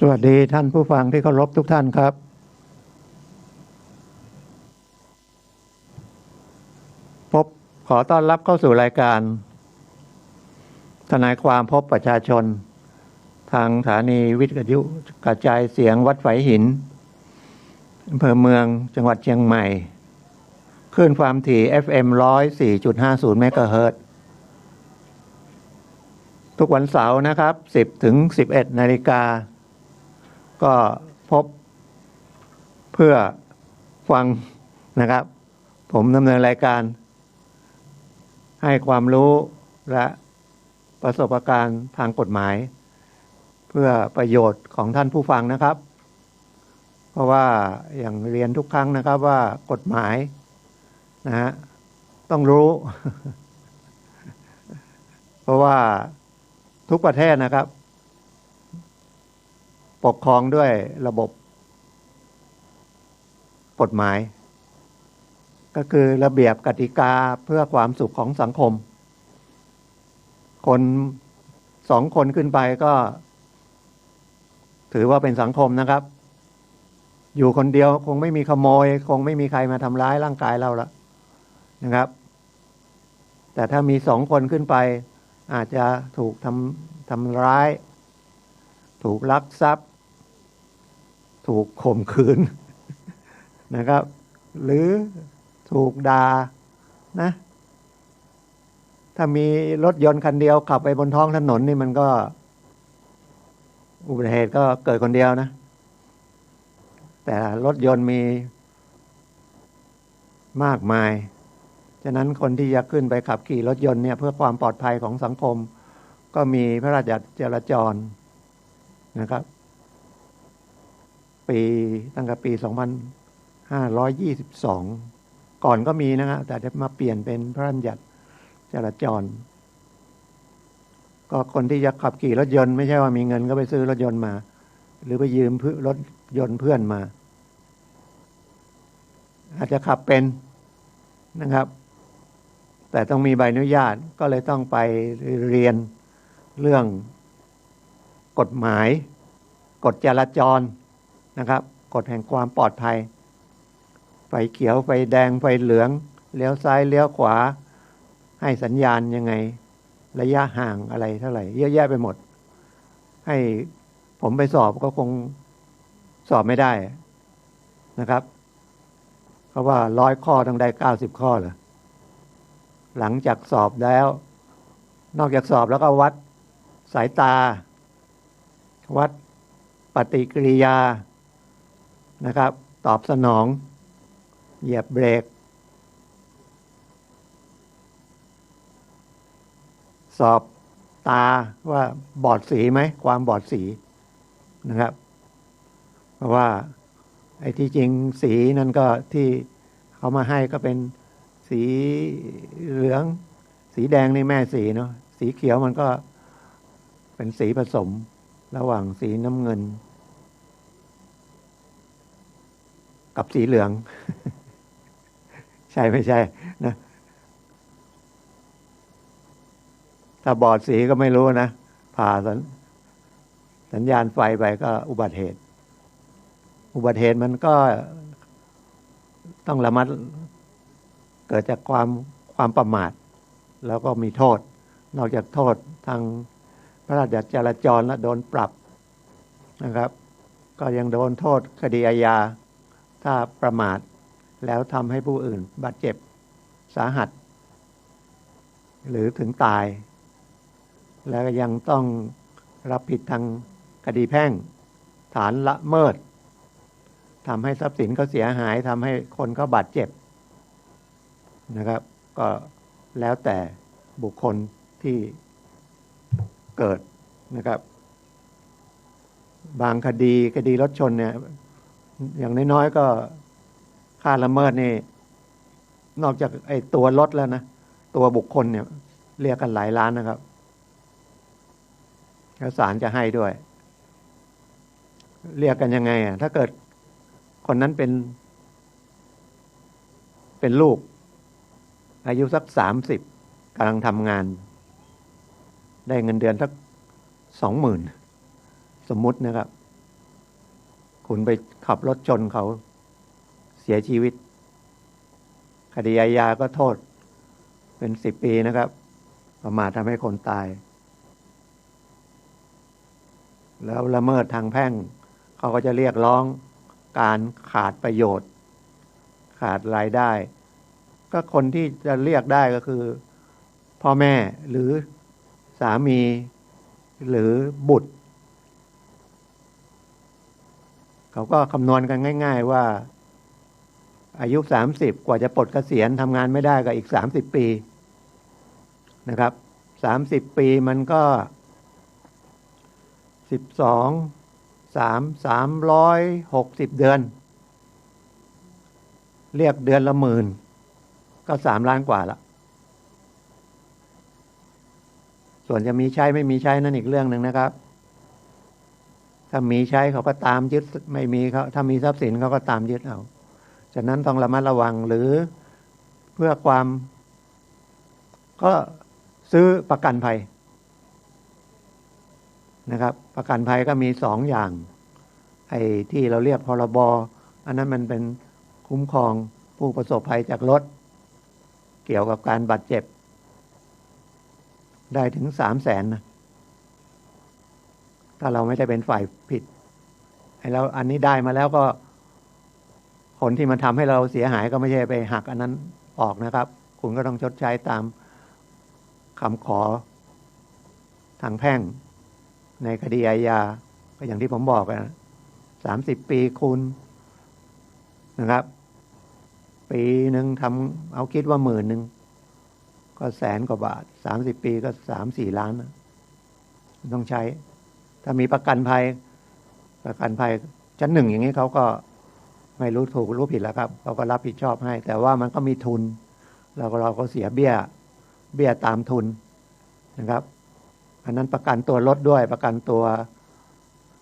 สวัสดีท่านผู้ฟังที่เคารพทุกท่านครับพบขอต้อนรับเข้าสู่รายการทนายความพบประชาชนทางสถานีวิทยุกระจายเสียงวัดฝายหินอำเภอเมืองจังหวัดเชียงใหม่คลื่นความถี่ FM 104.50 เมกะเฮิรตซ์ทุกวันเสาร์นะครับ10 ถึง 11 นาฬิกาก็พบเพื่อฟังนะครับผมดำเนินรายการให้ความรู้และประสบการณ์ทางกฎหมายเพื่อประโยชน์ของท่านผู้ฟังนะครับเพราะว่าอย่างเรียนทุกครั้งนะครับว่ากฎหมายนะฮะต้องรู้ เพราะว่าทุกประเทศนะครับปกครองด้วยระบบกฎหมายก็คือระเบียบกติกาเพื่อความสุขของสังคมคน2 คนขึ้นไปก็ถือว่าเป็นสังคมนะครับอยู่คนเดียวคงไม่มีขโมยคงไม่มีใครมาทำร้ายร่างกายเราละนะครับแต่ถ้ามี2 คนขึ้นไปอาจจะถูกทำร้ายถูกลักทรัพย์ถูกข่มขืนนะครับหรือถูกด่านะถ้ามีรถยนต์คันเดียวขับไปบนท้องถนนนี่มันก็อุบัติเหตุก็เกิดคนเดียวนะแต่รถยนต์มีมากมายฉะนั้นคนที่จะขึ้นไปขับขี่รถยนต์เนี่ยเพื่อความปลอดภัยของสังคมก็มีพระราชบัญญัติจราจรนะครับตั้งแต่ปี 2522 ก่อนก็มีนะครับแต่จะมาเปลี่ยนเป็นพระราชบัญญัติจราจรก็คนที่จะขับขี่รถยนต์ไม่ใช่ว่ามีเงินก็ไปซื้อรถยนต์มาหรือไปยืมรถยนต์เพื่อนมาอาจจะขับเป็นนะครับแต่ต้องมีใบอนุญาตก็เลยต้องไปเรียนเรื่องกฎหมายกฎจราจรนะครับกฎแห่งความปลอดภัยไฟเขียวไฟแดงไฟเหลืองเลี้ยวซ้ายเลี้ยวขวาให้สัญญาณยังไงระยะห่างอะไรเท่าไหร่เยอะแยะไปหมดให้ผมไปสอบก็คงสอบไม่ได้นะครับเพราะว่า100 ข้อต้องได้90 ข้อเหรอหลังจากสอบแล้วนอกจากสอบแล้วก็วัดสายตาวัดปฏิกิริยานะครับตอบสนองเหยียบเบรกสอบตาว่าบอดสีไหมความบอดสีนะครับเพราะว่าไอ้ที่จริงสีนั่นก็ที่เขามาให้ก็เป็นสีเหลืองสีแดงในแม่สีเนาะสีเขียวมันก็เป็นสีผสมระหว่างสีน้ำเงินกับสีเหลือง ใช่ไม่ใช่นะถ้าบอดสีก็ไม่รู้นะผ่าสัญญาณไฟไปก็อุบัติเหตุมันก็ต้องระมัดเกิดจากความประมาทแล้วก็มีโทษนอกจากโทษทางพระราชบัญญัติจราจรและโดนปรับนะครับก็ยังโดนโทษคดีอาญาถ้าประมาทแล้วทำให้ผู้อื่นบาดเจ็บสาหัสหรือถึงตายแล้วยังต้องรับผิดทางคดีแพ่งฐานละเมิดทำให้ทรัพย์สินเขาเสียหายทำให้คนเขาบาดเจ็บนะครับก็แล้วแต่บุคคลที่เกิดนะครับบางคดีรถชนเนี่ยอย่างน้อยๆก็ค่าละเมิดนี่นอกจากไอ้ตัวรถแล้วนะตัวบุคคลเนี่ยเรียกกันหลายล้านนะครับแล้วศาลจะให้ด้วยเรียกกันยังไงอ่ะถ้าเกิดคนนั้นเป็นลูกอายุสัก30กำลังทำงานได้เงินเดือนสัก20,000สมมุตินะครับ คุณไปขับรถชนเขาเสียชีวิตคดีอาญาก็โทษเป็น10 ปีนะครับประมาททำให้คนตายแล้วละเมิดทางแพ่งเขาก็จะเรียกร้องการขาดประโยชน์ขาดรายได้ก็คนที่จะเรียกได้ก็คือพ่อแม่หรือสามีหรือบุตรเขาก็คำนวณกันง่ายๆว่าอายุ30กว่าจะปลดเกษียณทำงานไม่ได้ก็อีก30 ปีนะครับ30 ปีมันก็360 เดือนเรียกเดือนละ10,000ก็3 ล้านกว่าละส่วนจะมีใช้ไม่มีใช้นั่นอีกเรื่องหนึ่งนะครับถ้ามีใช้เขาก็ตามยึดไม่มีเขาถ้ามีทรัพย์สินเขาก็ตามยึดเอาฉะนั้นต้องระมัดระวังหรือเพื่อความก็ซื้อประกันภัยนะครับประกันภัยก็มี2 อย่างไอ้ที่เราเรียกพรบอันนั้นมันเป็นคุ้มครองผู้ประสบภัยจากรถเกี่ยวกับการบาดเจ็บได้ถึง300,000นะถ้าเราไม่ได้เป็นฝ่ายผิดแล้วอันนี้ได้มาแล้วก็คนที่มันทำให้เราเสียหายก็ไม่ใช่ไปหักอันนั้นออกนะครับคุณก็ต้องชดใช้ตามคำขอทางแพ่งในคดีอาญาก็อย่างที่ผมบอกนะ30 ปีคุณนะครับปีหนึ่งทำเอาคิดว่า10,000ก็100,000 กว่าบาท30 ปีก็3-4 ล้านนะต้องใช้ถ้ามีประกันภัยชั้น 1อย่างนี้เขาก็ไม่รู้ถูกรู้ผิดแล้วครับเขาก็รับผิดชอบให้แต่ว่ามันก็มีทุนเราก็เสียเบี้ยตามทุนนะครับอันนั้นประกันตัวรถด้วยประกันตัว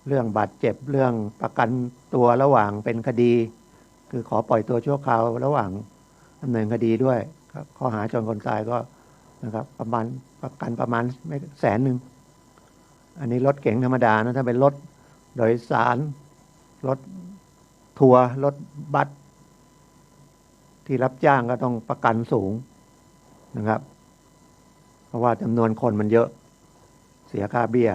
เรื่องบาดเจ็บเรื่องประกันตัวระหว่างเป็นคดีคือขอปล่อยตัวชั่วคราวระหว่างดำเนินคดีด้วยข้อหาชนคนตายก็นะครับประกันประมาณไม่100,000อันนี้รถเก๋งธรรมดานะถ้าเป็นรถโดยสารรถทัวร์รถบัสที่รับจ้างก็ต้องประกันสูงนะครับเพราะว่าจำนวนคนมันเยอะเสียค่าเบี้ย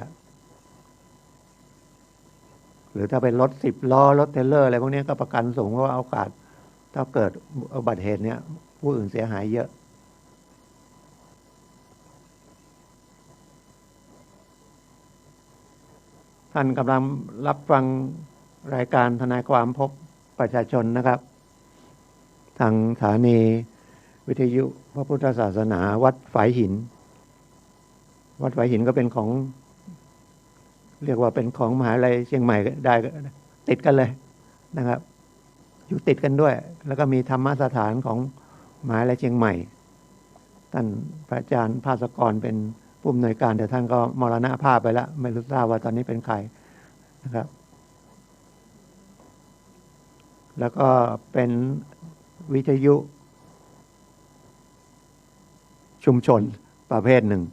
หรือถ้าเป็นรถ10 ล้อรถเทรลเลอร์อะไรพวกนี้ก็ประกันสูงเพราะว่าโอกาสถ้าเกิดอุบัติเหตุเนี่ยผู้อื่นเสียหายเยอะท่านกำลังรับฟังรายการทนายความพบประชาชนนะครับทางสถานีวิทยุพระพุทธศาสนาวัดฝายหินก็เป็นของเรียกว่าเป็นของมหาวิทยาลัยเชียงใหม่ได้ติดกันเลยนะครับอยู่ติดกันด้วยแล้วก็มีธรรมสถานของมหาวิทยาลัยเชียงใหม่ท่านพระอาจารย์ภาสกรเป็นผู้อำนวยการแต่ท่านก็มรณภาพไปแล้วไม่รู้ทราบว่าตอนนี้เป็นใครนะครับแล้วก็เป็นวิทยุชุมชนประเภทหนึ่ง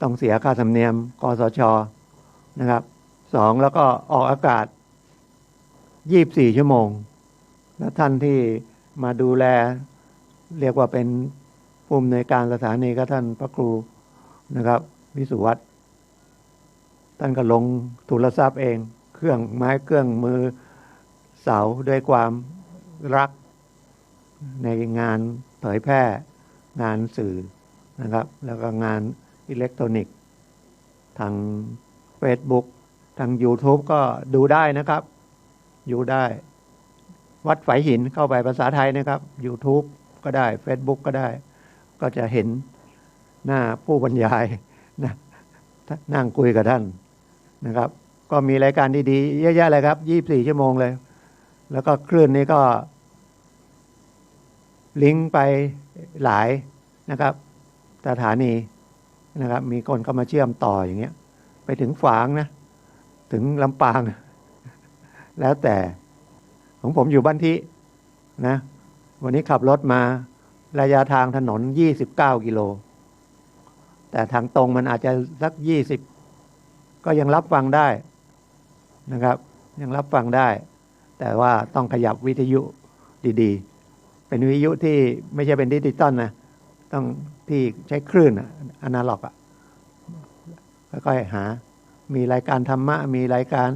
ต้องเสียค่าธรรมเนียมกสชนะครับ2แล้วก็ออกอากาศ24 ชั่วโมงและท่านที่มาดูแลเรียกว่าเป็นผู้อำนวยการสถานีก็ท่านพระครูนะครับวิสุวัตรท่านก็ลงทุนทรัพย์เองเครื่องไม้เครื่องมือเสาด้วยความรักในงานเผยแพร่งานสื่อนะครับแล้วก็งานอิเล็กทรอนิกส์ทาง Facebook ทาง YouTube ก็ดูได้นะครับอยู่ได้วัดฝายหินเข้าไปภาษาไทยนะครับ YouTube ก็ได้ Facebook ก็ได้ก็จะเห็นหน้าผู้บรรยายนะนั่งคุยกับท่านนะครับก็มีรายการดีๆเยอะแยะเลยครับ24 ชั่วโมงเลยแล้วก็คลื่นนี้ก็ลิงก์ไปหลายนะครับสถานีนะครับมีคนเข้ามาเชื่อมต่ออย่างเงี้ยไปถึงฝางนะถึงลำปางแล้วแต่ของผมอยู่บ้านที่นะวันนี้ขับรถมาระยะทางถนน29 กิโลแต่ทางตรงมันอาจจะสัก20ก็ยังรับฟังได้นะครับ ยังรับฟังได้ แต่ว่าต้องขยับวิทยุดีๆเป็นวิทยุที่ไม่ใช่เป็นดิจิตอลนะต้องที่ใช้คลื่นอนาล็อกค่อยๆหามีรายการธรรมะมีรายการ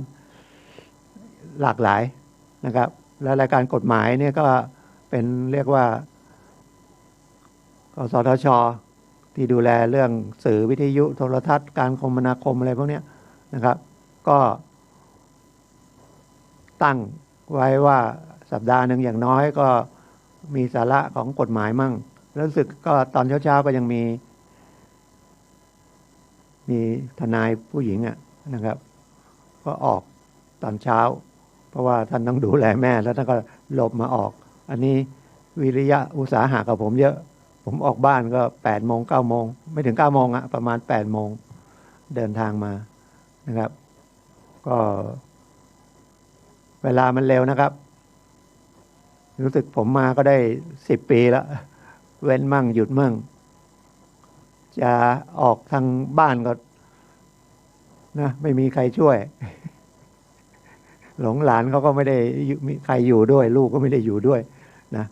หลากหลายนะครับแล้วรายการกฎหมายเนี่ยก็เป็นเรียกว่ากสทช.ที่ดูแลเรื่องสื่อวิทยุโทรทัศน์การคมนาคมอะไรพวกนี้นะครับก็ตั้งไว้ว่าสัปดาห์หนึ่งอย่างน้อยก็มีสาระของกฎหมายมั่งรู้สึกก็ตอนเช้าๆก็ยังมีทนายผู้หญิงนะครับก็ออกตอนเช้าเพราะว่าท่านต้องดูแลแม่แล้วท่านก็หลบมาออกอันนี้วิริยะอุตสาหะกับผมเยอะผมออกบ้านก็8 โมง 9 โมงไม่ถึง9 โมงประมาณ8 โมงเดินทางมานะครับก็เวลามันเร็วนะครับรู้สึกผมมาก็ได้10 ปีแล้วเว้นมั่งหยุดมั่งจะออกทางบ้านก็นะไม่มีใครช่วยหลงหลานเขาก็ไม่ได้มีใครอยู่ด้วยลูกก็ไม่ได้อยู่ด้วยนะ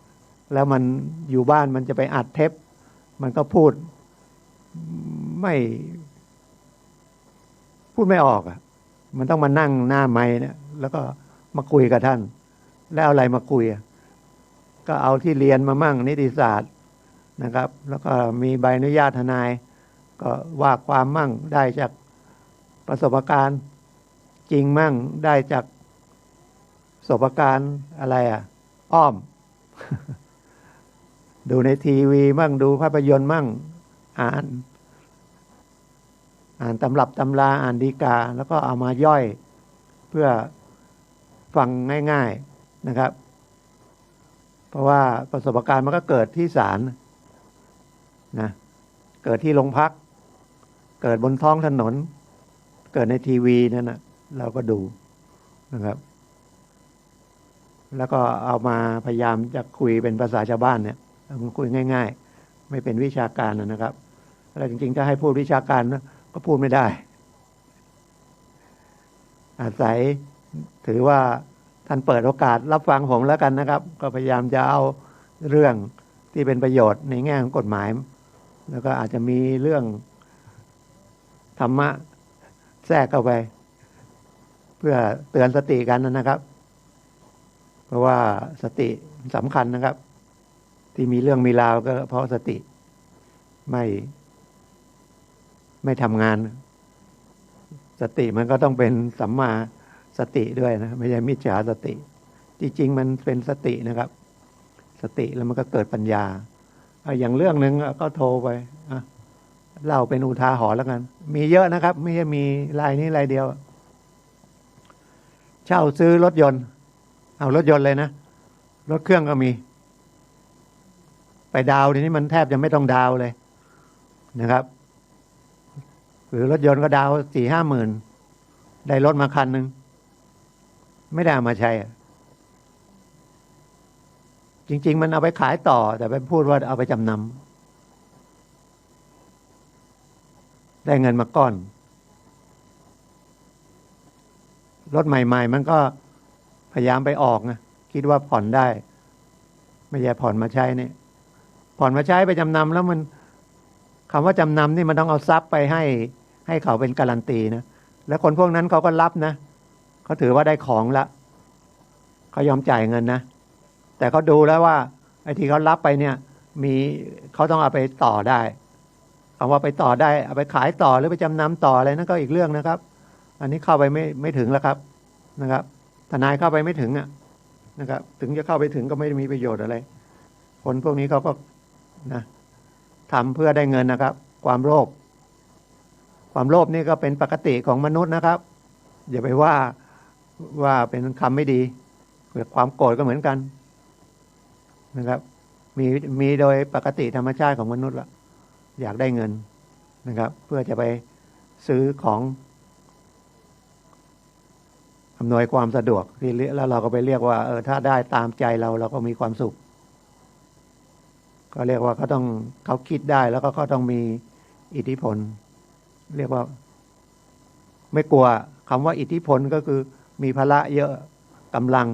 แล้วมันอยู่บ้านมันจะไปอัดเทปมันก็พูดไม่ออกมันต้องมานั่งหน้าไมค์เนี่ยแล้วก็มาคุยกับท่านแล้วเอาอะไรมาคุยก็เอาที่เรียนมามั่งนิติศาสตร์นะครับแล้วก็มีใบอนุญาตทนายก็ว่าความมั่งได้จากประสบการณ์จริงมั่งได้จากประสบการณ์อะไรอ้อม ดูในทีวีมั่งดูภาพยนตร์มั่งอ่านตำรับตำราอ่านดีกาแล้วก็เอามาย่อยเพื่อฟังง่ายๆนะครับเพราะว่าประสบการณ์มันก็เกิดที่ศาลนะเกิดที่โรงพักเกิดบนท้องถนนเกิดในทีวีนั่นนะเราก็ดูนะครับแล้วก็เอามาพยายามจะคุยเป็นภาษาชาวบ้านเนี่ยมันคุยง่ายๆไม่เป็นวิชาการนะครับแล้วจริงๆถ้าให้พูดวิชาการนะก็พูดไม่ได้อาศัยถือว่าท่านเปิดโอกาสรับฟังผมแล้วกันนะครับก็พยายามจะเอาเรื่องที่เป็นประโยชน์ในแง่ของกฎหมายแล้วก็อาจจะมีเรื่องธรรมะแทรกเข้าไปเพื่อเตือนสติกันนะครับเพราะว่าสติสำคัญนะครับที่มีเรื่องมีราวก็เพราะสติไม่ทำงานสติมันก็ต้องเป็นสัมมาสติด้วยนะไม่ใช่มิจฉาสติจริงๆมันเป็นสตินะครับสติแล้วมันก็เกิดปัญญาอย่างเรื่องหนึ่งก็โทรไปเล่าเป็นอุทาหรณ์แล้วกันมีเยอะนะครับไม่ใช่มีรายนี้รายเดียวเช่าซื้อรถยนต์เอารถยนต์เลยนะรถเครื่องก็มีไปดาวทีนี้มันแทบจะไม่ต้องดาวเลยนะครับหรือรถยนต์ก็ดาว4-5 หมื่นได้รถมาคันหนึ่งไม่ได้มาใช้จริงๆมันเอาไปขายต่อแต่ไปพูดว่าเอาไปจำนำได้เงินมาก้อนรถใหม่ๆมันก็พยายามไปออกนะคิดว่าผ่อนได้ไม่ใช่ผ่อนมาใช้เนี่ยผ่อนมาใช้ไปจำนำแล้วมันคำว่าจำนำนี่มันต้องเอาทรัพย์ไปให้เขาเป็นการันตีนะแล้วคนพวกนั้นเขาก็รับนะเขาถือว่าได้ของละเขายอมจ่ายเงินนะแต่เขาดูแล้วว่าไอ้ที่เขารับไปเนี่ยมีเขาต้องเอาไปต่อได้คำว่าไปต่อได้เอาไปขายต่อหรือไปจำนำต่ออะไรนั่นก็อีกเรื่องนะครับอันนี้เข้าไปไม่ถึงแล้วครับนะครับทนายเข้าไปไม่ถึงนะครับถึงจะเข้าไปถึงก็ไม่มีประโยชน์อะไรคนพวกนี้เขาก็นะทำเพื่อได้เงินนะครับความโลภนี่ก็เป็นปกติของมนุษย์นะครับอย่าไปว่าเป็นคำไม่ดีความโกรธก็เหมือนกันนะครับมีโดยปกติธรรมชาติของมนุษย์ละอยากได้เงินนะครับเพื่อจะไปซื้อของอำนวยความสะดวกที่แล้วเราก็ไปเรียกว่าถ้าได้ตามใจเราก็มีความสุขก็เรียกว่าเขาคิดได้แล้วก็เขาต้องมีอิทธิพลเรียกว่าไม่กลัวคำว่าอิทธิพลก็คือ มีภาระเยอะกำลัง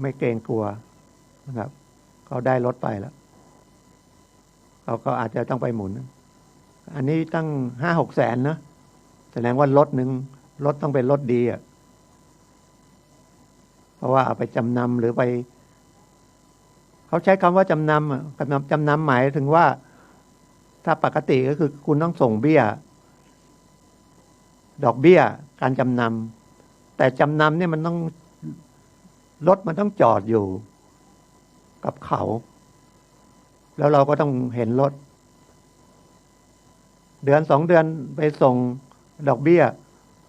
ไม่เกรงกลัวนะครับเขาได้รถไปแล้วเขาก็อาจจะต้องไปหมุนอันนี้ตั้ง5-6 แสนนะแสดงว่ารถหนึ่งรถต้องเป็นรถดีอ่ะเพราะว่าเอาไปจำนำหรือไปเขาใช้คำว่าจำนำอ่ะจำนำหมายถึงว่าถ้าปกติก็คือคุณต้องส่งเบี้ยดอกเบี้ยการจำนำแต่จำนำเนี่ยมันต้องรถมันต้องจอดอยู่กับเขาแล้วเราก็ต้องเห็นรถเดือน2 เดือนไปส่งดอกเบี้ย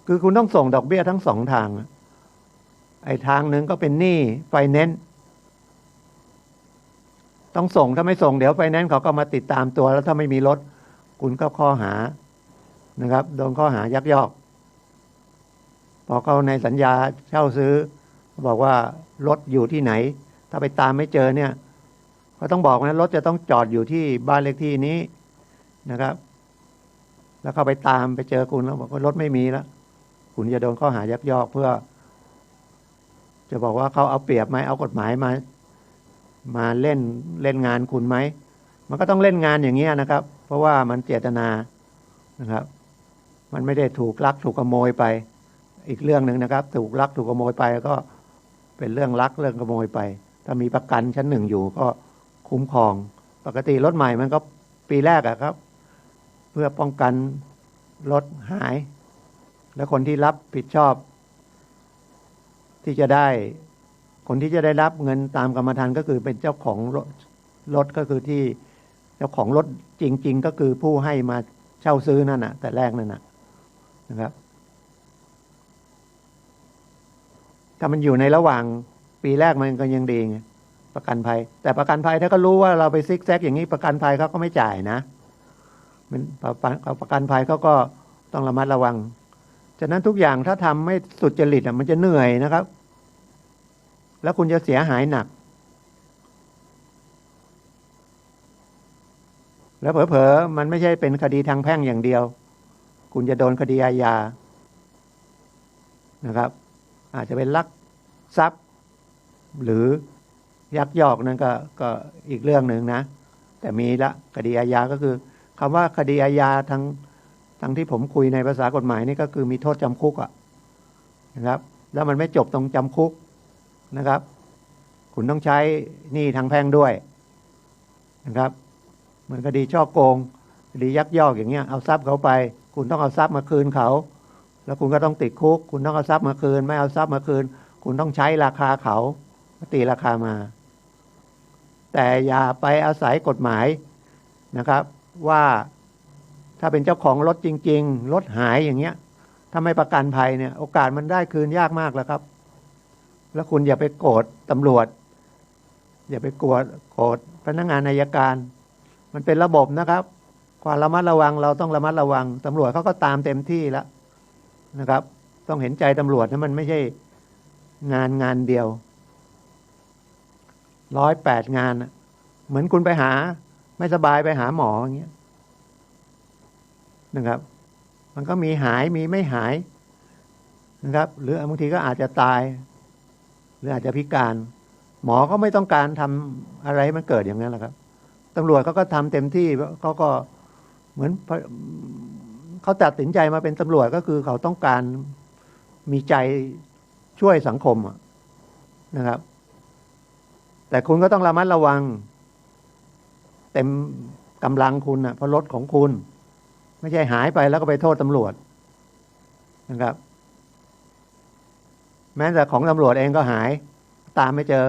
คือคุณต้องส่งดอกเบี้ยทั้ง2 ทางไอ้ทางหนึ่งก็เป็นหนี้ไฟแนนซ์ต้องส่งถ้าไม่ส่งเดี๋ยวไฟแนนซ์เขาก็มาติดตามตัวแล้วถ้าไม่มีรถคุณก็ข้อหานะครับโดนข้อหายักยอกพอเขาในสัญญาเช่าซื้อบอกว่ารถอยู่ที่ไหนถ้าไปตามไม่เจอเนี่ยก็ต้องบอกนะรถจะต้องจอดอยู่ที่บ้านเลขที่นี้นะครับแล้วเขาไปตามไปเจอคุณแล้วบอกว่ารถไม่มีแล้วคุณจะโดนข้อหายักยอกเพื่อจะบอกว่าเขาเอาเปรียบไหมเอากฎหมายมาเล่นงานคุณไหมมันก็ต้องเล่นงานอย่างเงี้ยนะครับเพราะว่ามันเจตนานะครับมันไม่ได้ถูกลักถูกขโมยไปอีกเรื่องหนึ่งนะครับถูกลักถูกขโมยไปก็เป็นเรื่องลักเรื่องขโมยไปถ้ามีประกันชั้น 1อยู่ก็คุ้มครองปกติรถใหม่มันก็ปีแรกอะครับเพื่อป้องกันรถหายและคนที่รับผิดชอบที่จะได้คนที่จะได้รับเงินตามกรรมธรรม์ก็คือเป็นเจ้าของรถก็คือที่เจ้าของรถจริงๆก็คือผู้ให้มาเช่าซื้อนั่นน่ะแต่แรกนั่นน่ะนะครับถ้ามันอยู่ในระหว่างปีแรกมันก็ยังดีไงประกันภัยแต่ประกันภัยถ้าก็รู้ว่าเราไปซิกแซกอย่างนี้ประกันภัยเขาก็ไม่จ่ายนะมันประกันภัยเขาก็ต้องระมัดระวังฉะนั้นทุกอย่างถ้าทำไม่สุจริตมันจะเหนื่อยนะครับแล้วคุณจะเสียหายหนักแล้วเผลอๆมันไม่ใช่เป็นคดีทางแพ่งอย่างเดียวคุณจะโดนคดีอาญานะครับอาจจะเป็นลักทรัพย์หรือยักยอกนั่นก็อีกเรื่องหนึ่งนะแต่มีละคดีอาญาก็คือคำว่าคดีอาญาทั้งที่ผมคุยในภาษากฎหมายนี่ก็คือมีโทษจำคุกนะครับแล้วมันไม่จบตรงจำคุกนะครับคุณต้องใช้หนี้ทางแพ่งด้วยนะครับเหมือนคดีฉ้อโกงคดียักยอกอย่างเงี้ยเอาทรัพย์เขาไปคุณต้องเอาทรัพย์มาคืนเขาแล้วคุณก็ต้องติดคุกคุณต้องเอาทรัพย์มาคืนไม่เอาทรัพย์มาคืนคุณต้องใช้ราคาเขาตีราคามาแต่อย่าไปอาศัยกฎหมายนะครับว่าถ้าเป็นเจ้าของรถจริงๆรถหายอย่างเงี้ยถ้าไม่ประกันภัยเนี่ยโอกาสมันได้คืนยากมากแล้วครับแล้วคุณอย่าไปโกรธตำรวจอย่าไปโกรธพนักงานอัยการมันเป็นระบบนะครับความระมัดระวังเราต้องระมัดระวังตำรวจเขาก็ตามเต็มที่แล้วนะครับต้องเห็นใจตำรวจนะมันไม่ใช่งานเดียว108 งานเหมือนคุณไปหาไม่สบายไปหาหมออย่างเงี้ยนะครับมันก็มีหายมีไม่หายนะครับหรือบางทีก็อาจจะตายหรืออาจจะพิการหมอก็ไม่ต้องการทำอะไรให้มันเกิดอย่างนั้นแหละครับตำรวจเขาก็ทำเต็มที่เขาก็เหมือนเขาตัดสินใจมาเป็นตำรวจก็คือเขาต้องการมีใจช่วยสังคมนะครับแต่คุณก็ต้องระมัดระวังเต็มกำลังคุณเพราะรถของคุณไม่ใช่หายไปแล้วก็ไปโทษตำรวจนะครับแม้แต่ของตำรวจเองก็หายตามไม่เจอ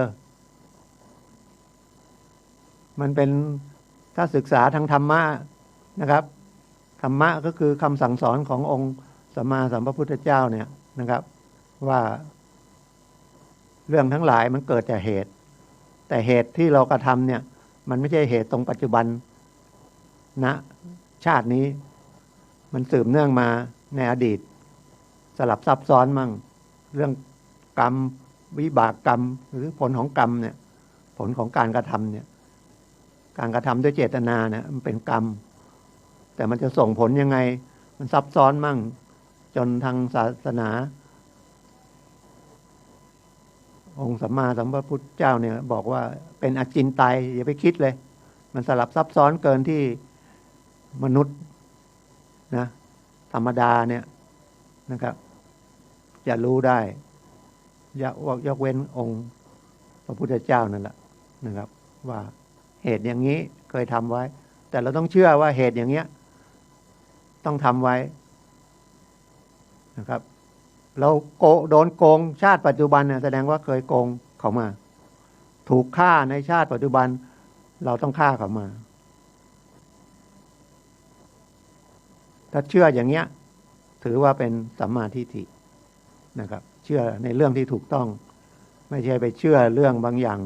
มันเป็นถ้าศึกษาทางธรรมะนะครับธรรมะก็คือคำสั่งสอนขององค์สัมมาสัมพุทธเจ้าเนี่ยนะครับว่าเรื่องทั้งหลายมันเกิดจากเหตุแต่เหตุที่เรากระทำเนี่ยมันไม่ใช่เหตุตรงปัจจุบันณชาตินี้มันสืบเนื่องมาในอดีตสลับซับซ้อนมั่งเรื่องกรรมวิบากกรรมหรือผลของกรรมเนี่ยผลของการกระทำเนี่ยการกระทำด้วยเจตนาเนี่ยมันเป็นกรรมแต่มันจะส่งผลยังไงมันซับซ้อนมั่งจนทางศาสนา องค์สัมมาสัมพุทธเจ้าเนี่ยบอกว่าเป็นอจินไตยอย่าไปคิดเลย มันสลับซับซ้อนเกินที่มนุษย์นะธรรมดาเนี่ยนะครับจะรู้ได้ยกเว้นองค์พระพุทธเจ้านั่นแหละนะครับว่าเหตุอย่างนี้เคยทำไว้ แต่เราต้องเชื่อว่าเหตุอย่างเนี้ยต้องทำไว้นะครับเราโดนโกงชาติปัจจุบันเนี่ยแสดงว่าเคยโกงเขามา ถูกฆ่าในชาติปัจจุบันเราต้องฆ่าเขามาถ้าเชื่ออย่างเนี้ยถือว่าเป็นสัมมาทิฏฐินะครับเชื่อในเรื่องที่ถูกต้องไม่ใช่ไปเชื่อเรื่องบางอย่าง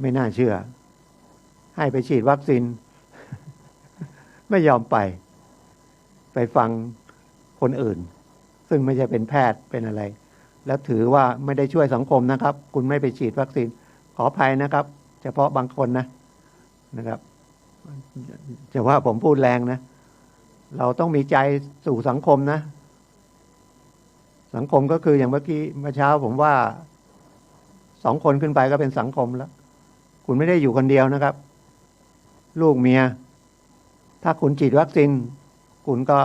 ไม่น่าเชื่อให้ไปฉีดวัคซีน ไม่ยอมไปฟังคนอื่นซึ่งไม่ใช่เป็นแพทย์เป็นอะไรแล้วถือว่าไม่ได้ช่วยสังคมนะครับคุณไม่ไปฉีดวัคซีนขออภัยนะครับเฉพาะบางคนนะครับจะว่าผมพูดแรงนะเราต้องมีใจสู่สังคมนะสังคมก็คืออย่างเมื่อเช้าผมว่า2 คนขึ้นไปก็เป็นสังคมแล้วคุณไม่ได้อยู่คนเดียวนะครับลูกเมียถ้าคุณฉีดวัคซีนคุณก็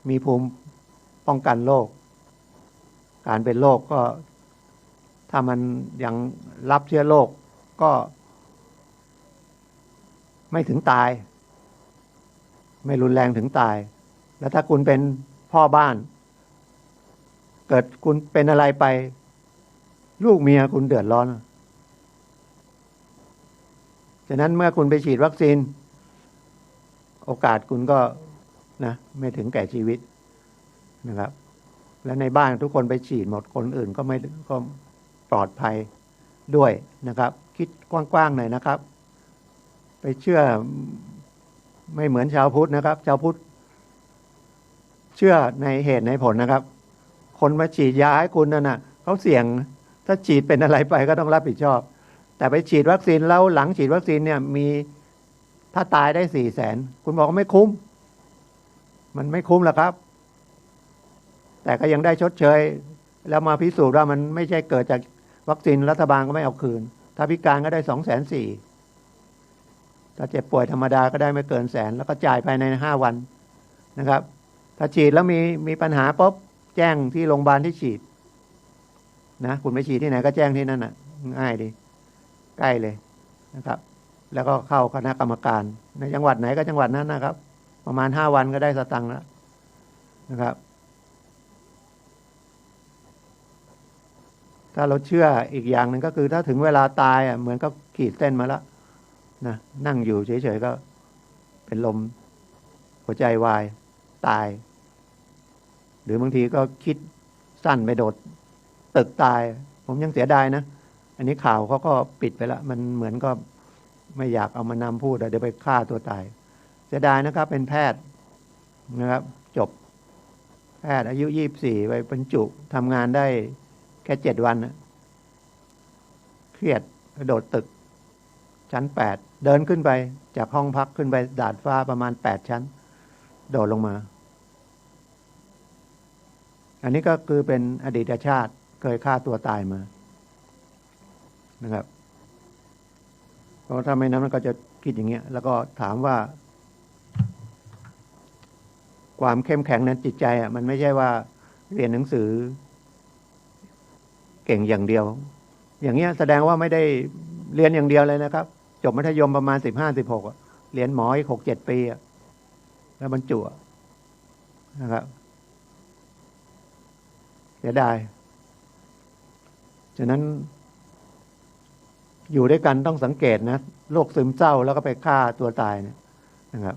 มีภูมิป้องกันโรคการเป็นโรคก็ถ้ามันยังรับเชื้อโรคก็ไม่ถึงตายไม่รุนแรงถึงตายแล้วถ้าคุณเป็นพ่อบ้านเกิดคุณเป็นอะไรไปลูกเมียคุณเดือดร้อนฉะนั้นเมื่อคุณไปฉีดวัคซีนโอกาสคุณก็นะไม่ถึงแก่ชีวิตนะครับและในบ้านทุกคนไปฉีดหมดคนอื่นก็ไม่ก็ปลอดภัยด้วยนะครับคิดกว้างๆหน่อยนะครับไปเชื่อไม่เหมือนชาวพุทธนะครับชาวพุทธเชื่อในเหตุในผลนะครับคนมาฉีดยาให้คุณนั่นน่ะเขาเสี่ยงถ้าฉีดเป็นอะไรไปก็ต้องรับผิดชอบแต่ไปฉีดวัคซีนแล้วหลังฉีดวัคซีนเนี่ยมีถ้าตายได้400,000คุณบอกว่าไม่คุ้มมันไม่คุ้มหรอกครับแต่ก็ยังได้ชดเชยแล้วมาพิสูจน์ว่ามันไม่ใช่เกิดจากวัคซีนรัฐบาลก็ไม่เอาคืนถ้าพิการก็ได้240,000ถ้าเจ็บป่วยธรรมดาก็ได้ไม่เกิน100,000แล้วก็จ่ายภายใน5 วันนะครับถ้าฉีดแล้วมีปัญหาปุ๊บแจ้งที่โรงพยาบาลที่ฉีดนะคุณไปฉีดที่ไหนก็แจ้งที่นั่นน่ะง่ายดีใกล้เลยนะครับแล้วก็เข้าคณะกรรมการในจังหวัดไหนก็จังหวัดนั้นนะครับประมาณ5 วันก็ได้สตังค์แล้วนะครับถ้าเราเชื่ออีกอย่างหนึ่งก็คือถ้าถึงเวลาตายเหมือนก็ขีดเส้นมาแล้วนะนั่งอยู่เฉยๆก็เป็นลมหัวใจวายตายหรือบางทีก็คิดสั้นไปโดดตึกตายผมยังเสียดายนะอันนี้ข่าวเขาก็ปิดไปแล้วมันเหมือนก็ไม่อยากเอามานำพูดเดี๋ยวไปฆ่าตัวตายเสียดายนะครับเป็นแพทย์นะครับจบแพทย์อายุ24ไปบรรจุทำงานได้แค่7 วันนะเครียดโดดตึกชั้น8เดินขึ้นไปจากห้องพักขึ้นไปดาดฟ้าประมาณ8 ชั้นโดดลงมาอันนี้ก็คือเป็นอดีตชาติเคยฆ่าตัวตายมานะครับเพราะถ้าไม่นั้นมันก็จะคิดอย่างเงี้ยแล้วก็ถามว่าความเข้มแข็งในจิตใจมันไม่ใช่ว่าเรียนหนังสือเก่งอย่างเดียวอย่างเงี้ยแสดงว่าไม่ได้เรียนอย่างเดียวเลยนะครับจบมัธยมประมาณ15-16เรียนหมออีก6-7 ปีแล้วบรรจุนะครับเสียดายฉะนั้นอยู่ด้วยกันต้องสังเกตนะโรคซึมเศร้าแล้วก็ไปฆ่าตัวตายนะครับ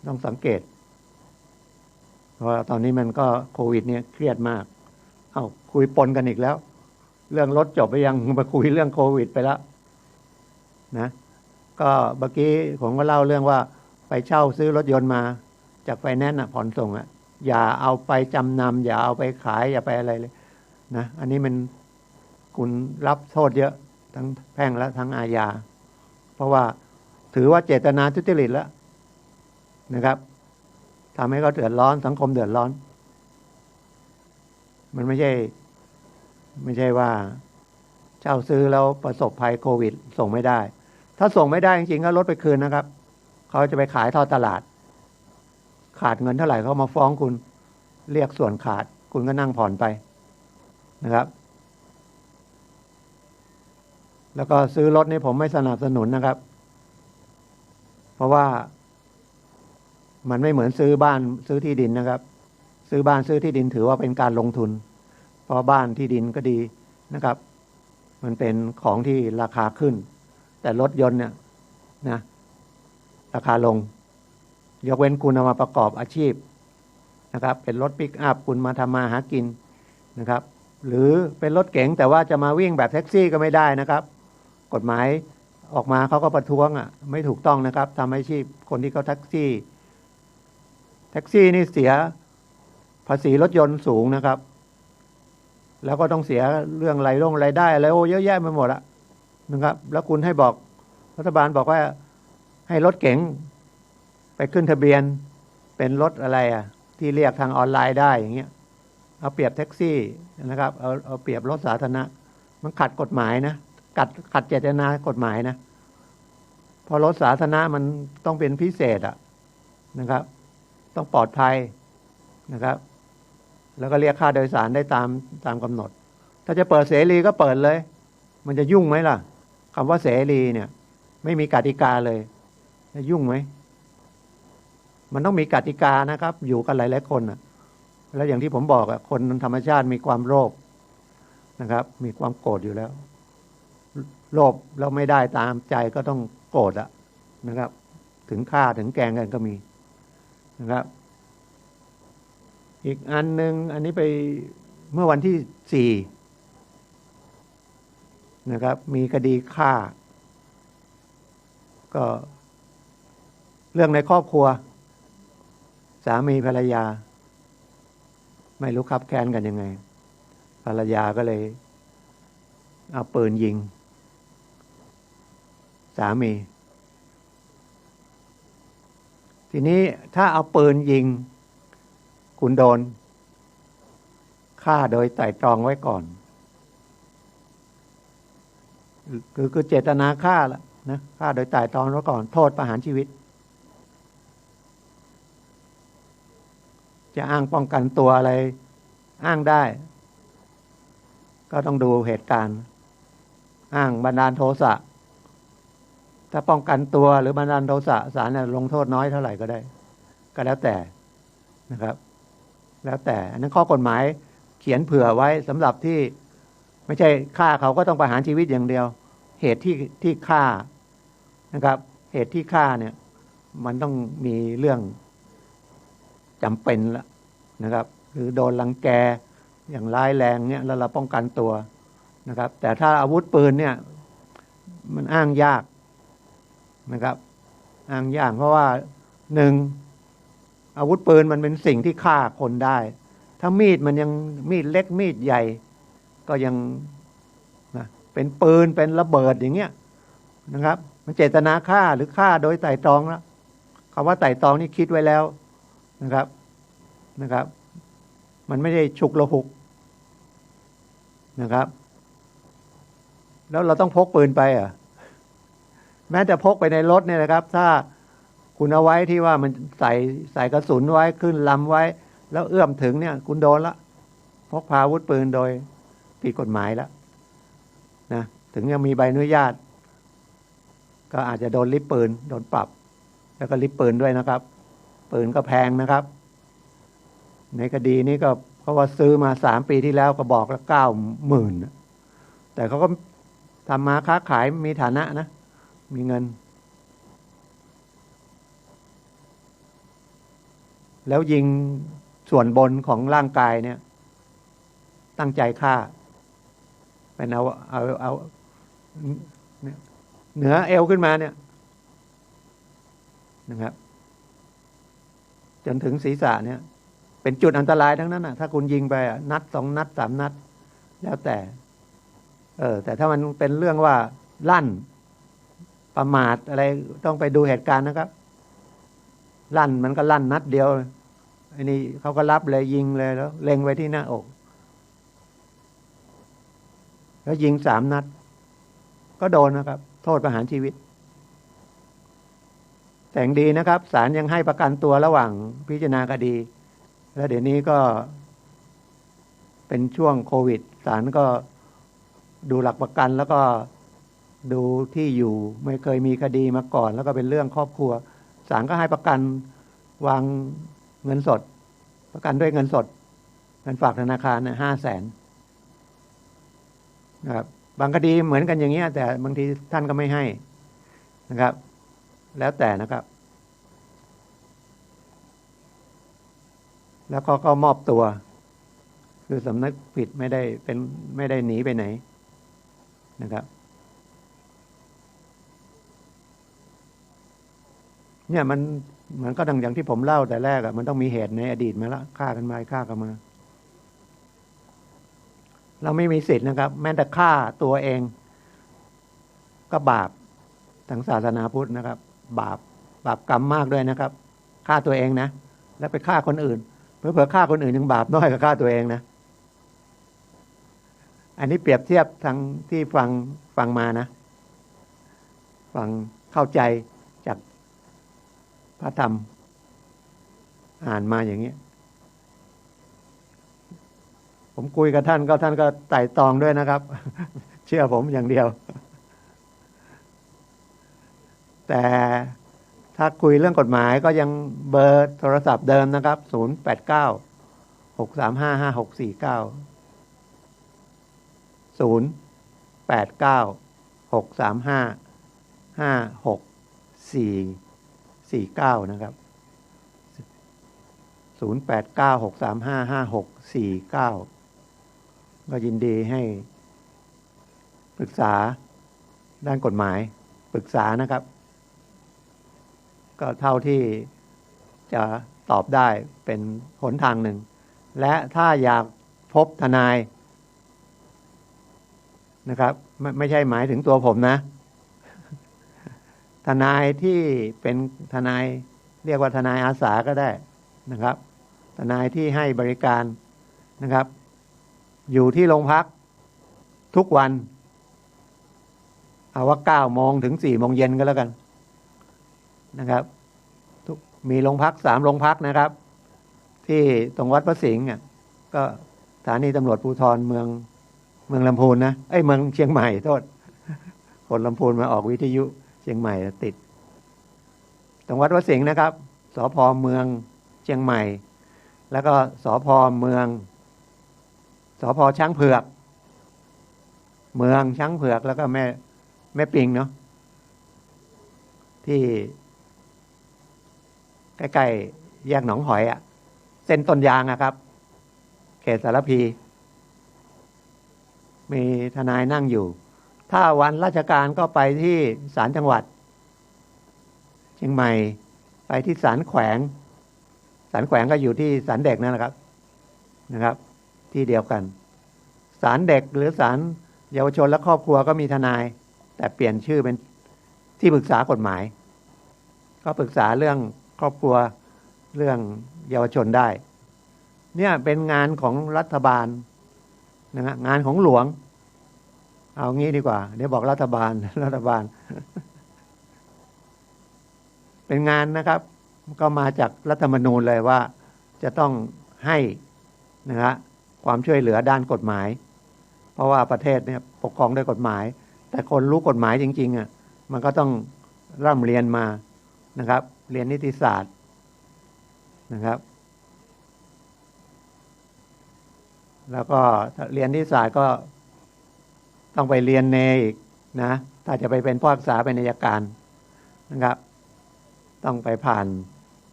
ต้องสังเกตเพราะตอนนี้มันก็โควิดเนี่ยเครียดมากคุยปนกันอีกแล้วเรื่องรถจบไปยังมาคุยเรื่องโควิดไปแล้วนะก็เมื่อกี้ผมก็เล่าเรื่องว่าไปเช่าซื้อรถยนต์มาจากไฟแนนซ์ผ่อนส่งอย่าเอาไปจำนำอย่าเอาไปขายอย่าไปอะไรเลยนะอันนี้มันคุณรับโทษเยอะทั้งแพ่งและทั้งอาญาเพราะว่าถือว่าเจตนาทุจริตแล้วนะครับทำให้เขาเดือดร้อนสังคมเดือดร้อนมันไม่ใช่ ไม่ใช่ว่าเช่าซื้อแล้วประสบภัยโควิดส่งไม่ได้ ถ้าส่งไม่ได้จริงๆก็ลดไปคืนนะครับเขาจะไปขายทอดตลาดขาดเงินเท่าไหร่เขามาฟ้องคุณเรียกส่วนขาดคุณก็นั่งผ่อนไปนะครับ แล้วก็ซื้อรถนี่ผมไม่สนับสนุนนะครับ เพราะว่ามันไม่เหมือนซื้อบ้านซื้อที่ดินนะครับ ซื้อบ้านซื้อที่ดินถือว่าเป็นการลงทุน เพราะบ้านที่ดินก็ดีนะครับ มันเป็นของที่ราคาขึ้น แต่รถยนต์เนี่ยนะราคาลงยกเว้นคุณเอามาประกอบอาชีพนะครับเป็นรถปิกอัพคุณมาทำมาหากินนะครับ หรือเป็นรถเก๋งแต่ว่าจะมาวิ่งแบบแท็กซี่ก็ไม่ได้นะครับกฎหมายออกมาเขาก็ประท้วงไม่ถูกต้องนะครับทำให้อาชีพคนที่เขาแท็กซี่นี่เสียภาษีรถยนต์สูงนะครับแล้วก็ต้องเสียเรื่องรายได้อะไรโอ้เยอะแยะไปหมดละนะครับแล้วคุณให้บอกรัฐบาลบอกว่าให้รถเก๋งไปขึ้นทะเบียนเป็นรถอะไรที่เรียกทางออนไลน์ได้อย่างเงี้ยเอาเปรียบแท็กซี่นะครับเอาเปรียบรถสาธารณะมันขัดกฎหมายนะขัดเจตนากฎหมายนะพอรถสาธารณะมันต้องเป็นพิเศษนะครับต้องปลอดภัยนะครับแล้วก็เรียกค่าโดยสารได้ตามกำหนดถ้าจะเปิดเสรีก็เปิดเลยมันจะยุ่งไหมล่ะคำว่าเสรีเนี่ยไม่มีกติกาเลยจะยุ่งไหมมันต้องมีกติกานะครับอยู่กันหลายๆคนแล้วอย่างที่ผมบอกคนธรรมชาติมีความโลภนะครับมีความโกรธอยู่แล้วโลภแล้วไม่ได้ตามใจก็ต้องโกรธนะครับถึงฆ่าถึงแกล้งกันก็มีนะครับอีกอันหนึ่งอันนี้ไปเมื่อวันที่4นะครับมีคดีฆ่าก็เรื่องในครอบครัวสามีภรรยาไม่รู้คับแค้นกันยังไงภรรยาก็เลยเอาปืนยิงสามีทีนี้ถ้าเอาปืนยิงคุณโดนฆ่าโดยไตร่ตรองไว้ก่อนคือเจตนาฆ่าละนะฆ่าโดยไตร่ตรองไว้ก่อนโทษประหารชีวิตจะอ้างป้องกันตัวอะไรอ้างได้ก็ต้องดูเหตุการณ์อ้างบันดาลโทสะถ้าป้องกันตัวหรือบันดาลโทสะศาลลงโทษน้อยเท่าไหร่ก็ได้ก็แล้วแต่นะครับแล้วแต่อันนั้นข้อกฎหมายเขียนเผื่อไว้สำหรับที่ไม่ใช่ฆ่าเขาก็ต้องประหารชีวิตอย่างเดียวเหตุที่ฆ่านะครับเหตุที่ฆ่าเนี่ยมันต้องมีเรื่องจำเป็นแล้วนะครับหรือโดนรังแกอย่างร้ายแรงเนี่ยแล้วเราป้องกันตัวนะครับแต่ถ้าอาวุธปืนเนี่ยมันอ้างยากนะครับอ้างยากเพราะว่าหนึ่งอาวุธปืนมันเป็นสิ่งที่ฆ่าคนได้ถ้ามีดมันยังมีดเล็กมีดใหญ่ก็ยังนะเป็นปืนเป็นระเบิดอย่างเงี้ยนะครับมันเจตนาฆ่าหรือฆ่าโดยไตร่ตรองแล้วคำว่าไตร่ตรองนี่คิดไว้แล้วนะครับมันไม่ได้ฉุกละหุกนะครับแล้วเราต้องพกปืนไปแม้แต่พกไปในรถเนี่ยนะครับถ้าคุณเอาไว้ที่ว่ามันใส่กระสุนไว้ขึ้นลำไว้แล้วเอื้อมถึงเนี่ยคุณโดนละพกพาอาวุธปืนโดยผิดกฎหมายแล้วนะถึงยังมีใบอนุญาตก็อาจจะโดนริบปืนโดนปรับแล้วก็ริบปืนด้วยนะครับปืนก็แพงนะครับในคดีนี้ก็เพราะว่าซื้อมา3 ปีที่แล้วก็บอกละ90,000แต่เขาก็ทำมาค้าขายมีฐานะนะมีเงินแล้วยิงส่วนบนของร่างกายเนี่ยตั้งใจฆ่าเป็นเอาเหนือเอวขึ้นมาเนี่ยนะครับจนถึงศีรษะเนี่ยเป็นจุดอันตรายทั้งนั้นถ้าคุณยิงไปนัด2 นัด 3 นัดแล้วแต่แต่ถ้ามันเป็นเรื่องว่าลั่นประมาทอะไรต้องไปดูเหตุการณ์นะครับลั่นมันก็ลั่นนัดเดียวอันนี้เขาก็รับเลยยิงเลยแล้วเล็งไว้ที่หน้าอก แล้วยิง3 นัดก็โดนนะครับโทษประหารชีวิตแต่ยังดีนะครับศาลยังให้ประกันตัวระหว่างพิจารณาคดีแล้วเดี๋ยวนี้ก็เป็นช่วงโควิดศาลก็ดูหลักประกันแล้วก็ดูที่อยู่ไม่เคยมีคดีมาก่อนแล้วก็เป็นเรื่องครอบครัวศาลก็ให้ประกันวางเงินสดประกันด้วยเงินสดเงินฝากธนาคารเนี่ย500,000นะครับบางคดีเหมือนกันอย่างเงี้ยแต่บางทีท่านก็ไม่ให้นะครับแล้วแต่นะครับแล้วก็มอบตัวคือสำนึกผิดไม่ได้หนีไปไหนนะครับเนี่ยมันก็ดังอย่างที่ผมเล่าแต่แรกอะมันต้องมีเหตุในอดีตมาละฆ่ากันมาฆ่ากันมาเราไม่มีสิทธิ์นะครับแม้แต่ฆ่าตัวเองก็บาปทางศาสนาพุทธนะครับบาปกรรมมากด้วยนะครับฆ่าตัวเองนะแล้วไปฆ่าคนอื่นเผื่อฆ่าคนอื่นยังบาปน้อยกว่าฆ่าตัวเองนะอันนี้เปรียบเทียบทางที่ฟังมานะฟังเข้าใจจากพระธรรมอ่านมาอย่างนี้ผมคุยกับท่านก็ไต่ตองด้วยนะครับเชื่อผมอย่างเดียวแต่ถ้าคุยเรื่องกฎหมายก็ยังเบอร์โทรศัพท์เดิมนะครับ0896355649นะครับ0896355649ก็ยินดีให้ปรึกษาด้านกฎหมายปรึกษานะครับก็เท่าที่จะตอบได้เป็นหนทางหนึ่งและถ้าอยากพบทนายนะครับไม่ใช่หมายถึงตัวผมนะทนายที่เป็นทนายเรียกว่าทนายอาสาก็ได้นะครับทนายที่ให้บริการนะครับอยู่ที่โรงพักทุกวันเอาว่า9 โมงถึง4 โมงเย็นก็แล้วกันนะครับมีโรงพัก3 โรงพักนะครับที่ตรงวัดพระสิงห์ก็สถานีตำรวจภูธรเมืองลำพูนนะเมืองเชียงใหม่โทษคนลำพูนมาออกวิทยุเชียงใหม่ติดตรงวัดพระสิงห์นะครับสภ.เมืองเชียงใหม่แล้วก็สภ.เมืองสภ.ช้างเผือกเมืองช้างเผือกแล้วก็แม่ปิงเนาะที่ใกล้ๆแยกหนองหอยเส้นต้นยางครับเขตสารพีมีทนายนั่งอยู่ถ้าวันราชการก็ไปที่ศาลจังหวัดเชียงใหม่ไปที่ศาลแขวงก็อยู่ที่ศาลเด็กนั่นแหละนะครับที่เดียวกันศาลเด็กหรือศาลเยาวชนและครอบครัวก็มีทนายแต่เปลี่ยนชื่อเป็นที่ปรึกษากฎหมายก็ปรึกษาเรื่องครอบครัวเรื่องเยาวชนได้เนี่ยเป็นงานของรัฐบาลนะงานของหลวงเอางี้ดีกว่าเดี๋ยวบอกรัฐบาล เป็นงานนะครับก็มาจากรัฐธรรมนูญเลยว่าจะต้องให้นะฮะความช่วยเหลือด้านกฎหมายเพราะว่าประเทศเนี่ยปกครองด้วยกฎหมายแต่คนรู้กฎหมายจริงๆมันก็ต้องร่ำเรียนมานะครับเรียนนิติศาสตร์นะครับแล้วก็เรียนนิติศาสตร์ก็ต้องไปเรียนเนอีกนะถ้าจะไปเป็นผู้พิพากษาเป็นอัยการนะครับต้องไปผ่าน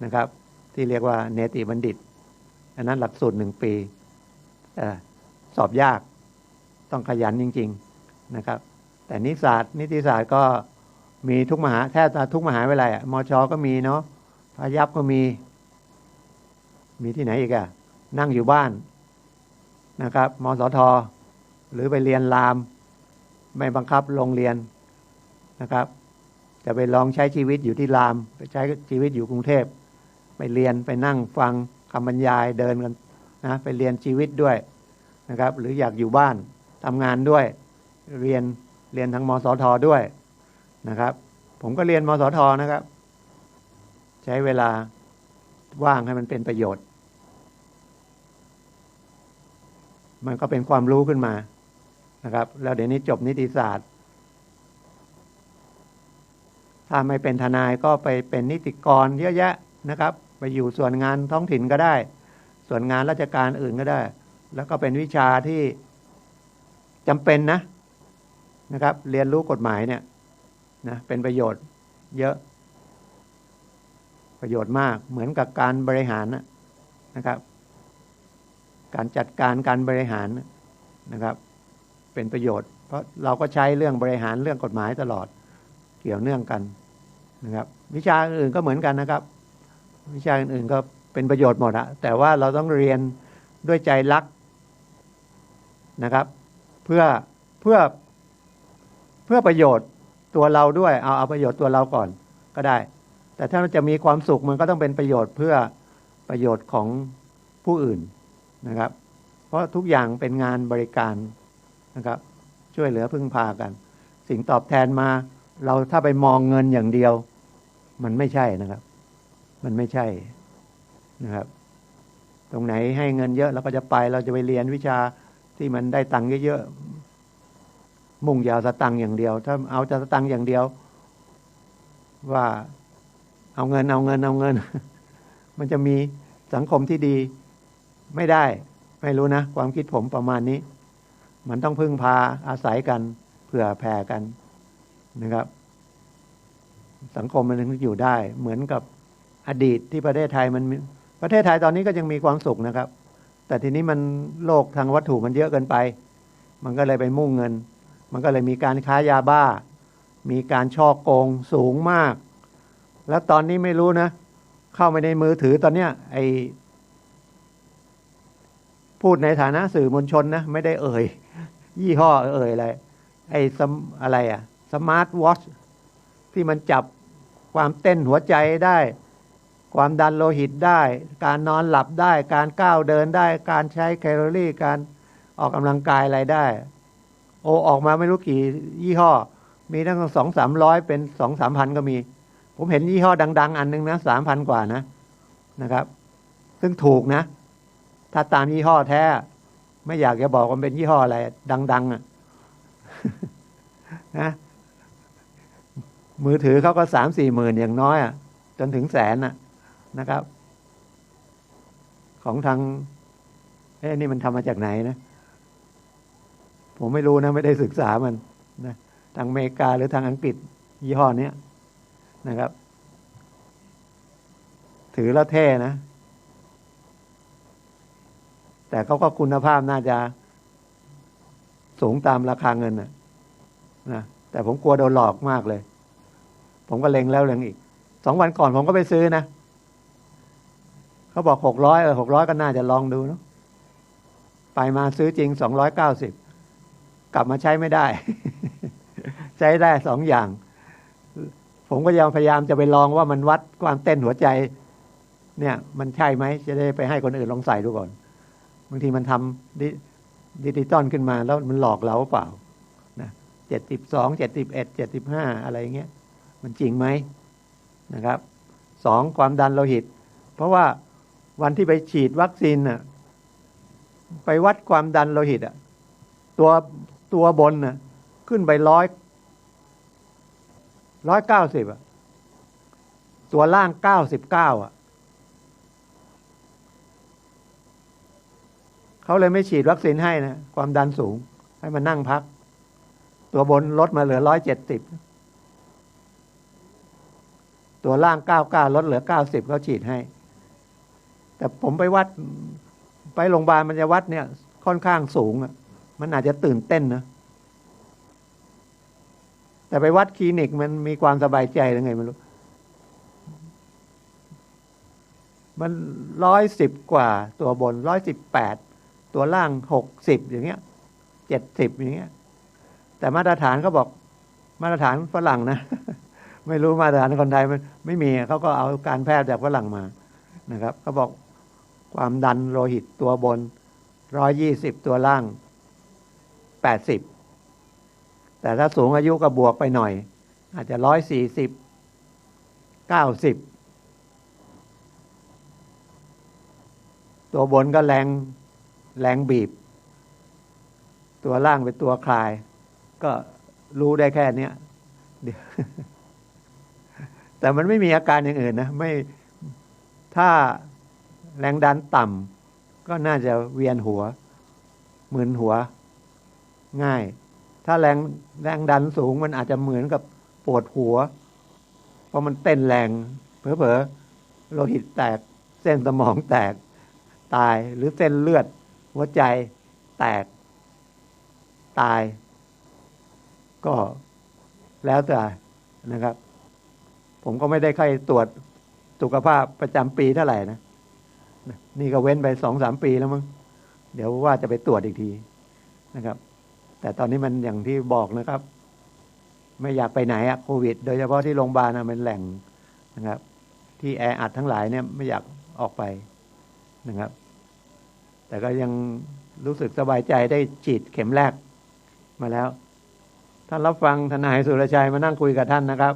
นะครับที่เรียกว่าเนติบัณฑิตอันนั้นหลักสูตร1 ปีสอบยากต้องขยันจริงๆนะครับแต่นิติศาสตร์ก็มีทุกแทบทุกมหาวิทยาลัยมช.ก็มีเนาะพายัพก็มีที่ไหนอีกนั่งอยู่บ้านนะครับมสท.หรือไปเรียนรามไม่บังคับโรงเรียนนะครับจะไปลองใช้ชีวิตอยู่ที่รามไปใช้ชีวิตอยู่กรุงเทพไปเรียนไปนั่งฟังคำบรรยายเดินกันนะไปเรียนชีวิตด้วยนะครับหรืออยากอยู่บ้านทำงานด้วย เรียนทางมสทด้วยนะครับ ผมก็เรียนมสทนะครับ ใช้เวลาว่างให้มันเป็นประโยชน์ มันก็เป็นความรู้ขึ้นมานะครับ แล้วเดี๋ยวนี้จบนิติศาสตร์ ถ้าไม่เป็นทนายก็ไปเป็นนิติกรเยอะแยะนะครับ ไปอยู่ส่วนงานท้องถิ่นก็ได้ ส่วนงานราชการอื่นก็ได้ แล้วก็เป็นวิชาที่จำเป็นนะครับ เรียนรู้กฎหมายเนี่ยนะเป็นประโยชน์เยอะประโยชน์มากเหมือนกับการบริหารนะครับ การจัดการการบริหารนะครับ เป็นประโยชน์เพราะเราก็ใช้เรื่องบริหารเรื่องกฎหมายตลอดเกี่ยวเนื่องกันนะครับ วิชาอื่นก็เหมือนกันนะครับ วิชาอื่นก็เป็นประโยชน์หมดแต่ว่าเราต้องเรียนด้วยใจรักนะครับ เพื่อประโยชน์ตัวเราด้วยเอาประโยชน์ตัวเราก่อนก็ได้ แต่ถ้าจะมีความสุขมันก็ต้องเป็นประโยชน์เพื่อประโยชน์ของผู้อื่นนะครับ เพราะทุกอย่างเป็นงานบริการนะครับ ช่วยเหลือพึ่งพากัน สิ่งตอบแทนมาเราถ้าไปมองเงินอย่างเดียวมันไม่ใช่นะครับ มันไม่ใช่นะครับ ตรงไหนให้เงินเยอะเราก็จะไปเราจะไปเรียนวิชาที่มันได้ตังค์เยอะๆมุ่งยาวสตังค์อย่างเดียวถ้าเอาจะสตังค์อย่างเดียวว่าเอาเงิน มันจะมีสังคมที่ดีไม่ได้ไม่รู้นะความคิดผมประมาณนี้มันต้องพึ่งพาอาศัยกันเผื่อแผ่กันนะครับสังคมมันถึงอยู่ได้เหมือนกับอดีตที่ประเทศไทยประเทศไทยตอนนี้ก็ยังมีความสุขนะครับแต่ทีนี้มันโลกทางวัตถุมันเยอะเกินไปมันก็เลยไปมุ่งเงินมันก็เลยมีการค้ายาบ้ามีการฉ้อโกงสูงมากแล้วตอนนี้ไม่รู้นะเข้าไปในมือถือตอนเนี้ยพูดในฐานะสื่อมวลชนนะไม่ได้ยี่ห้ออะไรอะไรสมาร์ทวอทช์ที่มันจับความเต้นหัวใจได้ความดันโลหิตได้การนอนหลับได้การก้าวเดินได้การใช้แคลอรี่การออกกำลังกายอะไรได้ออกมาไม่รู้กี่ยี่ห้อมีตั้ง200-300เป็น2-3 พันก็มีผมเห็นยี่ห้อดังๆอันนึงนะ3,000 กว่านะครับซึ่งถูกนะถ้าตามยี่ห้อแท้ไม่อยากจะบอกว่าเป็นยี่ห้ออะไรดังๆนะมือถือเขาก็3-4 หมื่นอย่างน้อยจนถึงแสนนะครับ ของทางนี่มันทำมาจากไหนนะผมไม่รู้นะไม่ได้ศึกษามันนะทางอเมริกาหรือทางอังกฤษยี่ห้อนี้นะครับถือแล้วเท่นะแต่เขาก็คุณภาพน่าจะสูงตามราคาเงินนะแต่ผมกลัวโดนหลอกมากเลยผมก็เล็งแล้วเล็งอีก2 วันก่อนผมก็ไปซื้อนะเขาบอก600 600ก็น่าจะลองดูเนาะไปมาซื้อจริง290กลับมาใช้ไม่ได้ ใช้ได้2 อย่างผมก็ยังพยายามจะไปลองว่ามันวัดความเต้นหัวใจเนี่ยมันใช่ไหมจะได้ไปให้คนอื่นลองใส่ดูก่อนบางทีมันทำดิจิตอลขึ้นมาแล้วมันหลอกเราเปล่านะ72 71 75อะไรเงี้ยมันจริงไหมนะครับ2ความดันโลหิตเพราะว่าวันที่ไปฉีดวัคซีนไปวัดความดันโลหิตตัวบนขึ้นไป190ตัวล่าง99เขาเลยไม่ฉีดวัคซีนให้นะความดันสูงให้มันนั่งพักตัวบนลดมาเหลือ170ตัวล่าง99ลดเหลือ90เขาฉีดให้แต่ผมไปวัดไปโรงพยาบาลมันจะวัดเนี่ยค่อนข้างสูงมันอาจจะตื่นเต้นนะแต่ไปวัดคลินิกมันมีความสบายใจยังไงไม่รู้มัน110กว่าตัวบน118ตัวล่าง60อย่างเงี้ย70อย่างเงี้ยแต่มาตรฐานเขาบอกมาตรฐานฝรั่งนะ ไม่รู้มาตรฐานคนไทยมันไม่มีเขาก็เอาการแพทย์จากฝรั่งมานะครับเขาบอกความดันโลหิตตัวบน120ตัวล่าง80 แต่ถ้าสูงอายุก็บวกไปหน่อย อาจจะ140 90ตัวบนก็แรงบีบตัวล่างเป็นตัวคลายก็รู้ได้แค่เนี้ยเดี๋ยวแต่มันไม่มีอาการอย่างอื่นนะไม่ถ้าแรงดันต่ำก็น่าจะเวียนหัวมึนหัวง่ายถ้าแรงดันสูงมันอาจจะเหมือนกับปวดหัวเพราะมันเต้นแรงเผลอๆโลหิตแตกเส้นสมองแตกตายหรือเส้นเลือดหัวใจแตกตายก็แล้วแต่นะครับผมก็ไม่ได้ค่อยตรวจสุขภาพประจำปีเท่าไหร่นะนี่ก็เว้นไป2-3 ปีแล้วมั้งเดี๋ยวว่าจะไปตรวจอีกทีนะครับแต่ตอนนี้มันอย่างที่บอกนะครับไม่อยากไปไหนอะโควิดโดยเฉพาะที่โรงพยาบาลนะเป็นแหล่งนะครับที่แออัดทั้งหลายเนี่ยไม่อยากออกไปนะครับแต่ก็ยังรู้สึกสบายใจได้ฉีดเข็มแรกมาแล้วท่านรับฟังทนายสุรชัยมานั่งคุยกับท่านนะครับ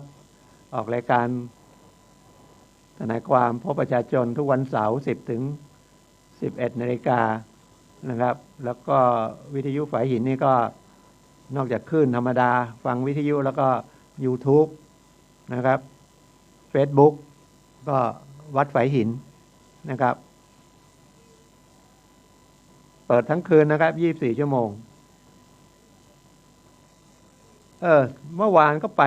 ออกรายการทนายความพบประชาชนทุกวันเสาร์10 ถึง 11 นาฬิกานะครับแล้วก็วิทยุฝายหินนี่ก็นอกจากคลื่นธรรมดาฟังวิทยุแล้วก็ YouTube นะครับ Facebook ก็วัดฝายหินนะครับเปิดทั้งคืนนะครับ24 ชั่วโมงเมื่อวานก็ไป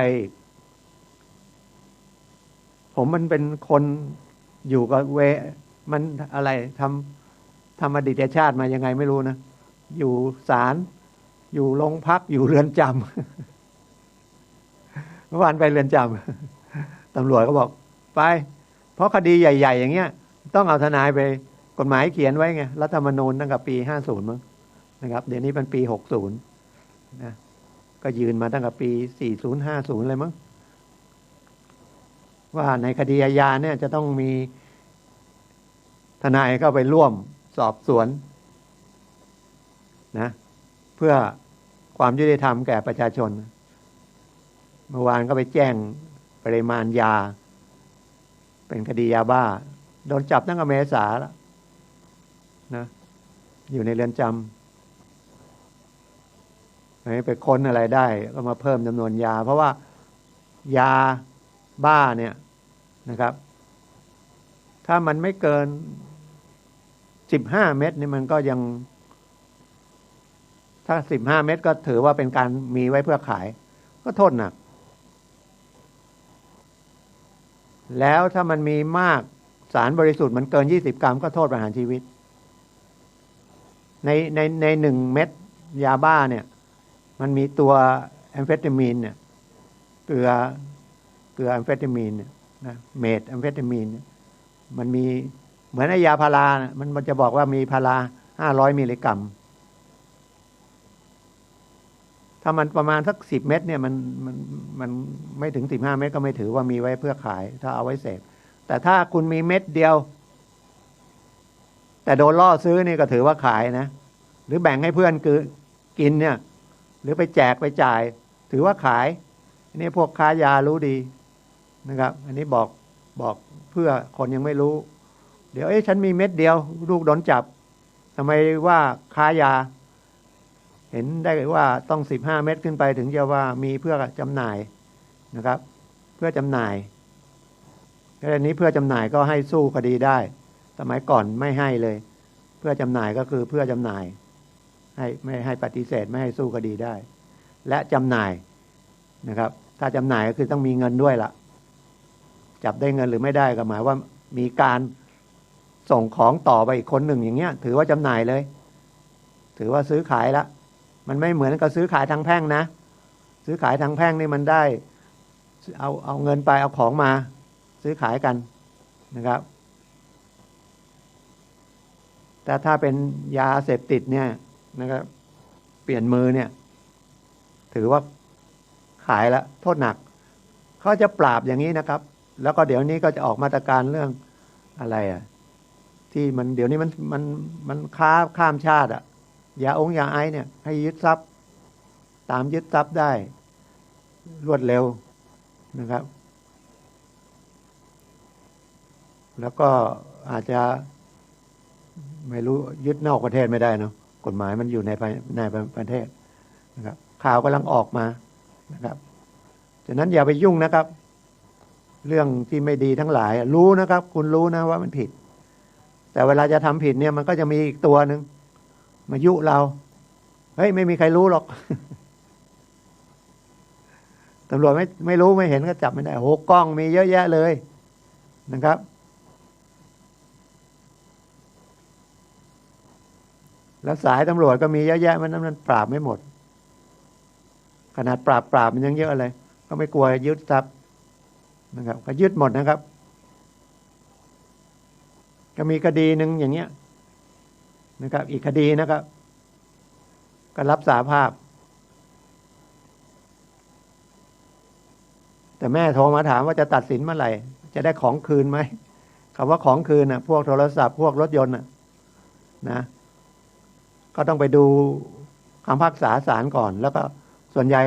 ผมมันเป็นคนอยู่กับมันอะไรทำอดีตชาติมายังไงไม่รู้นะอยู่ศาลอยู่โรงพักอยู่เรือนจำเมื่อวานไปเรือนจำตำรวจก็บอกไปเพราะคดีใหญ่ๆอย่างเงี้ยต้องเอาทนายไปกฎหมายเขียนไว้ไงรัฐธรรมนูญตั้งแต่ปี50มั้งนะครับเดี๋ยวนี้เป็นปี60นะก็ยืนมาตั้งแต่ปี40-50เลยมั้งว่าในคดีอาญาเนี่ยจะต้องมีทนายเข้าไปร่วมสอบสวนนะเพื่อความยุติธรรมแก่ประชาชนเมื่อวานก็ไปแจ้งปริมาณยาเป็นคดียาบ้าโดนจับตั้งแต่เมษาแล้วนะอยู่ในเรือนจำไปค้นอะไรได้ก็มาเพิ่มจำนวนยาเพราะว่ายาบ้าเนี่ยนะครับถ้ามันไม่เกิน15 เม็ดนี่มันก็ยังถ้า15 เม็ดก็ถือว่าเป็นการมีไว้เพื่อขายก็โทษหนักแล้วถ้ามันมีมากสารบริสุทธิ์มันเกิน20 กรัมก็โทษประหารชีวิตใน1 เม็ดยาบ้าเนี่ยมันมีตัวแอมเฟตามีนเนี่ยเกลือแอมเฟตามีนเนี่ยนะเมทแอมเฟตามีนมันมีเหมือนยาพารานะมันจะบอกว่ามีพารา500 มิลลิกรัมถ้ามันประมาณสัก10 เม็ดเนี่ยมันไม่ถึง15 เม็ดก็ไม่ถือว่ามีไว้เพื่อขายถ้าเอาไว้เสพแต่ถ้าคุณมีเม็ดเดียวแต่โดนล่อซื้อนี่ก็ถือว่าขายนะหรือแบ่งให้เพื่อนกินเนี่ยหรือไปแจกไปจ่ายถือว่าขายอันนี้พวกค้ายารู้ดีนะครับอันนี้บอกเพื่อคนยังไม่รู้เดี๋ยวฉันมีเม็ดเดียวลูกโดนจับทำไมว่าค้ายาเห็นได้ว่าต้อง15 เม็ดขึ้นไปถึงจะว่ามีเพื่อจำหน่ายนะครับเพื่อจำหน่ายกรณีเพื่อจำหน่ายก็ให้สู้คดีได้สมัยก่อนไม่ให้เลยเพื่อจำหน่ายก็คือเพื่อจำหน่ายไม่ให้ปฏิเสธไม่ให้สู้คดีได้และจำหน่ายนะครับถ้าจำหน่ายก็คือต้องมีเงินด้วยล่ะจับได้เงินหรือไม่ได้ก็หมายว่ามีการส่งของต่อไปอีกคนหนึ่งอย่างเงี้ยถือว่าจำหน่ายเลยถือว่าซื้อขายละมันไม่เหมือนกับซื้อขายทางแพ่งนะซื้อขายทางแพ่งนี่มันได้เอาเงินไปเอาของมาซื้อขายกันนะครับแต่ถ้าเป็นยาเสพติดเนี่ยนะครับเปลี่ยนมือเนี่ยถือว่าขายแล้วโทษหนักเขาจะปราบอย่างนี้นะครับแล้วก็เดี๋ยวนี้ก็จะออกมาตรการเรื่องอะไรที่มันเดี๋ยวนี้มันค้าข้ามชาติยาไอเนี่ยให้ยึดทรัพย์ ตามยึดทรัพย์ได้รวดเร็วนะครับแล้วก็อาจจะไม่รู้ยึดนอกประเทศไม่ได้เนาะกฎหมายมันอยู่ในประเทศนะครับข่าวกำลังออกมานะครับฉะนั้นอย่าไปยุ่งนะครับเรื่องที่ไม่ดีทั้งหลายรู้นะครับคุณรู้นะว่ามันผิดแต่เวลาจะทำผิดเนี่ยมันก็จะมีอีกตัวหนึ่งมายุเราเฮ้ยไม่มีใครรู้หรอก ตำรวจไม่รู้ไม่เห็นก็จับไม่ได้โหกล้องมีเยอะแยะเลยนะครับแล้วสายตำรวจก็มีเยอะแยะมันปราบไม่หมดขนาดปราบมันยังเยอะเลยก็ไม่กลัวยึดทรัพย์นะครับก็ยึดหมดนะครับก็มีคดีหนึ่งอย่างเงี้ยนะครับอีกคดีนะครับก็รับสาภาพแต่แม่โทรมาถามว่าจะตัดสินเมื่อไหร่จะได้ของคืนไหมคำว่าของคืนน่ะพวกโทรศัพท์พวกรถยนต์น่ะนะก็ต้องไปดูคำพิพากษาศาลก่อนแล้วก็ส่วนใหญ่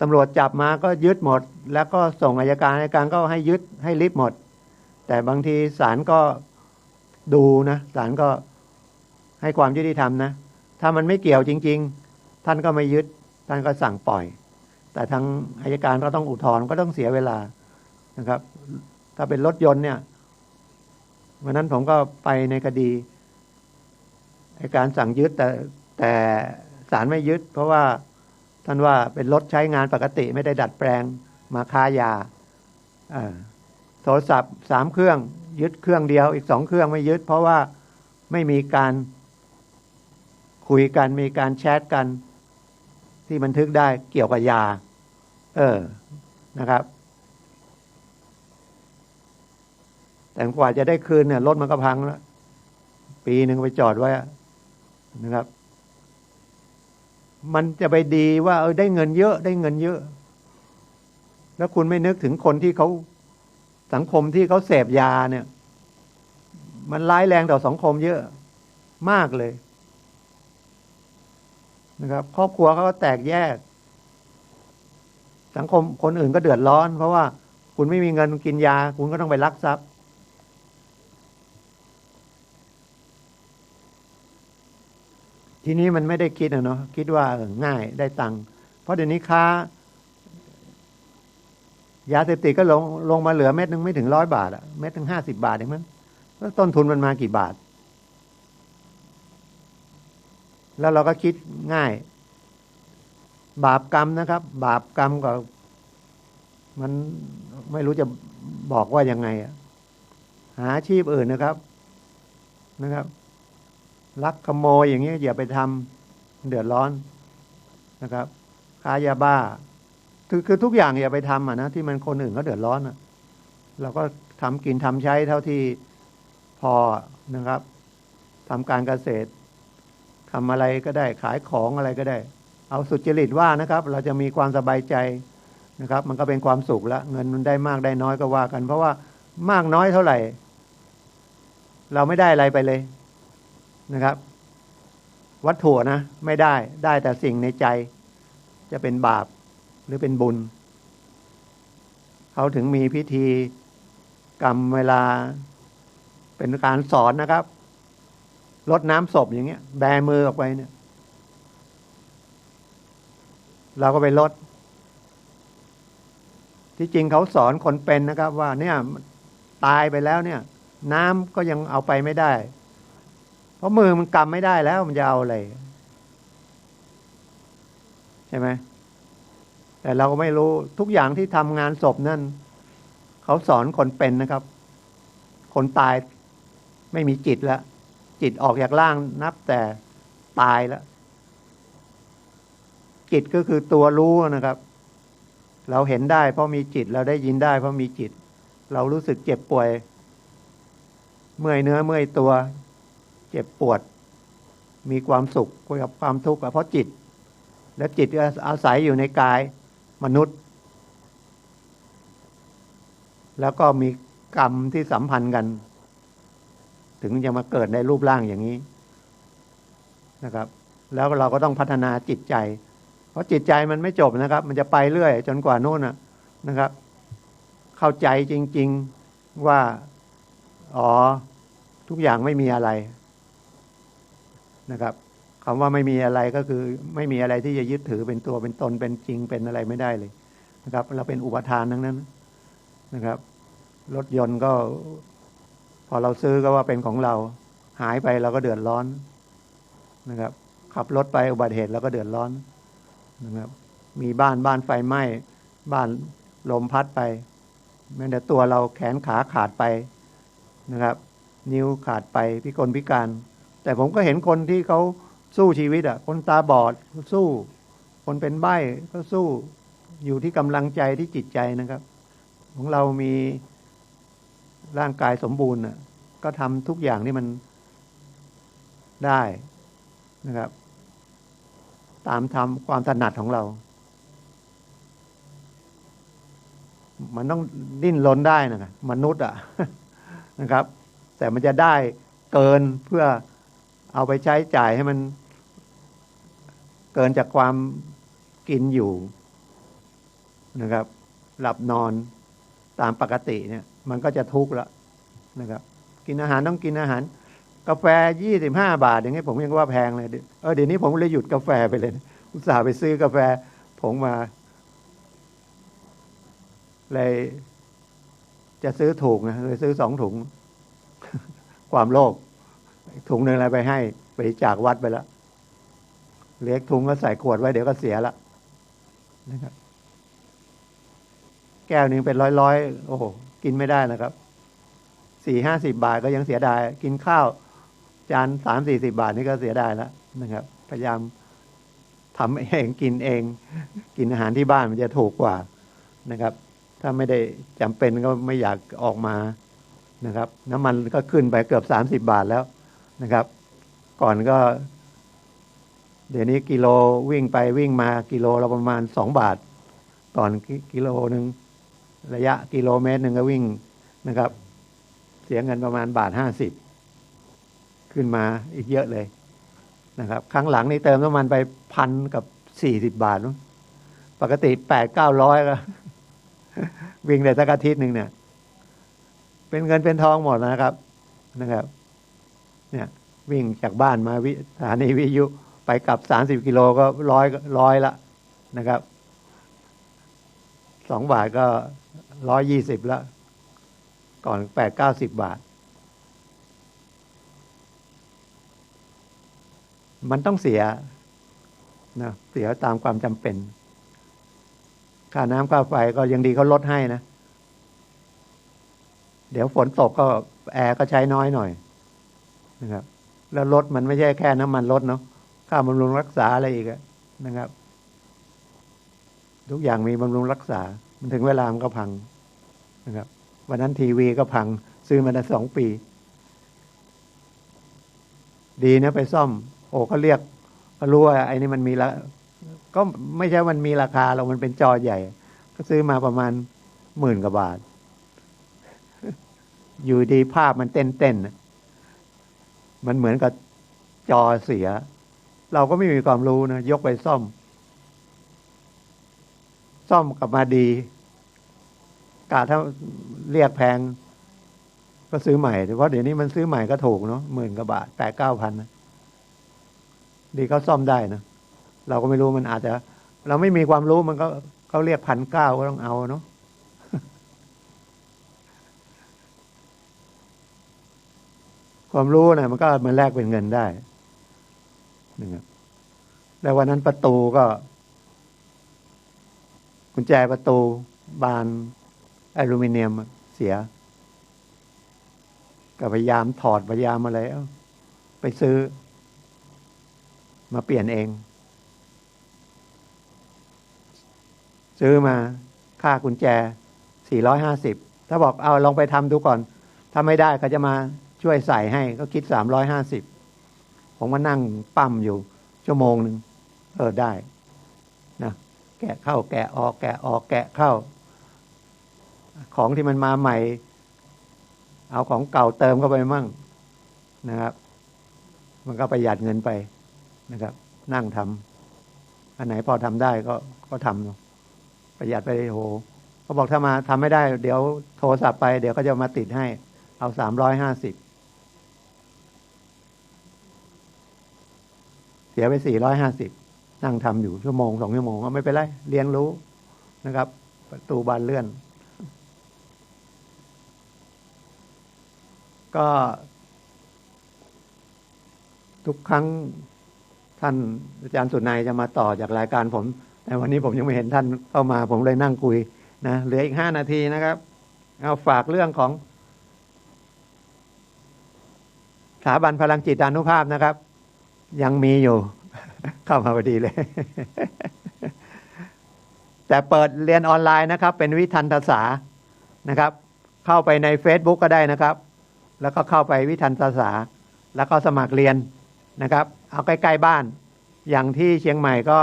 ตำรวจจับมาก็ยึดหมดแล้วก็ส่งอัยการก็ให้ยึดให้ริบหมดแต่บางทีศาลก็ดูนะศาลก็ให้ความยุติธรรมนะถ้ามันไม่เกี่ยวจริงๆท่านก็ไม่ยึดท่านก็สั่งปล่อยแต่ทางอัยการก็ต้องอุทธรณ์ก็ต้องเสียเวลานะครับถ้าเป็นรถยนต์เนี่ยวันนั้นผมก็ไปในคดีอัยการสั่งยึดแต่ศาลไม่ยึดเพราะว่าท่านว่าเป็นรถใช้งานปกติไม่ได้ดัดแปลงมาค้ายาโทรศัพท์3 เครื่องยึดเครื่องเดียวอีก2 เครื่องไม่ยึดเพราะว่าไม่มีการคุยกันมีการแชทกันที่บันทึกได้เกี่ยวกับยานะครับแต่กว่าจะได้คืนเนี่ยรถมันก็พังแล้วปีหนึ่งไปจอดไว้นะครับมันจะไปดีว่าได้เงินเยอะได้เงินเยอะแล้วคุณไม่นึกถึงคนที่เขาสังคมที่เขาเสพยาเนี่ยมันร้ายแรงต่อสังคมเยอะมากเลยนะครับครอบครัวเขาก็แตกแยกสังคมคนอื่นก็เดือดร้อนเพราะว่าคุณไม่มีเงินกินยาคุณก็ต้องไปลักทรัพย์ทีนี้มันไม่ได้คิดเนาะคิดว่าง่ายได้ตังค์เพราะเดี๋ยวนี้ค้ายาเสพติดก็ลงมาเหลือเม็ดนึงไม่ถึง100 บาทอะเม็ดนึง50 บาทเองมั้งแล้วต้นทุนมันมากี่บาทแล้วเราก็คิดง่ายบาปกรรมนะครับบาปกรรมก็มันไม่รู้จะบอกว่ายังไงอะหาอาชีพอื่นนะครับลักขโมยอย่างนี้อย่าไปทำเดือดร้อนนะครับค้ายาบ้าคือทุกอย่างอย่าไปทำนะที่มันคนอื่นเขาเดือดร้อนเราก็ทำกินทำใช้เท่าที่พอนะครับทำการเกษตรทำอะไรก็ได้ขายของอะไรก็ได้เอาสุจริตว่านะครับเราจะมีความสบายใจนะครับมันก็เป็นความสุขแล้วเงินมันได้มากได้น้อยก็ว่ากันเพราะว่ามากน้อยเท่าไหร่เราไม่ได้อะไรไปเลยนะครับวัตถุนะไม่ได้แต่สิ่งในใจจะเป็นบาปหรือเป็นบุญเขาถึงมีพิธีกรรมเวลาเป็นการสอนนะครับรดน้ำศพอย่างเงี้ยแบมือออกไปเนี่ยเราก็ไปลดที่จริงเขาสอนคนเป็นนะครับว่าเนี่ยตายไปแล้วเนี่ยน้ำก็ยังเอาไปไม่ได้เพราะมือมันกำไม่ได้แล้วมันจะเอาอะไรใช่ไหมแต่เราก็ไม่รู้ทุกอย่างที่ทำงานศพนั่นเขาสอนคนเป็นนะครับคนตายไม่มีจิตแล้วจิตออกจากร่างนับแต่ตายแล้วจิตก็คือตัวรู้นะครับเราเห็นได้เพราะมีจิตเราได้ยินได้เพราะมีจิตเรารู้สึกเจ็บป่วยเมื่อยเนื้อเมื่อยตัวเจ็บปวดมีความสุขกับความทุกข์เพราะจิตและจิตอาศัยอยู่ในกายมนุษย์แล้วก็มีกรรมที่สัมพันธ์กันถึงจะมาเกิดในรูปร่างอย่างนี้นะครับ แล้วเราก็ต้องพัฒนาจิตใจ เพราะจิตใจมันไม่จบนะครับ มันจะไปเรื่อยจนกว่าโน่นนะครับ เข้าใจจริงๆว่าอ๋อทุกอย่างไม่มีอะไรนะครับคำว่าไม่มีอะไรก็คือไม่มีอะไรที่จะยึดถือเป็นตัวเป็นตนเป็นจริงเป็นอะไรไม่ได้เลยนะครับเราเป็นอุปทานทั้งนั้นนะครับรถยนต์ก็พอเราซื้อก็ว่าเป็นของเราหายไปเราก็เดือดร้อนนะครับขับรถไปอุบัติเหตุเราก็เดือดร้อนนะครับมีบ้านไฟไหม้บ้านลมพัดไปแม้แต่ตัวเราแขนขาขาดไปนะครับนิ้วขาดไปพิกลพิการแต่ผมก็เห็นคนที่เขาสู้ชีวิตคนตาบอดสู้คนเป็นใบ้ก็สู้อยู่ที่กำลังใจที่จิตใจนะครับของเรามีร่างกายสมบูรณ์ก็ทำทุกอย่างที่มันได้นะครับตามทำความถนัดของเรามันต้องดิ้นรนได้นะครับมนุษย์นะครับแต่มันจะได้เกินเพื่อเอาไปใช้จ่ายให้มันเกินจากความกินอยู่นะครับหลับนอนตามปกติเนี่ยมันก็จะทุกข์แล้วนะครับกินอาหารต้องกินอาหารกาแฟ25 บาทอย่างนี้ผมยังว่าแพงเลยเดี๋ยวนี้ผมเลยหยุดกาแฟไปเลยอุตส่าห์ไปซื้อกาแฟผงมาเลยจะซื้อถูกนะเลยซื้อ2 ถุงความโลภถุงหนึ่งอะไรไปให้ไปจากวัดไปแล้วเล็กถุงก็ใส่ขวดไว้เดี๋ยวก็เสียละนะครับแก้วนึงเป็นร้อยโอ้โหกินไม่ได้นะครับ40-50 บาทก็ยังเสียดายกินข้าวจาน30-40 บาทนี่ก็เสียดายแล้วนะครับพยายามทำเองกินเองกินอาหารที่บ้านมันจะถูกกว่านะครับถ้าไม่ได้จำเป็นก็ไม่อยากออกมานะครับน้ำมันก็ขึ้นไปเกือบ30 บาทแล้วนะครับก่อนก็เดี๋ยวนี้กิโลวิ่งไปวิ่งมากิโลละประมาณ2 บาทก่อนกิโลนึงระยะกิโลเมตรหนึ่งก็วิ่งนะครับเสียเงินประมาณ1.50 ขึ้นมาอีกเยอะเลยนะครับครั้งหลังนี่เติมน้ำมันไป1,040 บาทปกติ800-900ก็วิ่งได้สักอาทิตย์หนึ่งเนี่ยเป็นเงินเป็นทองหมดนะครับเนี่ยวิ่งจากบ้านมาสถานีวิทยุไปกลับ30 กิโลก็ร้อยละนะครับ2 บาทก็120ละก่อน80-90 บาทมันต้องเสียนะเสียตามความจำเป็นค่าน้ำค่าไฟก็ยังดีเขาลดให้นะเดี๋ยวฝนตกก็แอร์ก็ใช้น้อยหน่อยนะครับแล้วรถมันไม่ใช่แค่น้ำมันรถเนาะค่าบำรุงรักษาอะไรอีกนะครับทุกอย่างมีบำรุงรักษามันถึงเวลามันก็พังนะครับวันนั้นทีวีก็พังซื้อมาได้2 ปีดีนะไปซ่อมโอ้เขาเรียกเขารู้ว่าไอ้นี่มันมีละก็ไม่ใช่มันมีราคาเรามันเป็นจอใหญ่ก็ซื้อมาประมาณ10,000 กว่าบาทอยู่ดีภาพมันเต้นมันเหมือนกับจอเสียเราก็ไม่มีความรู้นะยกไปซ่อมกลับมาดีกะถ้าเรียกแพงก็ซื้อใหม่เพราะเดี๋ยวนี้มันซื้อใหม่ก็ถูกเนาะ10,000 กว่าบาท8-9 พันนะดีเขาซ่อมได้นะเราก็ไม่รู้มันอาจจะเราไม่มีความรู้มันก็เขาเรียก1,900ก็ต้องเอาเนาะความรู้นะมันก็มาแลกเป็นเงินได้นะครับแล้ววันนั้นประตูก็กุญแจประตูบานอลูมิเนียมเสียก็พยายามถอดพยายามอะไรไปซื้อมาเปลี่ยนเองซื้อมาค่ากุญแจ450ถ้าบอกเอาลองไปทำดูก่อนถ้าไม่ได้เขาจะมาช่วยใส่ให้ก็คิด350ผมก็นั่งปั้มอยู่ชั่วโมงนึงได้นะแกะเข้าแกะออกแกะออกแกะเข้าของที่มันมาใหม่เอาของเก่าเติมเข้าไปมั่งนะครับมันก็ประหยัดเงินไปนะครับ นั่งทำอันไหนพอทำได้ก็ทำประหยัดไปโหเขาบอกถ้ามาทำไม่ได้เดี๋ยวโทรศัพท์ไปเดี๋ยวก็จะมาติดให้เอา350เสียไป450นั่งทำอยู่ชั่วโมง2 ชั่วโมงก็ไม่เป็นไรเรียนรู้นะครับ ประตูบานเลื่อนก็ทุกครั้งท่านอาจารย์สุนัยจะมาต่อจากรายการผมแต่วันนี้ผมยังไม่เห็นท่านเข้ามาผมเลยนั่งคุยนะเหลืออีก5 นาทีนะครับเอาฝากเรื่องของสถาบันพลังจิตานุภาพนะครับยังมีอยู่ เข้ามาพอดีเลย แต่เปิดเรียนออนไลน์นะครับเป็นวิทันตศานะครับเข้าไปใน Facebook ก็ได้นะครับแล้วก็เข้าไปวิทันตศาแล้วก็สมัครเรียนนะครับเอาใกล้ๆบ้านอย่างที่เชียงใหม่ก็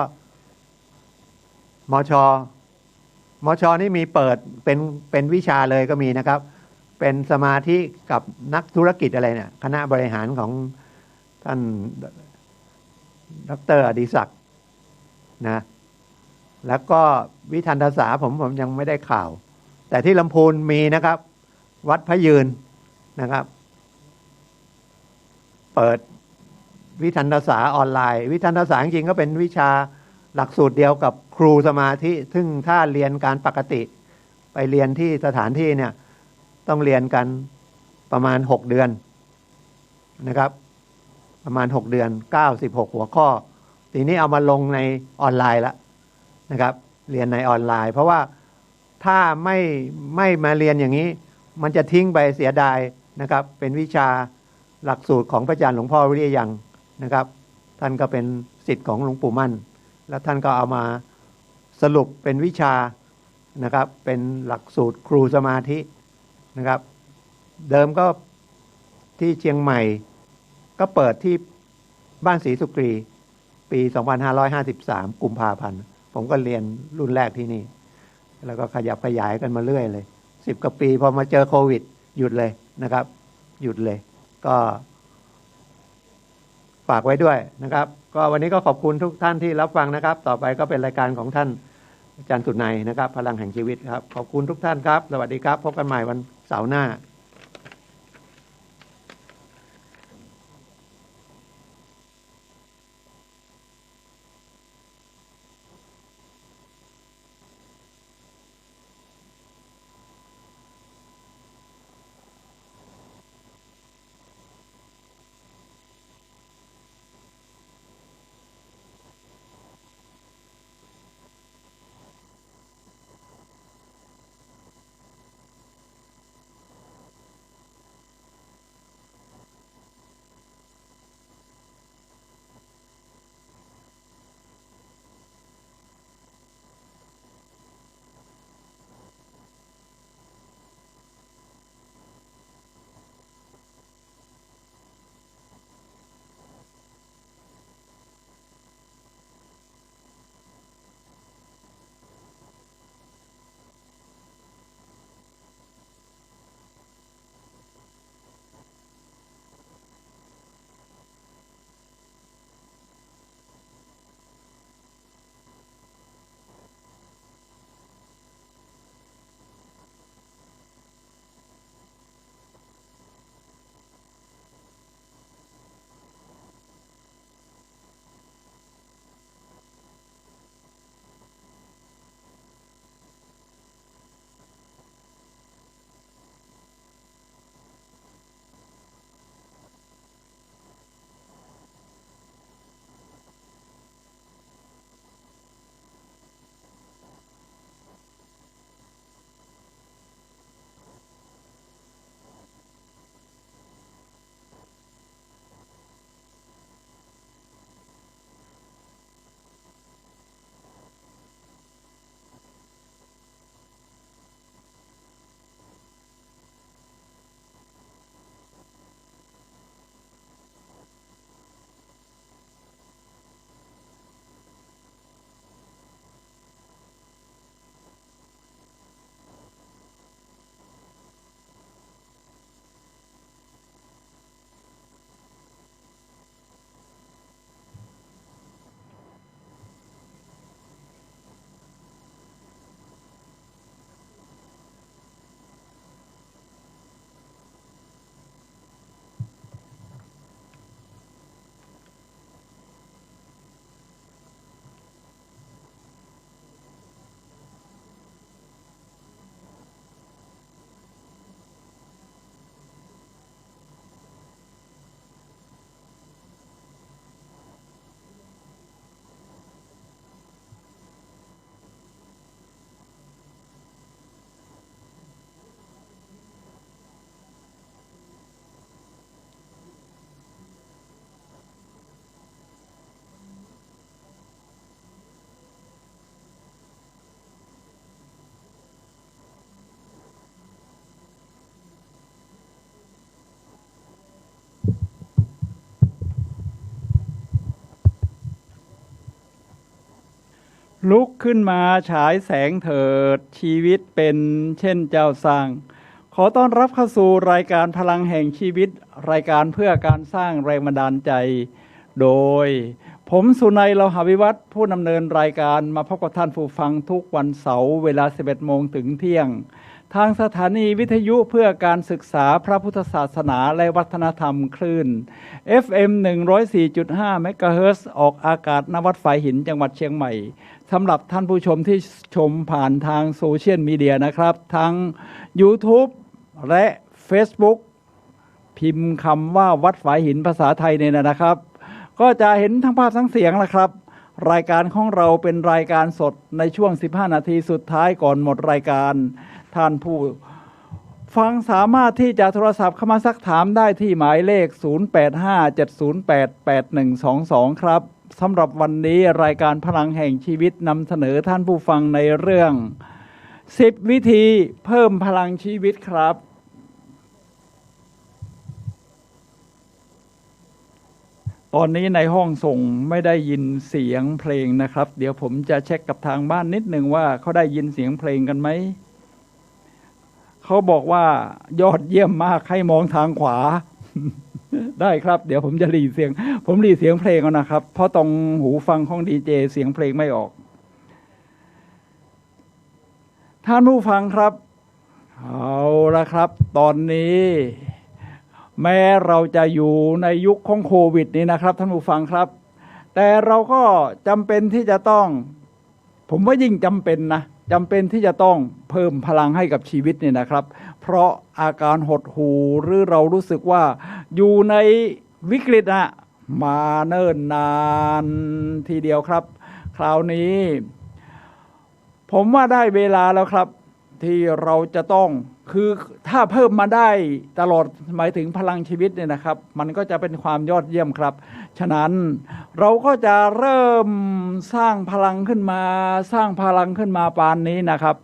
มชนี่มีเปิดเป็นวิชาเลยก็มีนะครับเป็นสมาธิกับนักธุรกิจอะไรเนี่ยคณะบริหารของท่านดร.อดิศักดิ์นะแล้วก็วิทันตศาผมยังไม่ได้ข่าวแต่ที่ลำพูนมีนะครับวัดพระยืนนะครับเปิดวิทันตศาออนไลน์วิทันตศาจริงๆก็เป็นวิชาหลักสูตรเดียวกับครูสมาธิซึ่งถ้าเรียนการปกติไปเรียนที่สถานที่เนี่ยต้องเรียนกันประมาณ6 เดือนนะครับประมาณ6 เดือน96หัวข้อทีนี้เอามาลงในออนไลน์แล้วนะครับเรียนในออนไลน์เพราะว่าถ้าไม่มาเรียนอย่างนี้มันจะทิ้งไปเสียดายนะครับเป็นวิชาหลักสูตรของพระอาจารย์หลวงพ่อวิริยังนะครับท่านก็เป็นศิษย์ของหลวงปู่มั่นแล้วท่านก็เอามาสรุปเป็นวิชานะครับเป็นหลักสูตรครูสมาธินะครับเดิมก็ที่เชียงใหม่ก็เปิดที่บ้านศรีสุกรีปี2553กุมภาพันธ์ผมก็เรียนรุ่นแรกที่นี่แล้วก็ขยับขยายกันมาเรื่อยเลย10 กว่าปีพอมาเจอโควิดหยุดเลยนะครับหยุดเลยก็ฝากไว้ด้วยนะครับก็วันนี้ก็ขอบคุณทุกท่านที่รับฟังนะครับต่อไปก็เป็นรายการของท่านอาจารย์สุนัยนะครับพลังแห่งชีวิตครับขอบคุณทุกท่านครับสวัสดีครับพบกันใหม่วันเสาร์หน้า ลุกขึ้นมาฉายแสงเถิดชีวิตเป็นเช่นเจ้าสร้างขอต้อนรับเข้าสู่รายการพลังแห่งชีวิตรายการเพื่อการสร้างแรงบันดาลใจโดยผมสุนัยโลหะวิวัฒน์ผู้ดำเนินรายการมาพบกับท่านผู้ฟังทุกวันเสาร์เวลา 11 โมงถึงเที่ยงทางสถานีวิทยุเพื่อการศึกษาพระพุทธศาสนาและวัฒนธรรมคลื่น FM 104.5 เมกะเฮิรตซ์ออกอากาศณวัดฝายหินจังหวัดเชียงใหม่สำหรับท่านผู้ชมที่ชมผ่านทางโซเชียลมีเดียนะครับทั้ง YouTube และ Facebook พิมพ์คำว่าวัดฝายหินภาษาไทยเนี่ยนะครับก็จะเห็นทั้งภาพทั้งเสียงแหละครับรายการของเราเป็นรายการสดในช่วง15นาทีสุดท้ายก่อนหมดรายการท่านผู้ฟังสามารถที่จะโทรศัพท์เข้ามาซักถามได้ที่หมายเลข 0857088122 ครับสำหรับวันนี้รายการพลังแห่งชีวิตนำเสนอท่านผู้ฟังในเรื่อง10วิธีเพิ่มพลังชีวิตครับตอนนี้ในห้องส่งไม่ได้ยินเสียงเพลงนะครับเดี๋ยวผมจะเช็คกับทางบ้านนิดนึงว่าเขาได้ยินเสียงเพลงกันไหมเขาบอกว่ายอดเยี่ยมมากให้มองทางขวา ได้ครับเดี๋ยวผมจะหลีเสียงเพลงเอานะครับเพราะตรงหูฟังของดีเจเสียงเพลงไม่ออกท่านผู้ฟังครับเอาละครับตอนนี้แม้เราจะอยู่ในยุคของโควิดนี้นะครับท่านผู้ฟังครับแต่เราก็จำเป็นที่จะต้องผมว่ายิ่งจำเป็นที่จะต้องเพิ่มพลังให้กับชีวิตเนี่ยนะครับเพราะอาการหดหู่หรือเรารู้สึกว่าอยู่ในวิกฤตมาเนิ่นนานทีเดียวครับคราวนี้ผมว่าได้เวลาแล้วครับที่เราจะต้องคือถ้าเพิ่มมาได้ตลอดหมายถึงพลังชีวิตเนี่ยนะครับมันก็จะเป็นความยอดเยี่ยมครับฉะนั้นเราก็จะเริ่มสร้างพลังขึ้นมาปานนี้นะครับ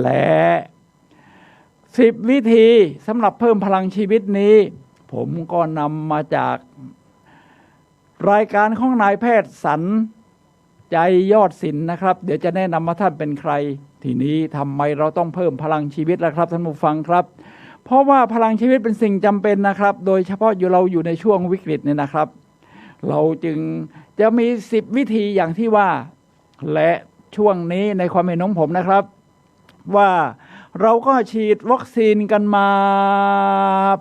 และ10วิธีสำหรับเพิ่มพลังชีวิตนี้ผมก็นำมาจากรายการของนายแพทย์สันใจยอดศิลป์นะครับเดี๋ยวจะแนะนำว่าท่านเป็นใครทีนี้ทำไมเราต้องเพิ่มพลังชีวิตล่ะครับท่านผู้ฟังครับเพราะว่าพลังชีวิตเป็นสิ่งจำเป็นนะครับโดยเฉพาะเราอยู่ในช่วงวิกฤตเนี่ยนะครับเราจึงจะมี10วิธีอย่างที่ว่าและช่วงนี้ในความเห็นของผมนะครับว่าเราก็ฉีดวัคซีนกันมา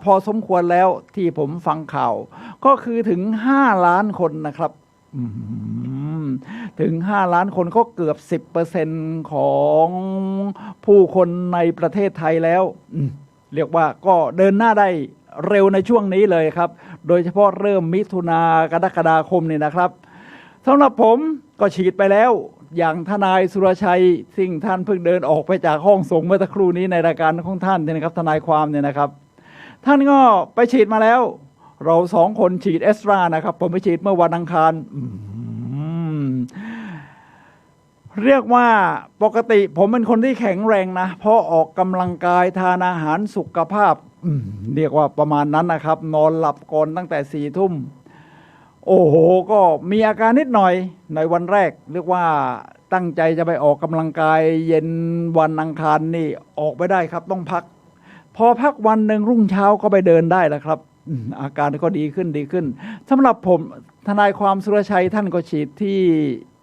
พอสมควรแล้วที่ผมฟังข่าวก็คือถึง5 ล้านคนนะครับถึง5 ล้านคนก็เกือบ 10% ของผู้คนในประเทศไทยแล้วเรียกว่าก็เดินหน้าได้เร็วในช่วงนี้เลยครับโดยเฉพาะเริ่มมิถุนากรกฎาคมนี่นะครับสำหรับผมก็ฉีดไปแล้วอย่างทนายสุรชัยซึ่งท่านเพิ่งเดินออกไปจากห้องส่งเมื่อสักครู่นี้ในรายการของท่านเนี่ยนะครับทนายความเนี่ยนะครับท่านก็ไปฉีดมาแล้วเรา2 คนฉีดแอสตรานะครับผมไปฉีดเมื่อวันอังคารเรียกว่าปกติผมเป็นคนที่แข็งแรงนะเพราะออกกำลังกายทานอาหารสุขภาพเรียกว่าประมาณนั้นนะครับนอนหลับก่อนตั้งแต่4 ทุ่มโอ้โหก็มีอาการนิดหน่อยในวันแรกเรียกว่าตั้งใจจะไปออกกำลังกายเย็นวันอังคารนี่ออกไม่ได้ครับต้องพักพอพักวันหนึ่งรุ่งเช้าก็ไปเดินได้แล้วครับอาการก็ดีขึ้นสำหรับผมทนายความสุรชัยท่านก็ฉีดที่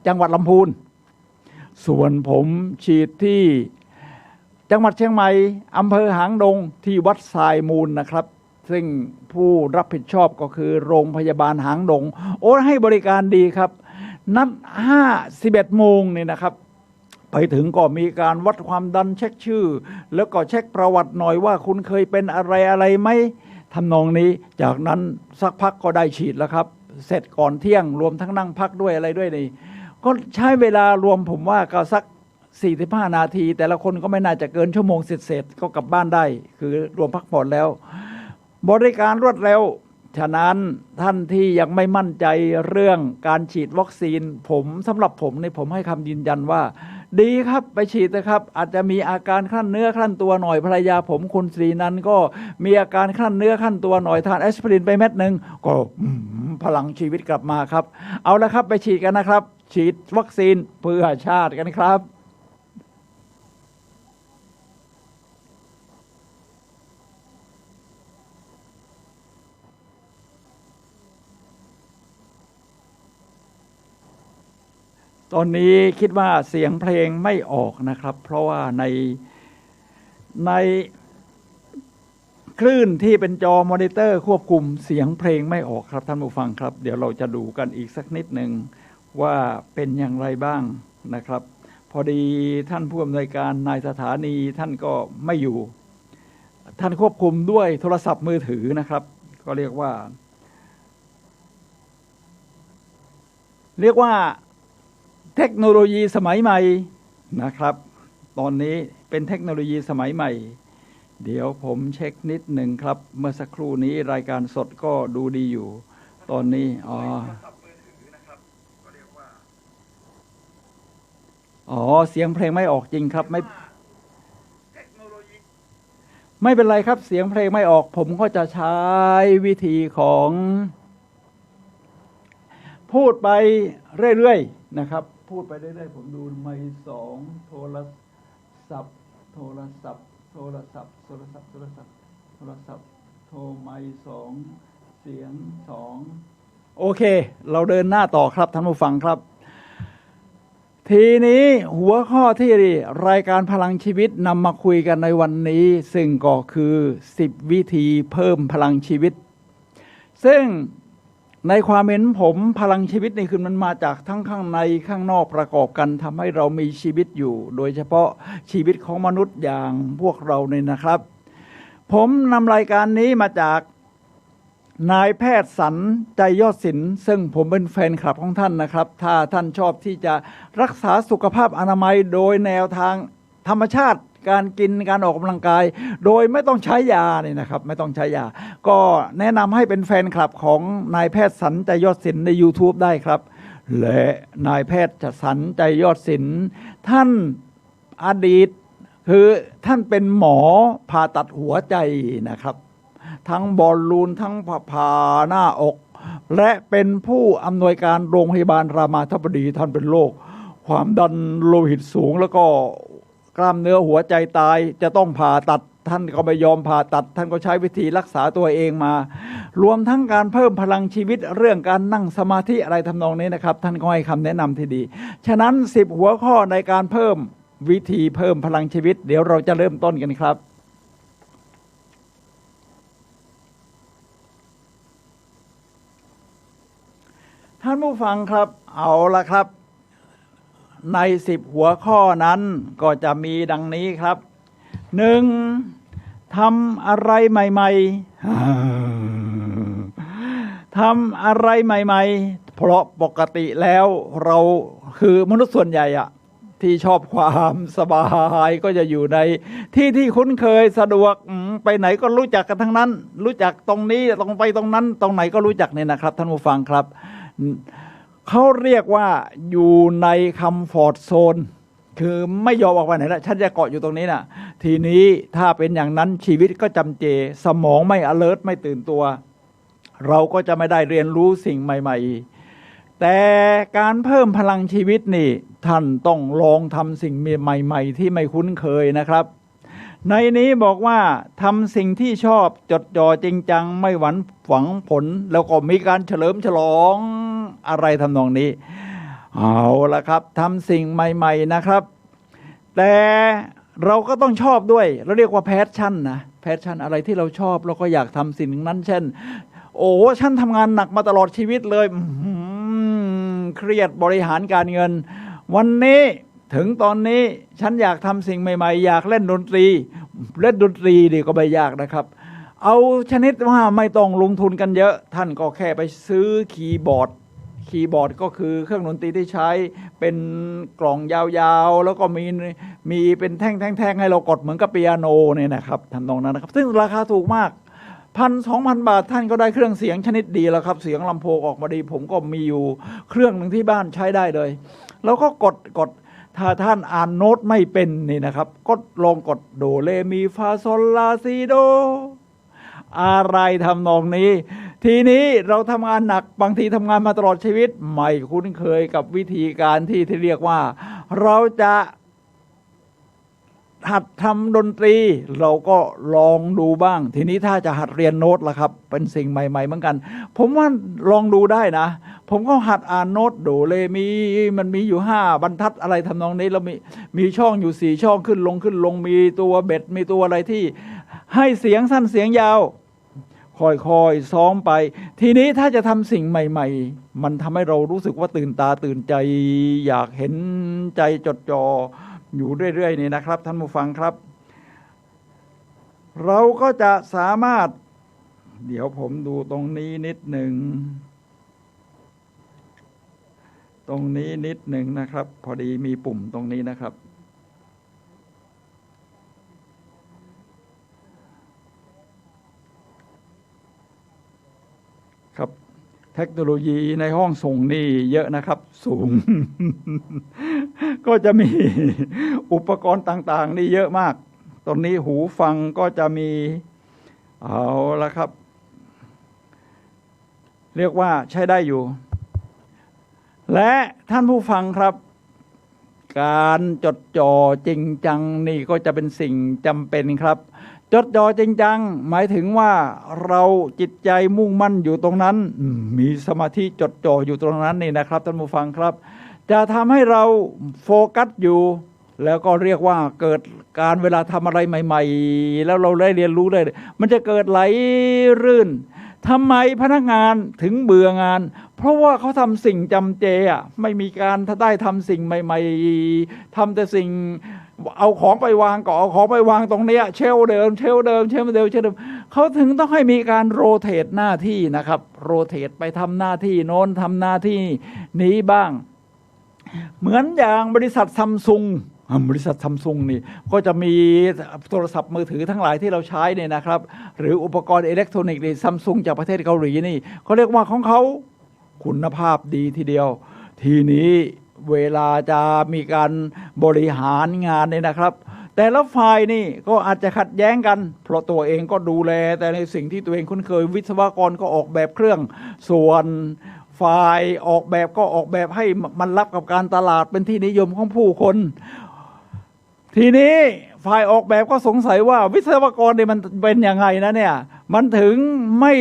จังหวัดลำพูนส่วนผมฉีดที่จังหวัดเชียงใหม่อำเภอหางดงที่วัดทรายมูลนะครับซึ่งผู้รับผิดชอบก็คือโรงพยาบาลหางดงโอ้ให้บริการดีครับนัด11 โมงนี่นะครับไปถึงก็มีการวัดความดันเช็คชื่อแล้วก็เช็คประวัติหน่อยว่าคุณเคยเป็นอะไรไหมทำนองนี้จากนั้นสักพักก็ได้ฉีดแล้วครับเสร็จก่อนเที่ยงรวมทั้งนั่งพักด้วยอะไรด้วยนี่ก็ใช้เวลารวมผมว่าก็สัก45 นาทีแต่ละคนก็ไม่น่าจะเกินชั่วโมงเสร็จก็กลับบ้านได้คือรวมพักผ่อนแล้วบริการรวดเร็วฉะนั้นท่านที่ยังไม่มั่นใจเรื่องการฉีดวัคซีนสำหรับผมนี่ผมให้คำยืนยันว่าดีครับไปฉีดนะครับอาจจะมีอาการคลั่นเนื้อคลั่นตัวหน่อยภรรยาผมคุณศรีนันท์ก็มีอาการคลั่นเนื้อคลั่นตัวหน่อยทานแอสไพรินไปเม็ดนึงก็พลังชีวิตกลับมาครับเอาละครับไปฉีดกันนะครับ ฉีดวัคซีนเพื่อชาติกันครับตอนนี้คิดว่าเสียงเพลงไม่ออกนะครับเพราะว่าในคลื่นที่เป็นจอมอนิเตอร์ควบคุมเสียงเพลงไม่ออกครับท่านผู้ฟังครับเดี๋ยวเราจะดูกันอีกสักนิดหนึ่งว่าเป็นอย่างไรบ้างนะครับพอดีท่านผู้อำนวยการนายสถานีท่านก็ไม่อยู่ท่านควบคุมด้วยโทรศัพท์มือถือนะครับก็เรียกว่าเทคโนโลยีสมัยใหม่นะครับตอนนี้เป็นเทคโนโลยีสมัยใหม่เดี๋ยวผมเช็คนิดหนึ่งครับเมื่อสักครู่นี้รายการสดก็ดูดีอยู่ตอนนี้เสียงเพลงไม่ออกจริงครับไม่เป็นไรครับเสียงเพลงไม่ออกผมก็จะใช้วิธีของพูดไปเรื่อยๆนะครับพูดไปเรื่อยๆผมดูไมค์สองโทรศัพท์โทรไมค์สองเสียงสองโอเคเราเดินหน้าต่อครับท่านผู้ฟังครับทีนี้หัวข้อที่รายการพลังชีวิตนำมาคุยกันในวันนี้ซึ่งก็คือ10วิธีเพิ่มพลังชีวิตซึ่งในความเห็นผมพลังชีวิตนี่คือมันมาจากทั้งข้างในข้างนอกประกอบกันทำให้เรามีชีวิตอยู่โดยเฉพาะชีวิตของมนุษย์อย่างพวกเราเนี่ยนะครับผมนำรายการนี้มาจากนายแพทย์สันใจยอดศิลป์ซึ่งผมเป็นแฟนคลับของท่านนะครับถ้าท่านชอบที่จะรักษาสุขภาพอนามัยโดยแนวทางธรรมชาติการกินการออกกำลังกายโดยไม่ต้องใช้ยาเนี่ยนะครับไม่ต้องใช้ยาก็แนะนำให้เป็นแฟนคลับของนายแพทย์สันใจยอดศิลป์ใน YouTube ได้ครับและนายแพทย์สันใจยอดศิลป์ท่านอดีตคือท่านเป็นหมอผ่าตัดหัวใจนะครับทั้งบอลลูนทั้งผ่าหน้าอกและเป็นผู้อำนวยการโรงพยาบาลรามาธิบดีท่านเป็นโรคความดันโลหิตสูงแล้วก็กล้ามเนื้อหัวใจตายจะต้องผ่าตัดท่านก็ไม่ยอมผ่าตัดท่านก็ใช้วิธีรักษาตัวเองมารวมทั้งการเพิ่มพลังชีวิตเรื่องการนั่งสมาธิอะไรทำนองนี้นะครับท่านก็ให้คำแนะนำที่ดีฉะนั้น10หัวข้อในการเพิ่มวิธีเพิ่มพลังชีวิตเดี๋ยวเราจะเริ่มต้นกันครับท่านผู้ฟังครับเอาละครับใน10หัวข้อนั้นก็จะมีดังนี้ครับ 1. ทำอะไรใหม่ๆทำอะไรใหม่ๆเพราะปกติแล้วเราคือมนุษย์ส่วนใหญ่ที่ชอบความสบายก็จะอยู่ในที่คุ้นเคยสะดวกไปไหนก็รู้จักกันทั้งนั้นรู้จักตรงนี้ตรงไปตรงนั้นตรงไหนก็รู้จักเนี่ยนะครับท่านผู้ฟังครับเขาเรียกว่าอยู่ในคัมฟอร์ตโซนคือไม่ยอมออกไปไหนละฉันจะเกาะอยู่ตรงนี้นะทีนี้ถ้าเป็นอย่างนั้นชีวิตก็จำเจสมองไม่ alert ไม่ตื่นตัวเราก็จะไม่ได้เรียนรู้สิ่งใหม่ๆแต่การเพิ่มพลังชีวิตนี่ท่านต้องลองทำสิ่งใหม่ๆที่ไม่คุ้นเคยนะครับในนี้บอกว่าทำสิ่งที่ชอบจดจ่อจริงจังไม่หวังผลแล้วก็มีการเฉลิมฉลองอะไรทำนองนี้เอาละครับทำสิ่งใหม่ๆนะครับแต่เราก็ต้องชอบด้วยเราเรียกว่าแพชชั่นนะแพชชั่นอะไรที่เราชอบเราก็อยากทำสิ่งนั้นเช่นโอ้ฉันทำงานหนักมาตลอดชีวิตเลยเครียดบริหารการเงินวันนี้ถึงตอนนี้ฉันอยากทำสิ่งใหม่ๆอยากเล่นดนตรีดีก็ไม่ยากนะครับเอาชนิดว่าไม่ต้องลงทุนกันเยอะท่านก็แค่ไปซื้อคีย์บอร์ดก็คือเครื่องดนตรีที่ใช้เป็นกล่องยาวๆแล้วก็มีเป็นแท่งให้เรากดเหมือนกับเปียโนเนี่ยนะครับทำนองนั้นนะครับซึ่งราคาถูกมาก 1,000-2,000 บาทท่านก็ได้เครื่องเสียงชนิดดีแล้วครับเสียงลำโพงออกมาดีผมก็มีอยู่เครื่องหนึ่งที่บ้านใช้ได้เลยแล้วก็กดถ้าท่านอ่านโน้ตไม่เป็นนี่นะครับก็ลองกดโดเรมีฟาโซลาซีโดอะไรทำนองนี้ ทีนี้เราทำงานหนักบางทีทำงานมาตลอดชีวิตไม่คุ้นเคยกับวิธีการที่เรียกว่าเราจะหัดทำดนตรีเราก็ลองดูบ้างทีนี้ถ้าจะหัดเรียนโน้ตล่ะครับเป็นสิ่งใหม่ๆเหมือนกันผมว่าลองดูได้นะผมก็หัดอ่านโน้ตโดเรมีมันมีอยู่5บรรทัดอะไรทำนองนี้แล้วมีช่องอยู่4ช่องขึ้นลงมีตัวเบ็ดมีตัวอะไรที่ให้เสียงสั้นเสียงยาวค่อยๆซ้อมไปทีนี้ถ้าจะทำสิ่งใหม่ๆมันทำให้เรารู้สึกว่าตื่นตาตื่นใจอยากเห็นใจจดจ่ออยู่เรื่อยๆนี่นะครับท่านผู้ฟังครับเราก็จะสามารถเดี๋ยวผมดูตรงนี้นิดหนึ่งนะครับพอดีมีปุ่มตรงนี้นะครับครับเทคโนโลยีในห้องส่งนี่เยอะนะครับสูง ก็จะมีอุปกรณ์ต่างๆนี่เยอะมากตรงนี้หูฟังก็จะมีเอาละครับเรียกว่าใช้ได้อยู่และท่านผู้ฟังครับการจดจ่อจริงจังนี่ก็จะเป็นสิ่งจำเป็นครับจดจ่อจริงจังหมายถึงว่าเราจิตใจมุ่งมั่นอยู่ตรงนั้นมีสมาธิจดจ่ออยู่ตรงนั้นนี่นะครับท่านผู้ฟังครับจะทำให้เราโฟกัสอยู่แล้วก็เรียกว่าเกิดการเวลาทำอะไรใหม่ๆแล้วเราได้เรียนรู้เลยมันจะเกิดไหลรื่นทำไมพนักงานถึงเบื่องานเพราะว่าเขาทำสิ่งจำเจไม่มีการได้ทำสิ่งใหม่ๆทำแต่สิ่งเอาของไปวางก็เอาของไปวางตรงนี้เชลเดิมเขาถึงต้องให้มีการโรเตทหน้าที่นะครับโรเตทไปทำหน้าที่โน้นทำหน้าที่นี้บ้างเหมือนอย่างบริษัทซัมซุงนี่ก็จะมีโทรศัพท์มือถือทั้งหลายที่เราใช้เนี่ยนะครับหรืออุปกรณ์อิเล็กทรอนิกส์นี่ซัมซุงจากประเทศเกาหลีนี่เขาเรียกว่าของเขาคุณภาพดีทีเดียวทีนี้เวลาจะมีการบริหารงานเนี่ยนะครับแต่ละฝ่ายนี่ก็อาจจะขัดแย้งกันเพราะตัวเองก็ดูแลแต่ในสิ่งที่ตัวเองคุ้นเคยวิศวกรก็ออกแบบเครื่องส่วนฝ่ายออกแบบก็ออกแบบให้มันรับกับการตลาดเป็นที่นิยมของผู้คนทีนี้ฝ่ายออกแบบก็สงสัยว่าวิศวกรเนี่ยมันเป็นยังไงนะเนี่ยมันถึงไม่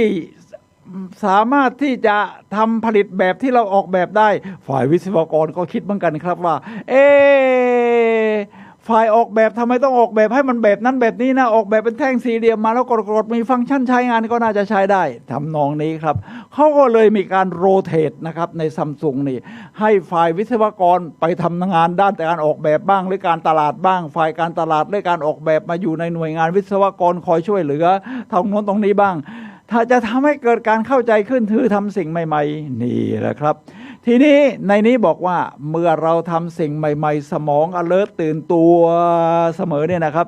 สามารถที่จะทำผลิตแบบที่เราออกแบบได้ฝ่ายวิศวกรก็คิดเหมือนกันครับว่าฝ่ายออกแบบทำไมต้องออกแบบให้มันแบบนั้นแบบนี้นะออกแบบเป็นแท่งสี่เหลี่ยมมาแล้วกดมีฟังก์ชันใช้งานก็น่าจะใช้ได้ทำนองนี้ครับเขาก็เลยมีการโรเตทนะครับในซัมซุงนี่ให้ฝ่ายวิศวกรไปทำงานด้านการออกแบบบ้างหรือการตลาดบ้างฝ่ายการตลาดหรือการออกแบบมาอยู่ในหน่วยงานวิศวกรคอยช่วยเหลือทางโน้นตรงนี้บ้างถ้าจะทำให้เกิดการเข้าใจขึ้นคือทำสิ่งใหม่ๆนี่แหละครับทีนี้ในนี้บอกว่าเมื่อเราทำสิ่งใหม่ๆสมอง alert ตื่นตัวเสมอเนี่ยนะครับ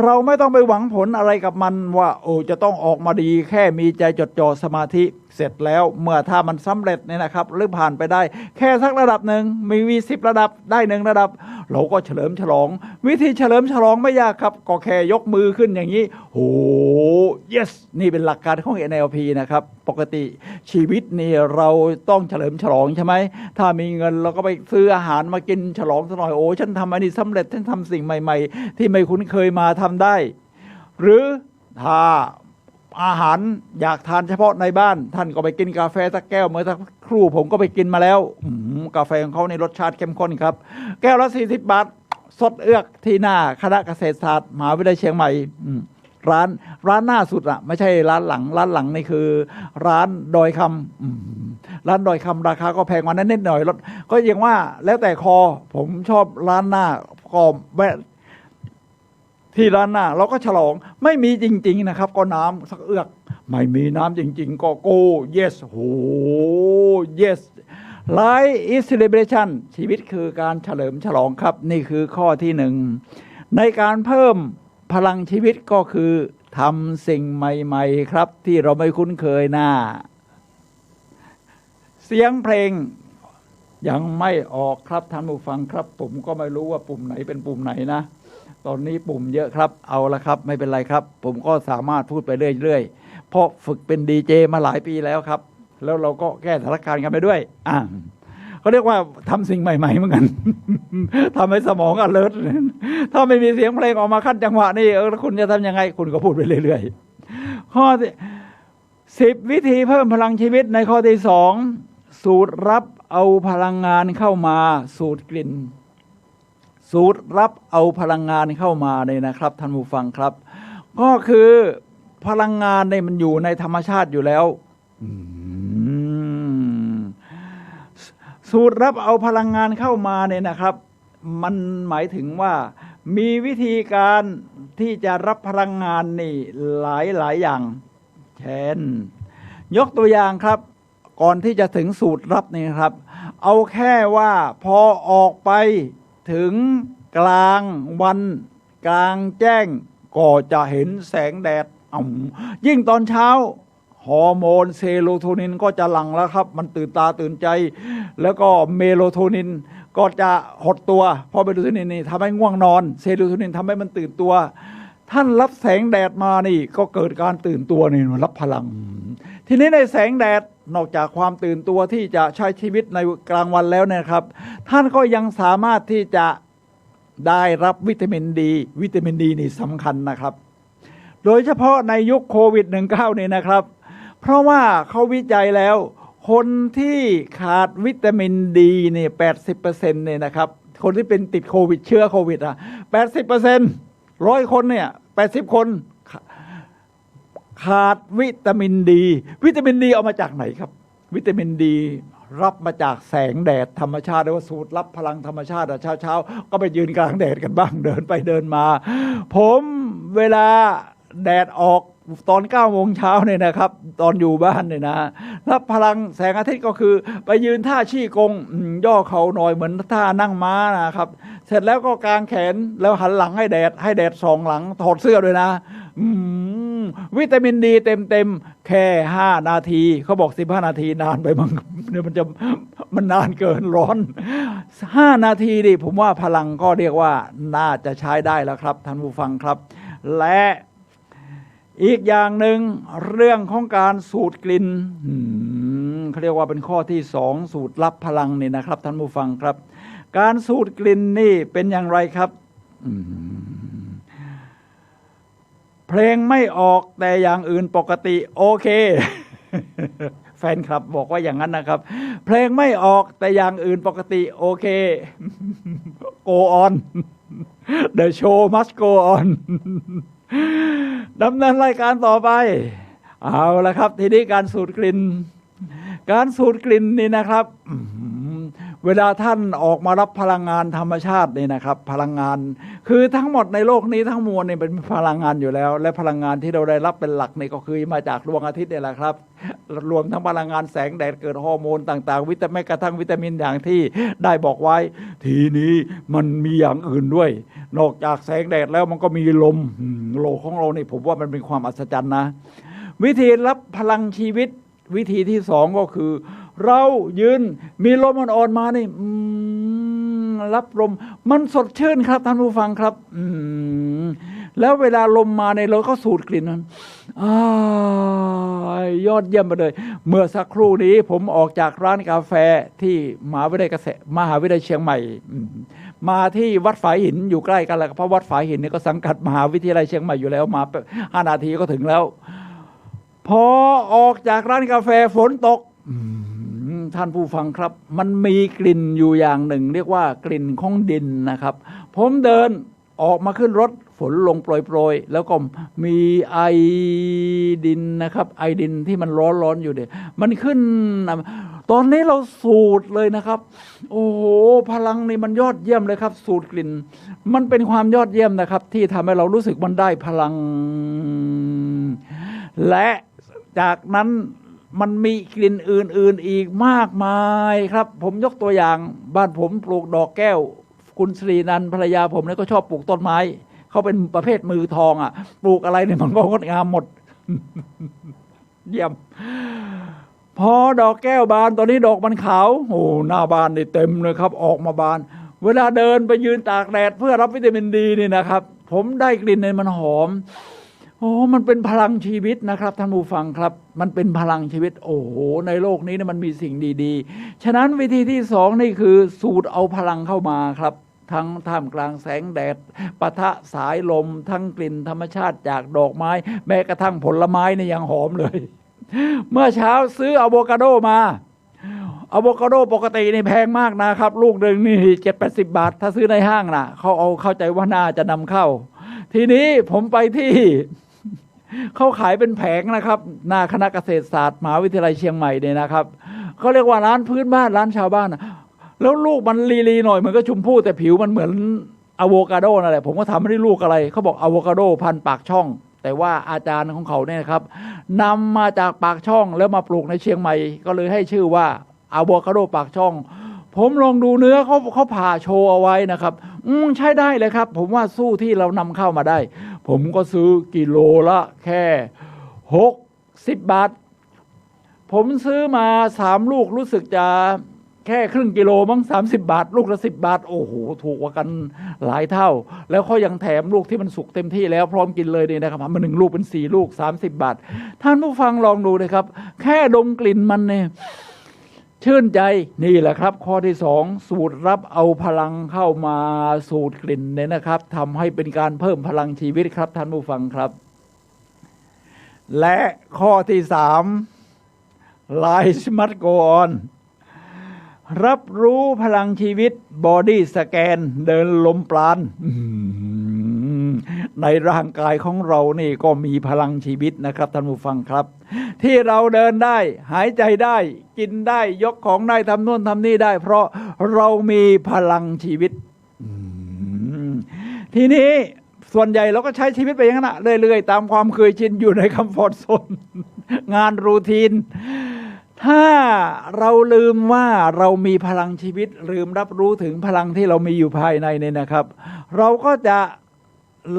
เราไม่ต้องไปหวังผลอะไรกับมันว่าจะต้องออกมาดีแค่มีใจจดจ่อสมาธิเสร็จแล้วเมื่อถ้ามันสำเร็จเนี่ยนะครับหรือผ่านไปได้แค่สักระดับหนึ่งมี10ระดับได้1ระดับเราก็เฉลิมฉลองวิธีเฉลิมฉลองไม่ยากครับก็แค่ยกมือขึ้นอย่างนี้โอ้ yes นี่เป็นหลักการของ NLP นะครับปกติชีวิตนี่เราต้องเฉลิมฉลองใช่ไหมถ้ามีเงินเราก็ไปซื้ออาหารมากินฉลองสักหน่อยฉันทำอันนี้สำเร็จฉันทำสิ่งใหม่ๆที่ไม่คุ้นเคยมาทำได้หรือถ้าอาหารอยากทานเฉพาะในบ้านท่านก็ไปกินกาแฟสักแก้วเมื่อสักครู่ผมก็ไปกินมาแล้วกาแฟของเขาในรสชาติเข้มข้นครับแก้วละ40 บาทสดเอือกที่หน้าคณะเกษตรศาสตร์มหาวิทยาลัยเชียงใหม่ร้านหน้าสุดไม่ใช่ร้านหลังนี่คือร้านดอยคำร้านดอยคำราคาก็แพงกว่านั้นนิดหน่อยก็ยังว่าแล้วแต่คอผมชอบร้านหน้าก็แวะที่ร้านหน้าเราก็ฉลองไม่มีจริงๆนะครับก็น้ำสักเอือกไม่มีน้ำจริงๆก็โก้ yes โห yes life is celebration ชีวิตคือการเฉลิมฉลองครับนี่คือข้อที่1ในการเพิ่มพลังชีวิตก็คือทำสิ่งใหม่ๆครับที่เราไม่คุ้นเคยเสียงเพลงยังไม่ออกครับท่านผู้ฟังครับผมก็ไม่รู้ว่าปุ่มไหนเป็นปุ่มไหนนะ ตอนนี้ปุ่มเยอะครับเอาละครับไม่เป็นไรครับผมก็สามารถพูดไปเรื่อยๆเพราะฝึกเป็นดีเจมาหลายปีแล้วครับแล้วเราก็แก้สถานการณ์กันไปด้วยเขาเรียกว่าทำสิ่งใหม่ๆเหมือนกัน ทำให้สมองalert ถ้าไม่มีเสียงเพลงออกมาขั้นจังหวะนี่คุณจะทำยังไงคุณก็พูดไปเรื่อยๆข้อ10 วิธีเพิ่มพลังชีวิตในข้อที่2สูตรรับเอาพลังงานเข้ามาสูตรกลิ่นสูตรรับเอาพลังงานเข้ามาเนี่ยนะครับท่านผู้ฟังครับก็คือพลังงานเนี่ยมันอยู่ในธรรมชาติอยู่แล้วสูตรรับเอาพลังงานเข้ามาเนี่ยนะครับมันหมายถึงว่ามีวิธีการที่จะรับพลังงานนี่หลายอย่างเช่นยกตัวอย่างครับก่อนที่จะถึงสูตรรับนี่ครับเอาแค่ว่าพอออกไปถึงกลางวันกลางแจ้งก็จะเห็นแสงแดดยิ่งตอนเช้าฮอร์โมนเซโรโทนินก็จะหลั่งแล้วครับมันตื่นตาตื่นใจแล้วก็เมโลโทนินก็จะหดตัวเพราะเมโลโทนินนี่ทำให้ง่วงนอนเซโรโทนินทำให้มันตื่นตัวท่านรับแสงแดดมานี่ก็เกิดการตื่นตัวนี่รับพลังทีนี้ในแสงแดดนอกจากความตื่นตัวที่จะใช้ชีวิตในกลางวันแล้วเนี่ยครับท่านก็ยังสามารถที่จะได้รับวิตามินดีวิตามินดีนี่สำคัญนะครับโดยเฉพาะในยุคโควิด -19 นี่นะครับเพราะว่าเขาวิจัยแล้วคนที่ขาดวิตามินดีนี่ 80% เนี่ยนะครับคนที่เป็นติดโควิดเชื้อโควิด80% 100 คนเนี่ย80 คนขาดวิตามินดีวิตามินดีเอามาจากไหนครับวิตามินดีรับมาจากแสงแดดธรรมชาติเรียกว่าสูตรรับพลังธรรมชาติเช้าก็ไปยืนกลางแดดกันบ้างเดินไปเดินมาผมเวลาแดดออกตอน9 โมงเช้าเนี่ยนะครับตอนอยู่บ้านเนี่ยนะรับพลังแสงอาทิตย์ก็คือไปยืนท่าชี่กงย่อเข่าหน่อยเหมือนท่านั่งม้านะครับเสร็จแล้วก็กางแขนแล้วหันหลังให้แดดส่องหลังถอดเสื้อด้วยนะวิตามินดีเต็มแค่5 นาทีเขาบอก15 นาทีนานไปมั้งเนี่ยมันนานเกินร้อน5 นาทีดิผมว่าพลังก็เรียกว่าน่าจะใช้ได้แล้วครับท่านผู้ฟังครับและอีกอย่างหนึ่งเรื่องของการสูดกลิ่นเขาเรียกว่าเป็นข้อที่2สูตรรับพลังนี่นะครับท่านผู้ฟังครับการสูดกลิ่นนี่เป็นอย่างไรครับเพลงไม่ออกแต่อย่างอื่นปกติโอเค แฟนคลับบอกว่าอย่างนั้นนะครับเพลงไม่ออกแต่อย่างอื่นปกติโอเค go on the show must go on ดำเนินรายการต่อไปเอาละครับทีนี้การสูดกลิ่นนี่นะครับเวลาท่านออกมารับพลังงานธรรมชาตินี่นะครับพลังงานคือทั้งหมดในโลกนี้ทั้งมวลนี่เป็นพลังงานอยู่แล้วและพลังงานที่เราได้รับเป็นหลักนี่ก็คือมาจากดวงอาทิตย์นี่แหละครับรวมทั้งพลังงานแสงแดดเกิดฮอร์โมนต่างๆวิตามินแม้กระทั่งวิตามินอย่างที่ได้บอกไว้ทีนี้มันมีอย่างอื่นด้วยนอกจากแสงแดดแล้วมันก็มีลมโลกของเรานี่ผมว่ามันเป็นความอัศจรรย์นะวิธีรับพลังชีวิตวิธีที่2ก็คือเรายืนมีลมอ่อนๆมานี่รับลมมันสดชื่นครับท่านผู้ฟังครับแล้วเวลาลมมาในเราก็สูดกลิ่นนั้นยอดเยี่ยมไปเลยเมื่อสักครู่นี้ผมออกจากร้านกาแฟที่มหาวิทยาลัยเชียงใหม่มาที่วัดฝายหินอยู่ใกล้กันแหละเพราะวัดฝายหินนี่ก็สังกัดมหาวิทยาลัยเชียงใหม่อยู่แล้วมา5 นาทีก็ถึงแล้วพอออกจากร้านกาแฟฝนตกท่านผู้ฟังครับมันมีกลิ่นอยู่อย่างหนึ่งเรียกว่ากลิ่นของดินนะครับผมเดินออกมาขึ้นรถฝนลงโปรยๆแล้วก็มีไอดินนะครับไอดินที่มันร้อนๆอยู่เนี่ยมันขึ้นตอนนี้เราสูดเลยนะครับโอ้โหพลังนี่มันยอดเยี่ยมเลยครับสูดกลิ่นมันเป็นความยอดเยี่ยมนะครับที่ทำให้เรารู้สึกมันได้พลังและจากนั้นมันมีกลิ่นอื่นๆอีกมากมายครับผมยกตัวอย่างบ้านผมปลูกดอกแก้วคุณศรีนันท์ภรรยาผมเนี่ยก็ชอบปลูกต้นไม้เขาเป็นประเภทมือทองปลูกอะไรเนี่ยมันก็งดงามหมด เยี่ยมพอดอกแก้วบานตอนนี้ดอกมันขาวโอ้หน้าบานนี่เต็มเลยครับออกมาบานเวลาเดินไปยืนตากแดดเพื่อรับวิตามินดีนี่นะครับ ผมได้กลิ่นเนี่ยมันหอมโอ้มันเป็นพลังชีวิตนะครับท่านผู้ฟังครับมันเป็นพลังชีวิตโอ้โหในโลกนี้เนี่ยมันมีสิ่งดีๆฉะนั้นวิธีที่สองนี่คือสูดเอาพลังเข้ามาครับทั้งท่ามกลางแสงแดดปะทะสายลมทั้งกลิ่นธรรมชาติจากดอกไม้แม้กระทั่งผลไม้เนี่ยยังหอมเลยเมื่อเช้าซื้ออะโวคาโดมาอะโวคาโดปกตินี่แพงมากนะครับลูกหนึ่งนี่70-80 บาทถ้าซื้อในห้างน่ะเขาเอาเข้าใจว่าน่าจะนำเข้าทีนี้ผมไปที่เขาขายเป็นแผงนะครับหน้าคณะเกษตรศาสตร์มหาวิทยาลัยเชียงใหม่เนี่ยนะครับเขาเรียกว่าร้านพื้นบ้านร้านชาวบ้านแล้วลูกมันลีหน่อยเหมือนก็ชมพู่แต่ผิวมันเหมือนอะโวคาโดนั่นแหละผมก็ทำไม่ได้ลูกอะไรเขาบอกอะโวคาโดพันธุ์ปากช่องแต่ว่าอาจารย์ของเขาเนี่ยครับนำมาจากปากช่องแล้วมาปลูกในเชียงใหม่ก็เลยให้ชื่อว่าอะโวคาโดปากช่องผมลองดูเนื้อเขาผ่าโชว์เอาไว้นะครับใช้ได้เลยครับผมว่าสู้ที่เรานำเข้ามาได้ผมก็ซื้อกิโลละแค่60 บาทผมซื้อมา3 ลูกรู้สึกจะแค่ครึ่งกิโลมั้ง30 บาทลูกละ10 บาทโอ้โหถูกกว่ากันหลายเท่าแล้วเขายังแถมลูกที่มันสุกเต็มที่แล้วพร้อมกินเลยนี่นะครับมา1 ลูกเป็น4 ลูก30 บาทท่านผู้ฟังลองดูเลยครับแค่ดมกลิ่นมันเนี่ยชื่นใจนี่แหละครับข้อที่สองสูดรับเอาพลังเข้ามาสูดกลิ่นเนี่ยนะครับทำให้เป็นการเพิ่มพลังชีวิตครับท่านผู้ฟังครับและข้อที่สาม Life must go on รับรู้พลังชีวิตบอดี้สแกนเดินลมปราณในร่างกายของเรานี่ก็มีพลังชีวิตนะครับท่านผู้ฟังครับที่เราเดินได้หายใจได้กินได้ยกของได้ทำโน่นทำนี่ได้เพราะเรามีพลังชีวิตทีนี้ส่วนใหญ่เราก็ใช้ชีวิตไปอย่างนั้นเรื่อยๆตามความเคยชินอยู่ในคอมฟอร์ตโซนงานรูทีนถ้าเราลืมว่าเรามีพลังชีวิตลืมรับรู้ถึงพลังที่เรามีอยู่ภายในเนี่ยนะครับเราก็จะ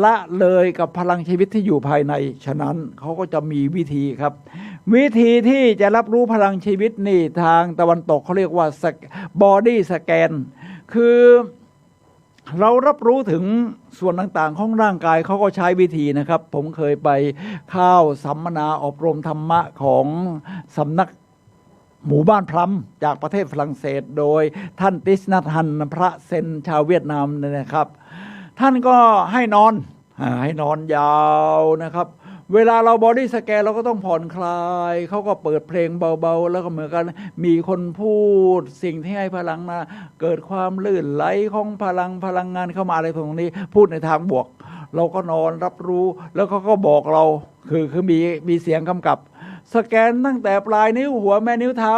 ละเลยกับพลังชีวิตที่อยู่ภายในฉะนั้นเขาก็จะมีวิธีครับวิธีที่จะรับรู้พลังชีวิตนี่ทางตะวันตกเขาเรียกว่าบอดี้สแกนคือเรารับรู้ถึงส่วนต่างๆของร่างกายเขาก็ใช้วิธีนะครับผมเคยไปเข้าสัมมนาอบรมธรรมะของสำนักหมู่บ้านพลัมจากประเทศฝรั่งเศสโดยท่านติสนัทฮันพระเซนชาวเวียดนามนะครับท่านก็ให้นอนยาวนะครับเวลาเราบอดี้สแกนเราก็ต้องผ่อนคลายเขาก็เปิดเพลงเบาๆแล้วก็เหมือนกันมีคนพูดสิ่งที่ให้พลังมาเกิดความลื่นไหลของพลังงานเข้ามาอะไรตรงนี้พูดในทางบวกเราก็นอนรับรู้แล้วเขาก็บอกเราคือมีเสียงกำกับสแกนตั้งแต่ปลายนิ้วหัวแม่นิ้วเท้า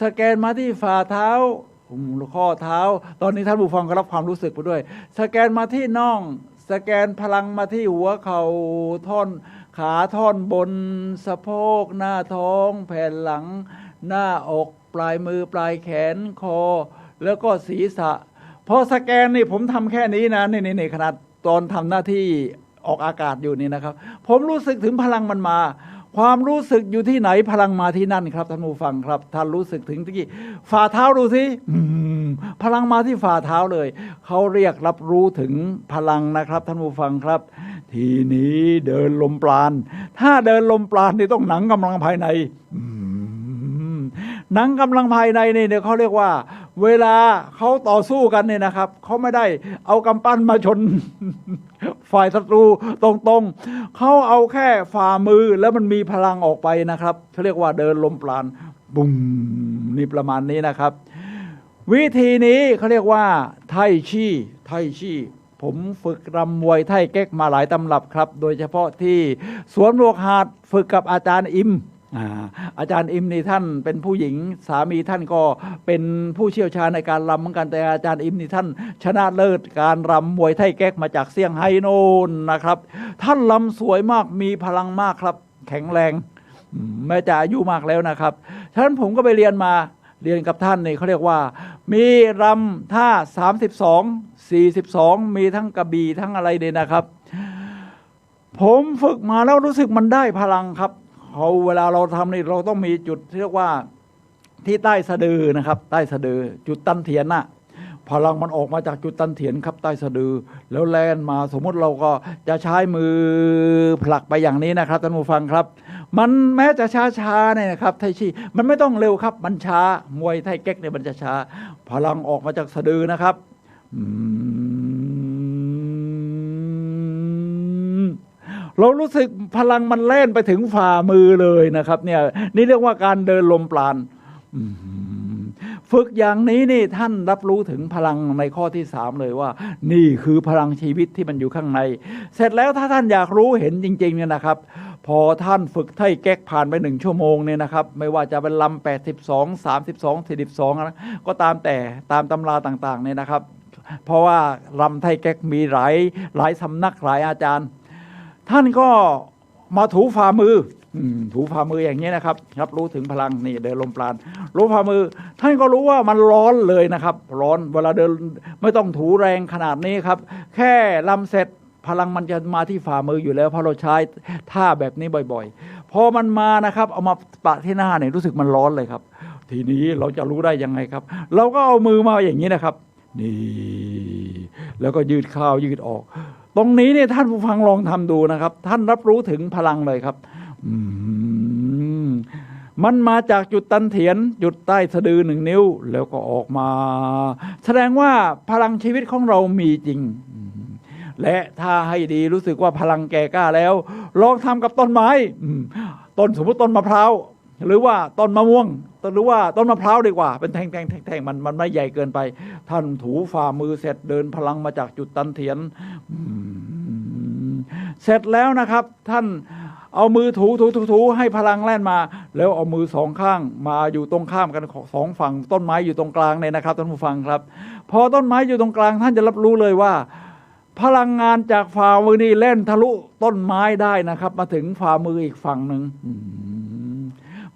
สแกนมาที่ฝ่าเท้าข้อเท้าตอนนี้ท่านผู้ฟังก็รับความรู้สึกไปด้วยสแกนมาที่น่องสแกนพลังมาที่หัวเข่าท่อนขาท่อนบนสะโพกหน้าท้องแผ่นหลังหน้าอกปลายมือปลายแขนคอแล้วก็ศีรษะพอสแกนนี่ผมทำแค่นี้นะในขนาดตอนทำหน้าที่ออกอากาศอยู่นี่นะครับผมรู้สึกถึงพลังมันมาความรู้สึกอยู่ที่ไหนพลังมาที่นั่นครับท่านผู้ฟังครับท่านรู้สึกถึงที่ฝ่าเท้าดูสิพลังมาที่ฝ่าเท้าเลยเขาเรียกรับรู้ถึงพลังนะครับท่านผู้ฟังครับทีนี้เดินลมปราณถ้าเดินลมปราณนี่ต้องหนังกำลังภายในหนังกำลังภายในนี่เดี๋ยวเขาเรียกว่าเวลาเขาต่อสู้กันเนี่ยนะครับเขาไม่ได้เอากำปั้นมาชนฝ่ายศัตรูตรงๆเขาเอาแค่ฝ่ามือแล้วมันมีพลังออกไปนะครับเขาเรียกว่าเดินลมปราณบุ้มนี่ประมาณนี้นะครับวิธีนี้เขาเรียกว่าไทชี่ผมฝึกรำมวยไทเก๊กมาหลายตำรับครับโดยเฉพาะที่สวนโลกหาดฝึกกับอาจารย์อิมอาจารย์อิมนี่ท่านเป็นผู้หญิงสามีท่านก็เป็นผู้เชี่ยวชาญในการรำเหมือนกันแต่อาจารย์อิมนี่ท่านชนะเลิศการรำมวยไทยแก๊กมาจากเซี่ยงไฮ้โน่นนะครับท่านรำสวยมากมีพลังมากครับแข็งแรงแม้จะอายุมากแล้วนะครับฉะนั้นผมก็ไปเรียนกับท่านนี่เขาเรียกว่ามีรำท่า32 42มีทั้งกระบี่ทั้งอะไรเนี่ยนะครับผมฝึกมาแล้วรู้สึกมันได้พลังครับเวลาเราทำนี่เราต้องมีจุดที่เรียกว่าที่ใต้สะดือนะครับใต้สะดือจุดตั้นเทียนน่ะ พลังมันออกมาจากจุดตันเถียนครับใต้สะดือแล้วแล่นมาสมมุติเราก็จะใช้มือผลักไปอย่างนี้นะครับท่านผู้ฟังครับมันแม้จะช้าๆเนี่ยนะครับไทชีมันไม่ต้องเร็วครับมันช้ามวยไทเก๊กเนี่ยมันจะช้าพลังออกมาจากสะดือนะครับเรารู้สึกพลังมันเล่นไปถึงฝ่ามือเลยนะครับเนี่ยนี่เรียกว่าการเดินลมปราณฝึกอย่างนี้นี่ท่านรับรู้ถึงพลังในข้อที่3เลยว่านี่คือพลังชีวิตที่มันอยู่ข้างในเสร็จแล้วถ้าท่านอยากรู้เห็นจริงๆเนี่ยนะครับพอท่านฝึกไถ่เก๊กผ่านไป1 ชั่วโมงเนี่ยนะครับไม่ว่าจะเป็นลำ82 32 42นะก็ตามแต่ตามตำราต่างๆเนี่ยนะครับเพราะว่าลำไถ่เก๊กมีหลายสำนักหลายอาจารย์ท่านก็มาถูฝ่ามือถูฝ่ามืออย่างนี้นะครับรับรู้ถึงพลังนี่เดินลมปราณรู้ฝ่ามือท่านก็รู้ว่ามันร้อนเลยนะครับร้อนเวลาเดินไม่ต้องถูแรงขนาดนี้ครับแค่ลำเสร็จพลังมันจะมาที่ฝ่ามืออยู่แล้วเพราะเราใช้ท่าแบบนี้บ่อยๆพอมันมานะครับเอามาปะที่หน้าเนี่ยรู้สึกมันร้อนเลยครับทีนี้เราจะรู้ได้ยังไงครับเราก็เอามือมาอย่างนี้นะครับนี่แล้วก็ยืดเข้ายืดออกตรงนี้เนี่ยท่านผู้ฟังลองทำดูนะครับท่านรับรู้ถึงพลังเลยครับมันมาจากจุดตันเถียนจุดใต้สะดือ1 นิ้วแล้วก็ออกมาแสดงว่าพลังชีวิตของเรามีจริงและถ้าให้ดีรู้สึกว่าพลังแก่กล้าแล้วลองทำกับต้นไม้ต้นสมมติต้นมะพร้าวหรือว่าต้นมะม่วงหรือว่าต้นมะพร้าวดีกว่าเป็นแท่งมันไม่ใหญ่เกินไปท่านถูฝ่ามือเสร็จเดินพลังมาจากจุดตันเถียนเสร็จแล้วนะครับท่านเอามือถูให้พลังแล่นมาแล้วเอามือ2 ข้างมาอยู่ตรงข้ามกัน2 ฝั่งต้นไม้อยู่ตรงกลางเนี่ยนะครับท่านผู้ฟังครับพอต้นไม้อยู่ตรงกลางท่านจะรับรู้เลยว่าพลังงานจากฝ่ามือนี่เล่นทะลุต้นไม้ได้นะครับมาถึงฝ่ามืออีกฝั่งหนึ่ง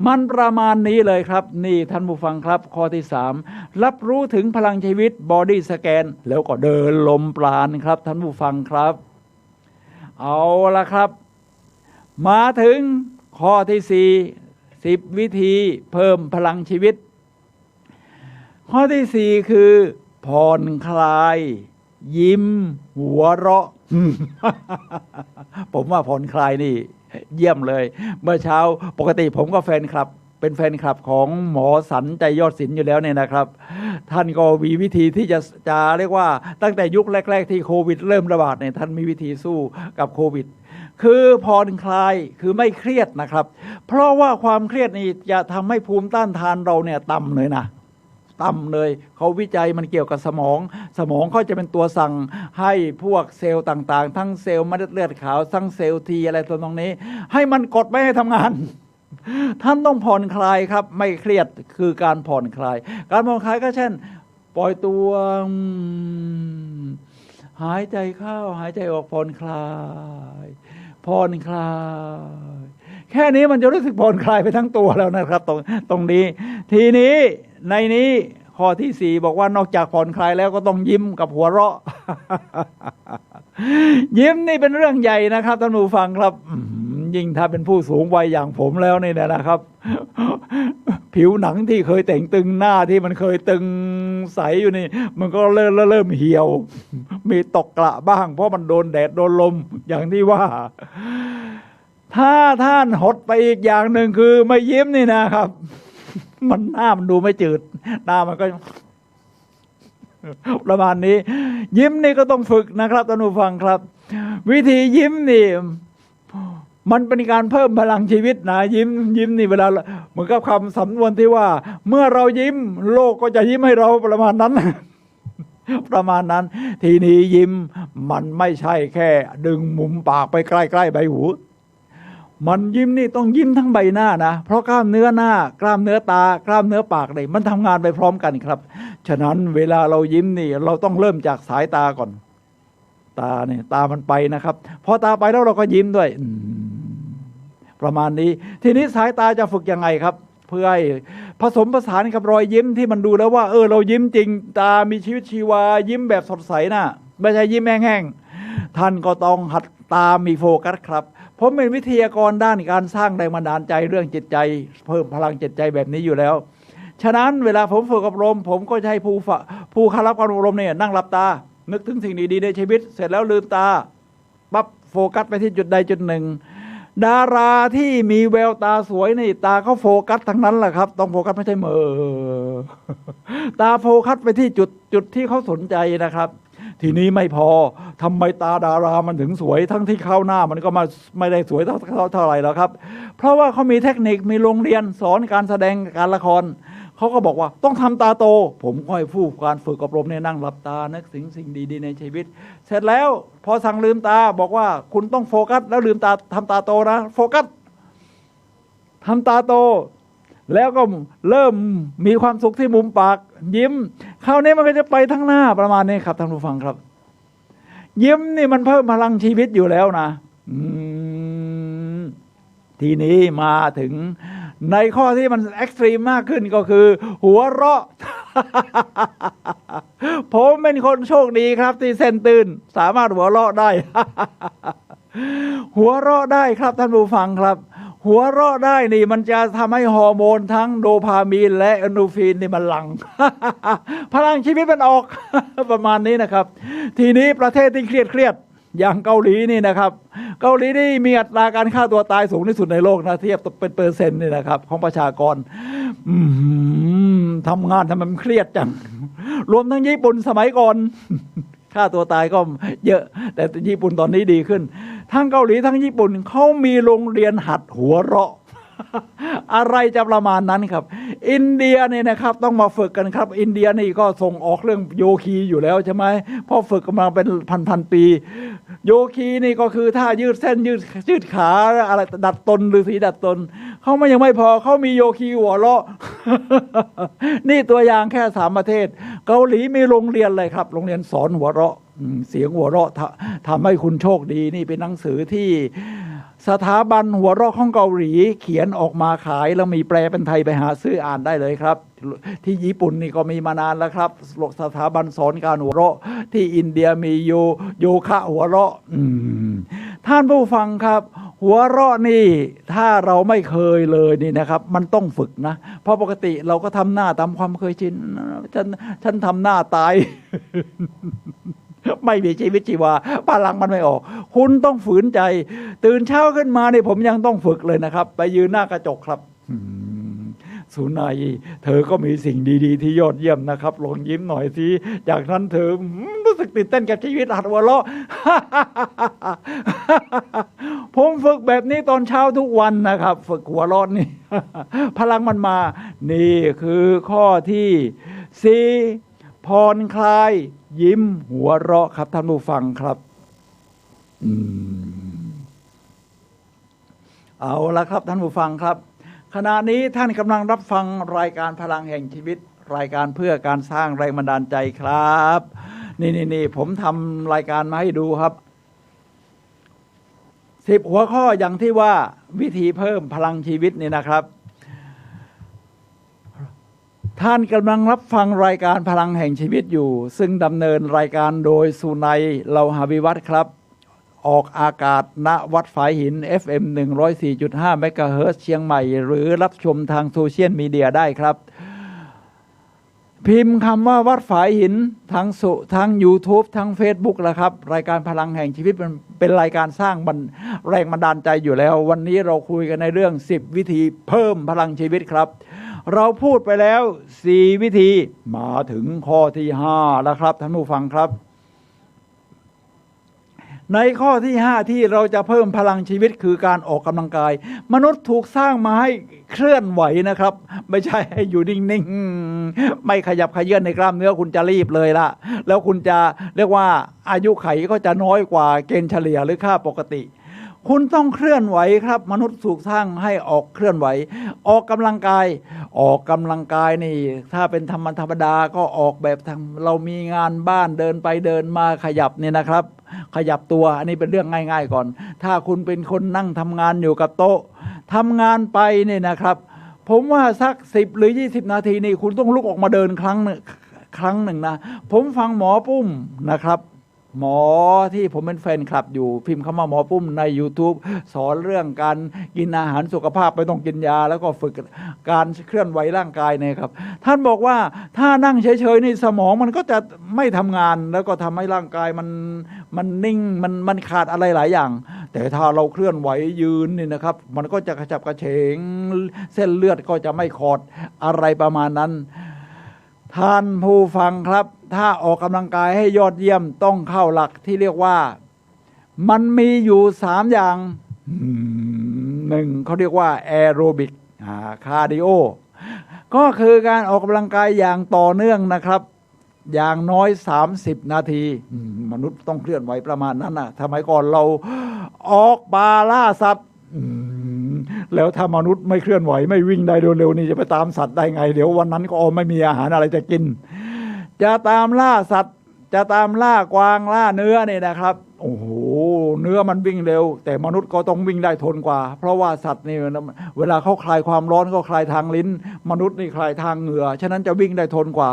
มันประมาณนี้เลยครับนี่ท่านผู้ฟังครับข้อที่3รับรู้ถึงพลังชีวิตบอดี้สแกนแล้วก็เดินลมปราณครับท่านผู้ฟังครับเอาละครับมาถึงข้อที่4 10 วิธีเพิ่มพลังชีวิตข้อที่4คือผ่อนคลายยิ้มหัวเราะ ผมว่าผ่อนคลายนี่เยี่ยมเลยเมื่อเช้าปกติผมก็เป็นแฟนคลับของหมอสันใจยอดศิลป์อยู่แล้วเนี่ยนะครับท่านก็มีวิธีที่จะเรียกว่าตั้งแต่ยุคแรกๆที่โควิดเริ่มระบาดเนี่ยท่านมีวิธีสู้กับโควิดคือผ่อนคลายคือไม่เครียดนะครับเพราะว่าความเครียดนี่จะทำให้ภูมิต้านทานเราเนี่ยต่ำเลยนะต่ำเลยเขาวิจัยมันเกี่ยวกับสมองเขาจะเป็นตัวสั่งให้พวกเซลล์ต่างๆทั้งเซลล์เม็ดเลือดขาวทั้งเซลล์ทีอะไรตรงนี้ให้มันกดไม่ให้ทำงานท่านต้องผ่อนคลายครับไม่เครียดคือการผ่อนคลายก็เช่นปล่อยตัวหายใจเข้าหายใจออกผ่อนคลายแค่นี้มันจะรู้สึกผ่อนคลายไปทั้งตัวแล้วนะครับตรงนี้ทีนี้ในนี้ข้อที่4บอกว่านอกจากผ่อนคลายแล้วก็ต้องยิ้มกับหัวเราะ ยิ้มนี่เป็นเรื่องใหญ่นะครับท่านผู้ฟังครับยิ่งถ้าเป็นผู้สูงวัยอย่างผมแล้วนี่นะครับ ผิวหนังที่เคยแต่งตึงหน้าที่มันเคยตึงใสอยู่นี่มันก็เริ่มเหี่ยวมีตกกระบ้างเพราะมันโดนแดดโดนลมอย่างที่ว่าถ้าท่านหดไปอีกอย่างหนึ่งคือไม่ยิ้มนี่นะครับมันหน้ามันดูไม่จืดหน้ามันก็ประมาณนี้ยิ้มนี่ก็ต้องฝึกนะครับท่านผู้ฟังครับวิธียิ้มนี่มันเป็นการเพิ่มพลังชีวิตนะยิ้มนี่เวลาเหมือนกับคำสำนวนที่ว่าเมื่อเรายิ้มโลกก็จะยิ้มให้เราประมาณนั้น ทีนี้ยิ้มมันไม่ใช่แค่ดึงมุมปากไปใกล้ๆใบหูมันยิ้มนี่ต้องยิ้มทั้งใบหน้านะเพราะกล้ามเนื้อหน้ากล้ามเนื้อตากล้ามเนื้อปากนี่มันทำงานไปพร้อมกันครับฉะนั้นเวลาเรายิ้มนี่เราต้องเริ่มจากสายตาก่อนตามันไปนะครับพอตาไปแล้วเราก็ยิ้มด้วยประมาณนี้ทีนี้สายตาจะฝึกยังไงครับเพื่อให้ผสมผสานกับรอยยิ้มที่มันดูแล้วว่าเรายิ้มจริงตามีชีวิตชีวายิ้มแบบสดใสนะไม่ใช่ยิ้มแห้งๆท่านก็ต้องหัดตามีโฟกัสครับผมเป็นวิทยากรด้านการสร้างแรงบันดาลใจเรื่องจิตใจเพิ่มพลังจิตใจแบบนี้อยู่แล้วฉะนั้นเวลาผมฝึกอบรมผมก็จะให้ ผู้เข้ารับการอบรมเนี่ยนั่งหลับตานึกถึงสิ่งดีๆในชีวิตเสร็จแล้วลืมตาปั๊บโฟกัสไปที่จุดใดจุดหนึ่งดาราที่มีแววตาสวยนี่ตาเขาโฟกัสทั้งนั้นแหละครับต้องโฟกัสไม่ใช่มือตาโฟกัสไปที่จุดที่เขาสนใจนะครับทีนี้ไม่พอทำไมตาดารามันถึงสวยทั้งที่เข้าหน้ามันก็มาไม่ได้สวยเท่าไหร่แล้วครับเพราะว่าเขามีเทคนิคมีโรงเรียนสอนการแสดงการละครเขาก็บอกว่าต้องทำตาโตผมก็ให้ผู้การฝึกอบรมเนี่ยนั่งหลับตานึกถึงสิ่งดีๆในชีวิตเสร็จแล้วพอสั่งลืมตาบอกว่าคุณต้องโฟกัสแล้วลืมตาทำตาโตนะโฟกัสทำตาโตแล้วก็เริ่มมีความสุขที่มุมปากยิ้มคราวนี้มันก็จะไปทั้งหน้าประมาณนี้ครับท่านผู้ฟังครับยิ้มนี่มันเพิ่มพลังชีวิตอยู่แล้วนะทีนี้มาถึงในข้อที่มันเอ็กซ์ตรีมมากขึ้นก็คือหัวเราะ ผมเป็นคนโชคดีครับที่เส้นตื่นสามารถหัวเราะได้ หัวเราะได้ครับท่านผู้ฟังครับหัวเราะได้นี่มันจะทำให้ฮอร์โมนทั้งโดพามีนและเอนโดรฟินนี่มันหลั่ง พลังชีวิตมันออก ประมาณนี้นะครับทีนี้ประเทศที่เครียดอย่างเกาหลีนี่นะครับเกาหลีนี่มีอัตราการฆ่าตัวตายสูงที่สุดในโลกนะเทียบเป็นเปอร์เซ็นต์นี่นะครับของประชากรทำงานทำไมมันเครียดจัง รวมทั้งญี่ปุ่นสมัยก่อน ฆ่าตัวตายก็เยอะแต่ญี่ปุ่นตอนนี้ดีขึ้นทั้งเกาหลีทั้งญี่ปุ่นเขามีโรงเรียนหัดหัวเราะ อะไรจะประมาณนั้นครับอินเดียเนี่ยนะครับต้องมาฝึกกันครับอินเดียนี่ก็ส่งออกเรื่องโยคีอยู่แล้วใช่ไหมพอฝึกกันมาเป็นพันปีโยคีนี่ก็คือถ้ายืดเส้นยืดขาอะไรดัดตนหรือสีดัดตนเขาไม่ยังไม่พอเขามีโยคีหัวเราะ นี่ตัวอย่างแค่3ประเทศเกาหลีมีโรงเรียนเลยครับโรงเรียนสอนหัวเราะเสียงหัวเราะทำให้คุณโชคดีนี่เป็นหนังสือที่สถาบันหัวเราะของเกาหลีเขียนออกมาขายแล้วมีแปลเป็นไทยไปหาซื้ออ่านได้เลยครับที่ญี่ปุ่นนี่ก็มีมานานแล้วครับสถาบันสอนการหัวเราะที่อินเดียมีโยคะหัวเราะท่านผู้ฟังครับหัวเราะนี่ถ้าเราไม่เคยเลยนี่นะครับมันต้องฝึกนะเพราะปกติเราก็ทำหน้าตามความเคยชินฉันทำหน้าตาย ไม่มีชีวิตชีวาพลังมันไม่ออกคุณต้องฝืนใจตื่นเช้าขึ้นมาเนี่ยผมยังต้องฝึกเลยนะครับไปยืนหน้ากระจกครับสุนัยเธอก็มีสิ่งดีๆที่ยอดเยี่ยมนะครับลองยิ้มหน่อยสิจากนั้นเธอรู้สึกตื่นเต้นกับชีวิตหัดหัวเราะ ผมฝึกแบบนี้ตอนเช้าทุกวันนะครับฝึกหัวเราะนี่ พลังมันมานี่คือข้อที่4ผ่อนคลายยิ้มหัวเราะครับท่านผู้ฟังครับเอาละครับท่านผู้ฟังครับขณะนี้ท่านกำลังรับฟังรายการพลังแห่งชีวิตรายการเพื่อการสร้างแรงบันดาลใจครับนี่ผมทำรายการมาให้ดูครับ10หัวข้ออย่างที่ว่าวิธีเพิ่มพลังชีวิตนี่นะครับท่านกำลังรับฟังรายการพลังแห่งชีวิตอยู่ซึ่งดำเนินรายการโดยสุนัยเลาหาวิวัฒน์ครับออกอากาศณวัดฝายหิน FM 104.5 เมกะเฮิรตซ์เชียงใหม่หรือรับชมทางโซเชียลมีเดียได้ครับพิมพ์คำว่าวัดฝายหินทั้ง YouTube ทั้ง Facebook แล้วครับรายการพลังแห่งชีวิตเป็นรายการสร้างแรงบันดาลใจอยู่แล้ววันนี้เราคุยกันในเรื่อง10วิธีเพิ่มพลังชีวิตครับเราพูดไปแล้ว4วิธีมาถึงข้อที่5แล้วครับท่านผู้ฟังครับในข้อที่5ที่เราจะเพิ่มพลังชีวิตคือการออกกำลังกายมนุษย์ถูกสร้างมาให้เคลื่อนไหวนะครับไม่ใช่ให้อยู่นิ่งๆไม่ขยับเขยื้อนในกล้ามเนื้อคุณจะรีบเลยล่ะแล้วคุณจะเรียกว่าอายุไขก็จะน้อยกว่าเกณฑ์เฉลี่ยหรือค่าปกติคุณต้องเคลื่อนไหวครับมนุษย์ถูกสร้างให้ออกเคลื่อนไหวออกกำลังกายนี่ถ้าเป็นธรรมดาก็ออกแบบเรามีงานบ้านเดินไปเดินมาขยับเนี่ยนะครับขยับตัวอันนี้เป็นเรื่องง่ายๆก่อนถ้าคุณเป็นคนนั่งทำงานอยู่กับโต๊ะทำงานไปเนี่ยนะครับผมว่าสัก10หรือ20นาทีนี่คุณต้องลุกออกมาเดินครั้งหนึ่งนะผมฟังหมอปุ้มนะครับ หมอที่ผมเป็นแฟนคลับอยู่พิมพ์คำว่าหมอปุ้มใน YouTube สอนเรื่องการกินอาหารสุขภาพไม่ต้องกินยาแล้วก็ฝึกการเคลื่อนไหวร่างกายนะครับท่านบอกว่าถ้านั่งเฉยๆนี่สมองมันก็จะไม่ทำงานแล้วก็ทำให้ร่างกายมันนิ่งมันขาดอะไรหลายอย่างแต่ถ้าเราเคลื่อนไหวยืนนี่นะครับมันก็จะกระฉับกระเฉงเส้นเลือดก็จะไม่ขอดอะไรประมาณนั้นท่านผู้ฟังครับถ้าออกกำลังกายให้ยอดเยี่ยมต้องเข้าหลักที่เรียกว่ามันมีอยู่3อย่างหนึ่งเขาเรียกว่าแอโรบิกคาร์ดิโอก็คือการออกกำลังกายอย่างต่อเนื่องนะครับอย่างน้อย30 นาทีมนุษย์ต้องเคลื่อนไหวประมาณนั้นนะสมัยก่อนเราออกป่าล่าสัตว์แล้วถ้ามนุษย์ไม่เคลื่อนไหวไม่วิ่งได้เร็วๆนี่จะไปตามสัตว์ได้ไงเดี๋ยววันนั้นก็ไม่มีอาหารอะไรจะกินจะตามล่าสัตว์จะตามล่ากวางล่าเนื้อเนี่ยนะครับโอ้โหเนื้อมันวิ่งเร็วแต่มนุษย์ก็ต้องวิ่งได้ทนกว่าเพราะว่าสัตว์นี่เวลาเขาคลายความร้อนก็คลายทางลิ้นมนุษย์นี่คลายทางเหงื่อฉะนั้นจะวิ่งได้ทนกว่า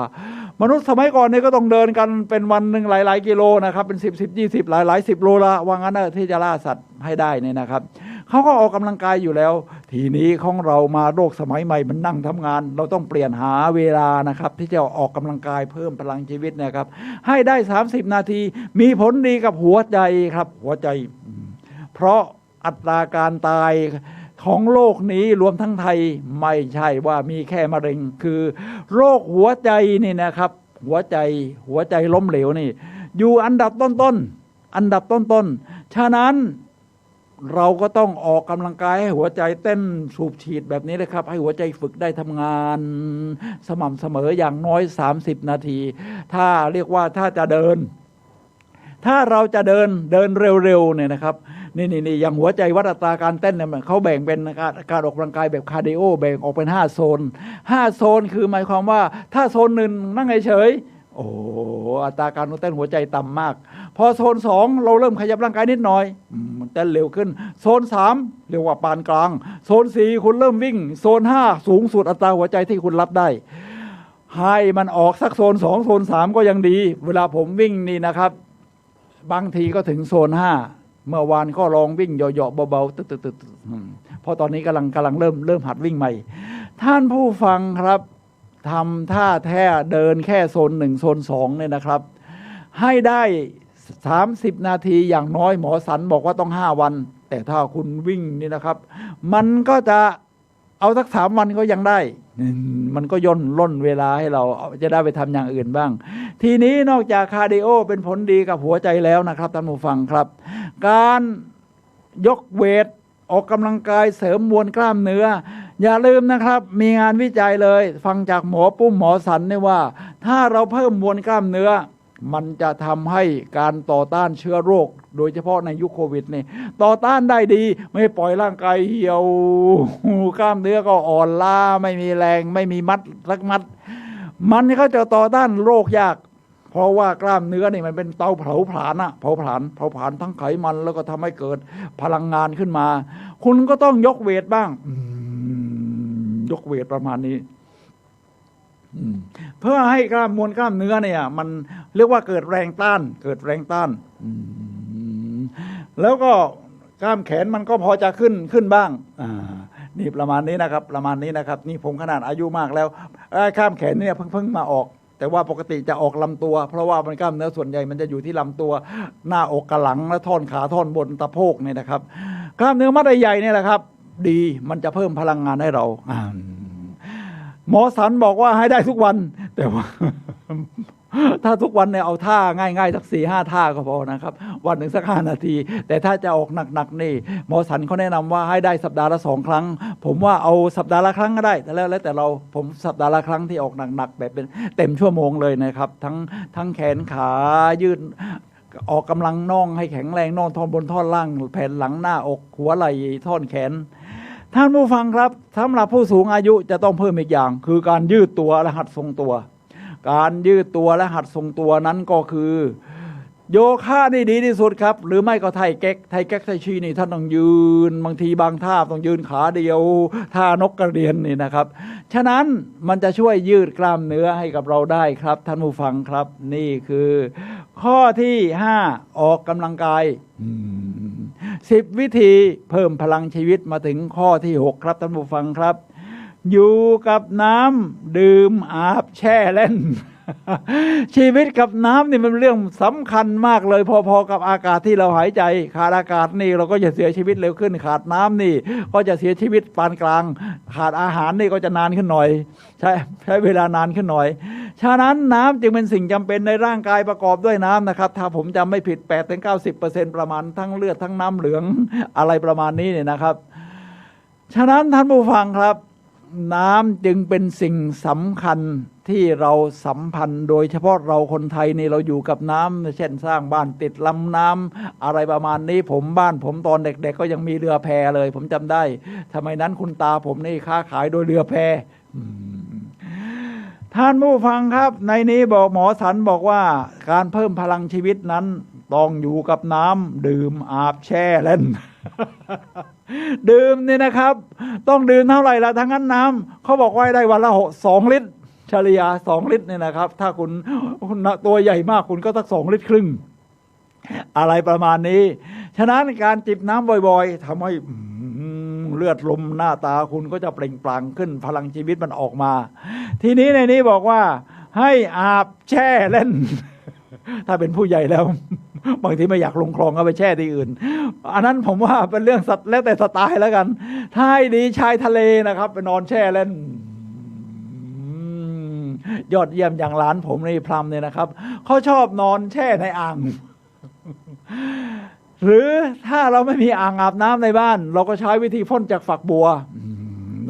มนุษย์สมัยก่อนนี่ก็ต้องเดินกันเป็นวันหนึ่งหลายๆกิโลนะครับเป็น10 20หลาย10 โลละว่างั้นนะที่จะล่าสัตว์ให้ได้เนี่ยนะครับเขาก็ออกกำลังกายอยู่แล้วทีนี้ของเรามาโลกสมัยใหม่มันนั่งทำงานเราต้องเปลี่ยนหาเวลานะครับที่จะออกกำลังกายเพิ่มพลังชีวิตนะครับให้ได้30 นาทีมีผลดีกับหัวใจครับหัวใจเพราะอัตราการตายของโลกนี้รวมทั้งไทยไม่ใช่ว่ามีแค่มะเร็งคือโรคหัวใจนี่นะครับหัวใจล้มเหลวนี่อยู่อันดับต้นฉะนั้นเราก็ต้องออกกำลังกายให้หัวใจเต้นสูบฉีดแบบนี้เลยครับให้หัวใจฝึกได้ทำงานสม่ำเสมออย่างน้อย30 นาทีถ้าเรียกว่าถ้าจะเดินถ้าเราจะเดินเร็วๆเนี่ยนะครับนี่อย่างหัวใจวัดอัตราการเต้นเนี่ยเขาแบ่งเป็นการออกกำลังกายแบบคาร์ดิโอแบ่งออกเป็น5 โซน5 โซนคือหมายความว่าถ้าโซน1นั่งเฉยๆโอ้อัตราการเต้นหัวใจต่ำมากพอโซน2เราเริ่มขยับร่างกายนิดหน่อยมันเต้นเร็วขึ้นโซน3เรียกว่าปานกลางโซน4คุณเริ่มวิ่งโซน5สูงสุดอัตราหัวใจที่คุณรับได้ให้มันออกสักโซน2โซน3ก็ยังดีเวลาผมวิ่งนี่นะครับบางทีก็ถึงโซน5เมื่อวานก็ลองวิ่งเหยาะๆเบาๆตึ๊ดๆเพราะตอนนี้กำลังเริ่มหัดวิ่งใหม่ท่านผู้ฟังครับทำท่าแท้เดินแค่โซน1โซน2เนี่ยนะครับให้ได้30 นาทีอย่างน้อยหมอสันบอกว่าต้อง5 วันแต่ถ้าคุณวิ่งนี่นะครับมันก็จะเอาสัก3 วันก็ยังได้มันก็ล่นเวลาให้เราจะได้ไปทำอย่างอื่นบ้างทีนี้นอกจากคาร์ดิโอเป็นผลดีกับหัวใจแล้วนะครับท่านผู้ฟังครับการยกเวทออกกำลังกายเสริมมวลกล้ามเนื้ออย่าลืมนะครับมีงานวิจัยเลยฟังจากหมอปุ้มหมอสันเนี่ยว่าถ้าเราเพิ่มมวลกล้ามเนื้อมันจะทำให้การต่อต้านเชื้อโรคโดยเฉพาะในยุคโควิดนี่ต่อต้านได้ดีไม่ปล่อยร่างกายเหี่ยวกล้ามเนื้อก็อ่อนล้าไม่มีแรงไม่มีมัดมันก็จะต่อต้านโรคยากเพราะว่ากล้ามเนื้อนี่มันเป็นเตาเผาผลาญเผาผลาญทั้งไขมันแล้วก็ทำให้เกิดพลังงานขึ้นมาคุณก็ต้องยกเวทบ้างยกเวทประมาณนี้เพื่อให้มวลกล้ามเนื้อเนี่ยมันเรียกว่าเกิดแรงต้านแล้วก็กล้ามแขนมันก็พอจะขึ้นบ้างนี่ประมาณนี้นะครับนี่ผมขนาดอายุมากแล้วกล้ามแขนเนี่ยเพิ่งมาออกแต่ว่าปกติจะออกลำตัวเพราะว่ามันกล้ามเนื้อส่วนใหญ่มันจะอยู่ที่ลำตัวหน้าอกกับหลังและท่อนขาท่อนบนตะโพกเนี่ยนะครับกล้ามเนื้อมัดใหญ่เนี่ยแหละครับดีมันจะเพิ่มพลังงานให้เราหมอสันบอกว่าให้ได้ทุกวันแต่ว่าถ้าทุกวันเนี่ยเอาท่าง่ายๆสัก4-5 ท่าก็พอนะครับวันหนึ่งสัก5 นาทีแต่ถ้าจะออกหนักๆนี่หมอสันเขาแนะนำว่าให้ได้สัปดาห์ละ2 ครั้งผมว่าเอาสัปดาห์ละครั้งก็ได้แต่แล้วแต่เราผมสัปดาห์ละครั้งที่ออกหนักๆแบบเป็นเต็มชั่วโมงเลยนะครับทั้งแขนขายืดออกกำลังน่องให้แข็งแรงน่องท่อนบนท่อนล่างแผ่นหลังหน้าอกหัวไหล่ท่อนแขนท่านผู้ฟังครับสำหรับผู้สูงอายุจะต้องเพิ่มอีกอย่างคือการยืดตัวและหัดทรงตัวการยืดตัวและหัดทรงตัวนั้นก็คือโยคะนี่ดีที่สุดครับหรือไม่ก็ไทเก๊กไทชีนี่ท่านต้องยืนบางทีบางท่าต้องยืนขาเดียวท่านกกระเรียนนี่นะครับฉะนั้นมันจะช่วยยืดกล้ามเนื้อให้กับเราได้ครับท่านผู้ฟังครับนี่คือ ข้อที่ 5 ออกกำลังกาย10 วิธีเพิ่มพลังชีวิตมาถึงข้อที่ 6 ครับท่านผู้ฟังครับอยู่กับน้ำดื่มอาบแช่เล่น ชีวิตกับน้ำนี่มันเรื่องสำคัญมากเลยพอๆกับอากาศที่เราหายใจขาดอากาศนี่เราก็จะเสียชีวิตเร็วขึ้นขาดน้ำนี่ก็จะเสียชีวิตปานกลางขาดอาหารนี่ก็จะนานขึ้นหน่อยใช้เวลานานขึ้นหน่อยฉะนั้นน้ำจึงเป็นสิ่งจำเป็นในร่างกายประกอบด้วยน้ำนะครับถ้าผมจำไม่ผิด 8-90% ประมาณทั้งเลือดทั้งน้ำเหลืองอะไรประมาณนี้เนี่ยนะครับฉะนั้นท่านผู้ฟังครับน้ำจึงเป็นสิ่งสำคัญที่เราสัมพันธ์โดยเฉพาะเราคนไทยนี่เราอยู่กับน้ำเช่นสร้างบ้านติดลำน้ำอะไรประมาณนี้บ้านผมตอนเด็กๆก็ยังมีเรือแพเลยผมจำได้ทำไมนั้นคุณตาผมนี่ค้าขายโดยเรือแพท่านผู้ฟังครับในนี้บอกหมอสันบอกว่าการเพิ่มพลังชีวิตนั้นต้องอยู่กับน้ำดื่มอาบแช่เล่น ดื่มนี่นะครับต้องดื่มเท่าไหร่ละทั้งนั้นน้ำเขาบอกว่าได้วันละ2 ลิตรเฉลี่ย2 ลิตรเนี่ยนะครับถ้าคุณตัวใหญ่มากคุณก็สัก2 ลิตรครึ่งอะไรประมาณนี้ฉะนั้นการจิบน้ำบ่อยๆทำให้เลือดลมหน้าตาคุณก็จะเปล่งปลั่งขึ้นพลังชีวิตมันออกมาทีนี้ในนี้บอกว่าให้อาบแช่เล่น ถ้าเป็นผู้ใหญ่แล้วบางทีไม่อยากลงคลองก็ไปแช่ที่อื่นอันนั้นผมว่าเป็นเรื่องสัตว์แล้วแต่สไตล์แล้วกันถ้าให้ดีชายทะเลนะครับไปนอนแช่เล่นยอดเยี่ยมอย่างหลานผมในพรำเนี่ยนะครับเขาชอบนอนแช่ในอ่างหรือถ้าเราไม่มีอ่างอาบน้ำในบ้านเราก็ใช้วิธีพ่นจากฝักบัว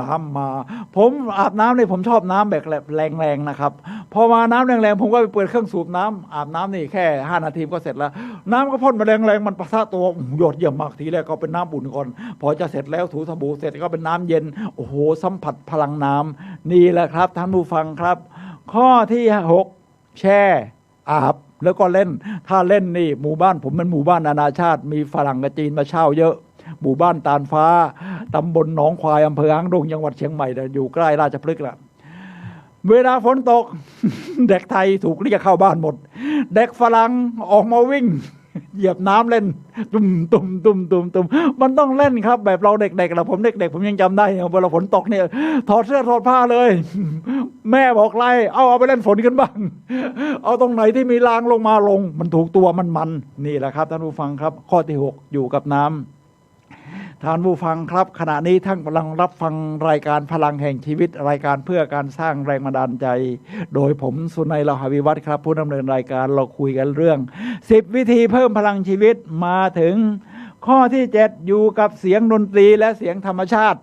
น้ำมาผมอาบน้ำเนี่ยผมชอบน้ำแบบแรงๆนะครับพอมาน้ำแรงๆผมก็ไปเปิดเครื่องสูบน้ำอาบน้ำนี่แค่5 นาทีก็เสร็จแล้วน้ำก็พ่นมาแรงๆมันปะทะตัวยอดเยี่ยมมากทีแรกก็เป็นน้ำอุ่นก่อนพอจะเสร็จแล้วถูสบู่เสร็จก็เป็นน้ำเย็นโอ้โหสัมผัสพลังน้ำนี่แหละครับท่านผู้ฟังครับข้อที่ 6แช่อาบแล้วก็เล่นถ้าเล่นนี่หมู่บ้านผมเป็นหมู่บ้านนานาชาติมีฝรั่งกับจีนมาเช่าเยอะหมู่บ้านตาลฟ้าตำบลหนองควายอำเภอหางดงจังหวัดเชียงใหม่อยู่ใกล้ราชพฤกษ์ละเวลาฝนตก เด็กไทยถูกเรียกเข้าบ้านหมดเด็กฝรั่งออกมาวิ่งเหยียบน้ำเล่นตุ่มมันต้องเล่นครับแบบเราเด็กๆเราผมเด็กๆผมยังจำได้เวลาฝนตกเนี่ยถอดเสื้อถอดผ้าเลย แม่บอกไล่เอาไปเล่นฝนกันบ้างเอาตรงไหนที่มีรางลงมาลงมันถูกตัวมันนี่แหละครับท่านผู้ฟังครับข้อที่ 6อยู่กับน้ำท่านผู้ฟังครับขณะนี้ท่านกำลังรับฟังรายการพลังแห่งชีวิตรายการเพื่อการสร้างแรงบันดาลใจโดยผมสุนัย ลาหวิวัฒน์ครับผู้ดำเนินรายการเราคุยกันเรื่อง10 วิธีเพิ่มพลังชีวิตมาถึงข้อที่ 7อยู่กับเสียงดนตรีและเสียงธรรมชาติ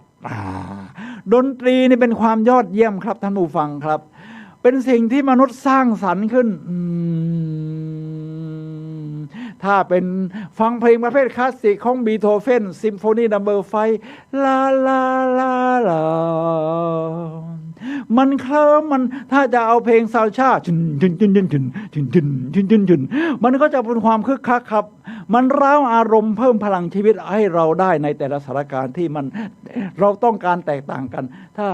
ดนตรีนี่เป็นความยอดเยี่ยมครับท่านผู้ฟังครับเป็นสิ่งที่มนุษย์สร้างสรรค์ขึ้นถ้าเป็นฟังเพลงประเภทคลาสสิกของบีโธเฟนซิมโฟนีนัมเบอร์5ลาลาลาลามันเคลิ้มมันถ้าจะเอาเพลงซาวชาจุนมันก็จะเป็นความคึกคักครับมันร้าวอารมณ์เพิ่มพลังชีวิตให้เราได้ในแต่ละสถานการณ์ที่มันเราต้องการแตกต่างกันถ้า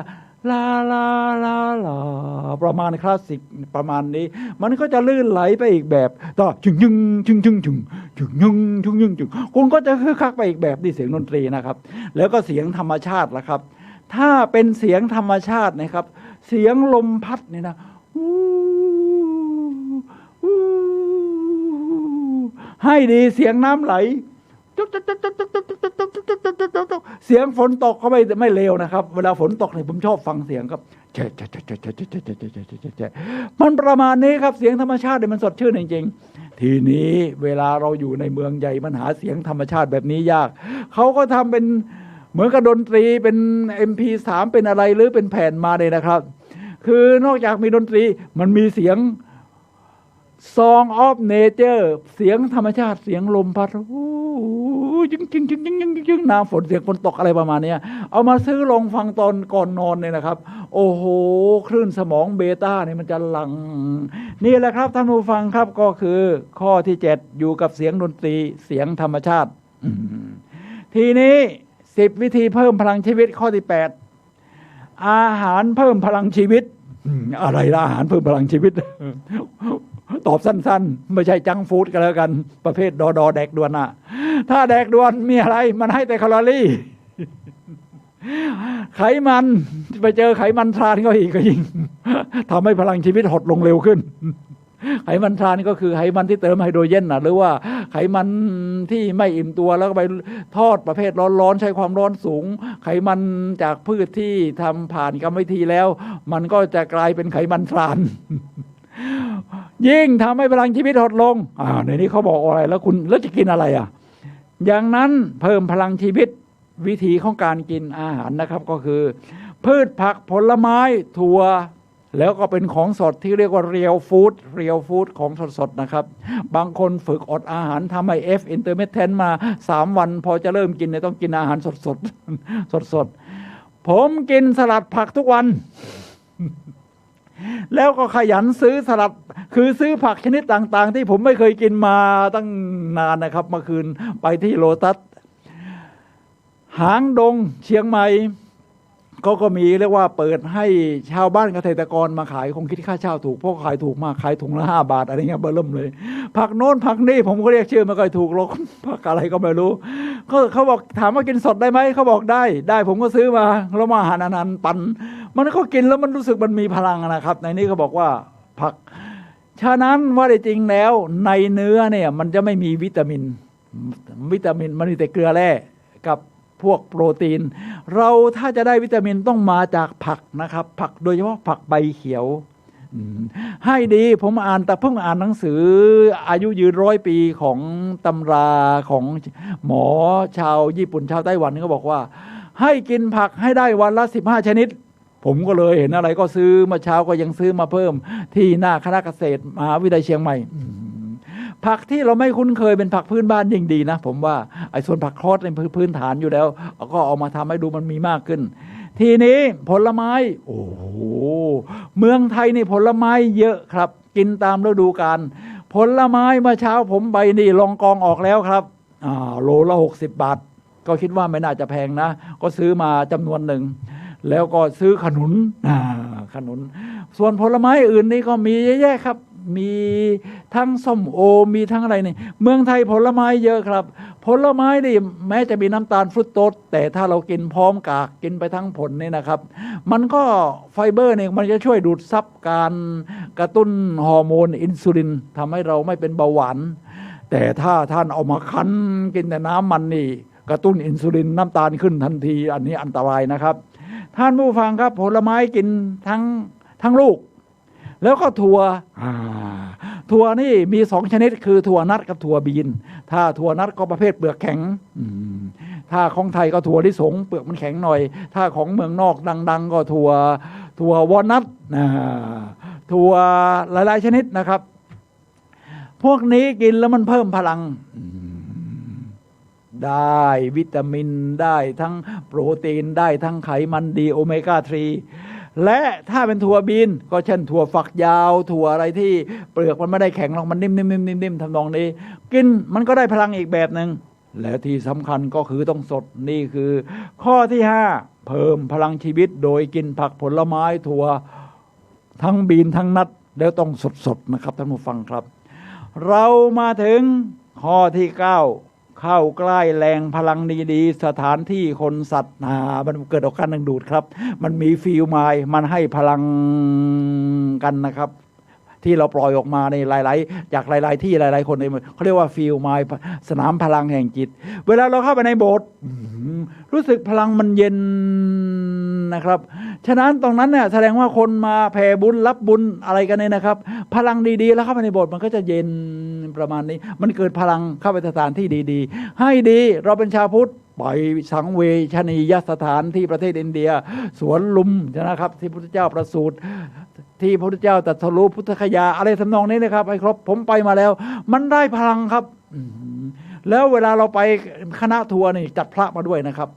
ลาลาลาลาประมาณคลาสสิกประมาณนี้มันก็จะลื่นไหลไปอีกแบบต่อจึงคุณก็จะคึกคักไปอีกแบบนี่เสียงดนตรีนะครับแล้วก็เสียงธรรมชาติล่ะครับถ้าเป็นเสียงธรรมชาตินะครับเสียงลมพัดนี่นะให้ดีเสียงน้ำไหลเสียงฝนตกก็ไม่เลวนะครับเวลาฝนตกเนี่ยผมชอบฟังเสียงครับมันประมาณนี้ครับเสียงธรรมชาติเนี่ยมันสดชื่นจริงๆทีนี้เวลาเราอยู่ในเมืองใหญ่มันหาเสียงธรรมชาติแบบนี้ยากเขาก็ทำเป็นเหมือนกับดนตรีเป็น MP3 เป็นอะไรหรือเป็นแผ่นมาเลยนะครับคือนอกจากมีดนตรีมันมีเสียงSong of Nature เสียงธรรมชาติเสียงลมพัดจึงน้ำฝนเสียงฝนตกอะไรประมาณนี้เอามาซื้อลงฟังตอนก่อนนอนเนี่ยนะครับโอ้โหคลื่นสมองเบต้าเนี่ยมันจะหลั่งนี่แหละครับท่านผู้ฟังครับก็คือข้อที่ 7อยู่กับเสียงดนตรีเสียงธรรมชาติทีนี้10 วิธีเพิ่มพลังชีวิตข้อที่ 8อาหารเพิ่มพลังชีวิตอะไรล่ะอาหารเพิ่มพลังชีวิต ตอบสั้นๆไม่ใช่จังฟู้ดกันแล้วกันประเภทดอแดกด่วนอะถ้าแดกด่วนมีอะไรมันให้แต่แคลอรี่ไขมันไปเจอไขมันทรานก็อีกก็ยิ่งทำให้พลังชีวิตหดลงเร็วขึ้นไขมันทรานก็คือไขมันที่เติมไฮโดรเจนหรือว่าไขมันที่ไม่อิ่มตัวแล้วก็ไปทอดประเภทร้อนๆใช้ความร้อนสูงไขมันจากพืชที่ทำผ่านกรรมวิธีแล้วมันก็จะกลายเป็นไขมันทรานยิ่งทำให้พลังชีวิตหดลงในนี้เขาบอกอะไรแล้วคุณแล้วจะกินอะไรอย่างนั้นเพิ่มพลังชีวิตวิธีของการกินอาหารนะครับก็คือพืชผักผลไม้ถั่วแล้วก็เป็นของสดที่เรียกว่าเรียลฟู้ดของสดๆนะครับบางคนฝึกอดอาหารทำให้ F intermittent มา3 วันพอจะเริ่มกินเนี่ยต้องกินอาหารสดผมกินสลัดผักทุกวันแล้วก็ขยันซื้อสลัดคือซื้อผักชนิดต่างๆที่ผมไม่เคยกินมาตั้งนานนะครับเมื่อคืนไปที่โลตัสหางดงเชียงใหม่ก็มีเรียกว่าเปิดให้ชาวบ้านเกษตรกรมาขายคงคิดค่าเช่าถูกเพราะขายถูกมากขายถุงละ5 บาทอะไรเงี้ยเบอร์เริ่มเลยผักโน้นผักนี่ผมก็เรียกชื่อไม่ค่อยถูกหรอกผักอะไรก็ไม่รู้เขาบอกถามว่ากินสดได้ไหมเขาบอกได้ผมก็ซื้อมาแล้วมาหั่นปั่นมันก็กินแล้วมันรู้สึกมันมีพลังนะครับในนี้เขาบอกว่าผักฉะนั้นว่าจริงแล้วในเนื้อเนี่ยมันจะไม่มีวิตามินมันมีแต่เกลือแร่กับพวกโปรตีนเราถ้าจะได้วิตามินต้องมาจากผักนะครับผักโดยเฉพาะผักใบเขียวให้ดีผมแต่เพิ่งอ่านหนังสืออายุยืน100 ปีของตำราของหมอชาวญี่ปุ่นชาวไต้หวันก็บอกว่าให้กินผักให้ได้วันละ15 ชนิดผมก็เลยเห็นอะไรก็ซื้อมาเช้าก็ยังซื้อมาเพิ่มที่หน้าคณะเกษตรมหาวิทยาลัยเชียงใหม่ผักที่เราไม่คุ้นเคยเป็นผักพื้นบ้านยิ่งดีนะผมว่าไอ้ส่วนผักคอสในพื้นฐานอยู่แล้วก็เอามาทำให้ดูมันมีมากขึ้นทีนี้ผลไม้โอ้โหเมืองไทยนี่ผลไม้เยอะครับกินตามฤดูกาลผลไม้เมื่อเช้าผมไปนี่ลองกองออกแล้วครับโลละ60 บาทก็คิดว่าไม่น่าจะแพงนะก็ซื้อมาจำนวนหนึ่งแล้วก็ซื้อขนุนส่วนผลไม้อื่นนี่ก็มีเยอะแยะครับมีทั้งส้มโอมีทั้งอะไรนี่เมืองไทยผลไม้เยอะครับผลไม้นี่แม้จะมีน้ำตาลฟรุตโตสแต่ถ้าเรากินพร้อมกากกินไปทั้งผลนี่นะครับมันก็ไฟเบอร์เนี่ยมันจะช่วยดูดซับการกระตุ้นฮอร์โมนอินซูลินทำให้เราไม่เป็นเบาหวานแต่ถ้าท่านเอามาคั้นกินแต่น้ำมันนี่กระตุ้นอินซูลินน้ำตาลขึ้นทันทีอันนี้อันตรายนะครับท่านผู้ฟังครับผลไม้กินทั้งลูกแล้วก็ถั่วนี่มี2 ชนิดคือถั่วนัดกับถั่วบีนถ้าถั่วนัดก็ประเภทเปลือกแข็งถ้าของไทยก็ถั่วลิสงเปลือกมันแข็งหน่อยถ้าของเมืองนอกดังๆก็ถั่ววอลนัทถั่วหลายๆชนิดนะครับพวกนี้กินแล้วมันเพิ่มพลังได้วิตามินได้ทั้งโปรตีนได้ทั้งไขมันดีโอเมก้า 3และถ้าเป็นถั่วบีนก็เช่นถั่วฝักยาวถั่วอะไรที่เปลือกมันไม่ได้แข็งหรอกมันนิ่มทำนองนี้กินมันก็ได้พลังอีกแบบหนึ่งและที่สำคัญก็คือต้องสดนี่คือข้อที่5เพิ่มพลังชีวิตโดยกินผักผลไม้ถั่วทั้งบีนทั้งนัทแล้วต้องสดนะครับท่านผู้ฟังครับเรามาถึงข้อที่9เข้าใกล้แหล่งพลังดีๆสถานที่คนสัตว์มันเกิดอาการดึงดูดครับมันมีฟีลไมล์มันให้พลังกันนะครับที่เราปล่อยออกมาในหลายๆจากหลายๆที่หลายๆคนเขาเรียกว่าฟีลไมล์สนามพลังแห่งจิตเวลาเราเข้าไปในโบสถ์รู้สึกพลังมันเย็นนะครับฉะนั้นตรงนั้นเนี่ยแสดงว่าคนมาแผ่บุญรับบุญอะไรกันเนี่ยนะครับพลังดีๆแล้วเข้าไปในโบสถ์มันก็จะเย็นประมาณนี้มันเกิดพลังเข้าไปสถานที่ดีๆให้ดีเราเป็นชาวพุทธไปสังเวชนียสถานที่ประเทศอินเดียสวนลุมนะครับที่พระพุทธเจ้าประสูติที่พระพุทธเจ้าตรัสรู้พุทธคยาอะไรทำนองนี้นะครับให้ครบผมไปมาแล้วมันได้พลังครับแล้วเวลาเราไปคณะทัวร์นี่จัดพระมาด้วยนะครับ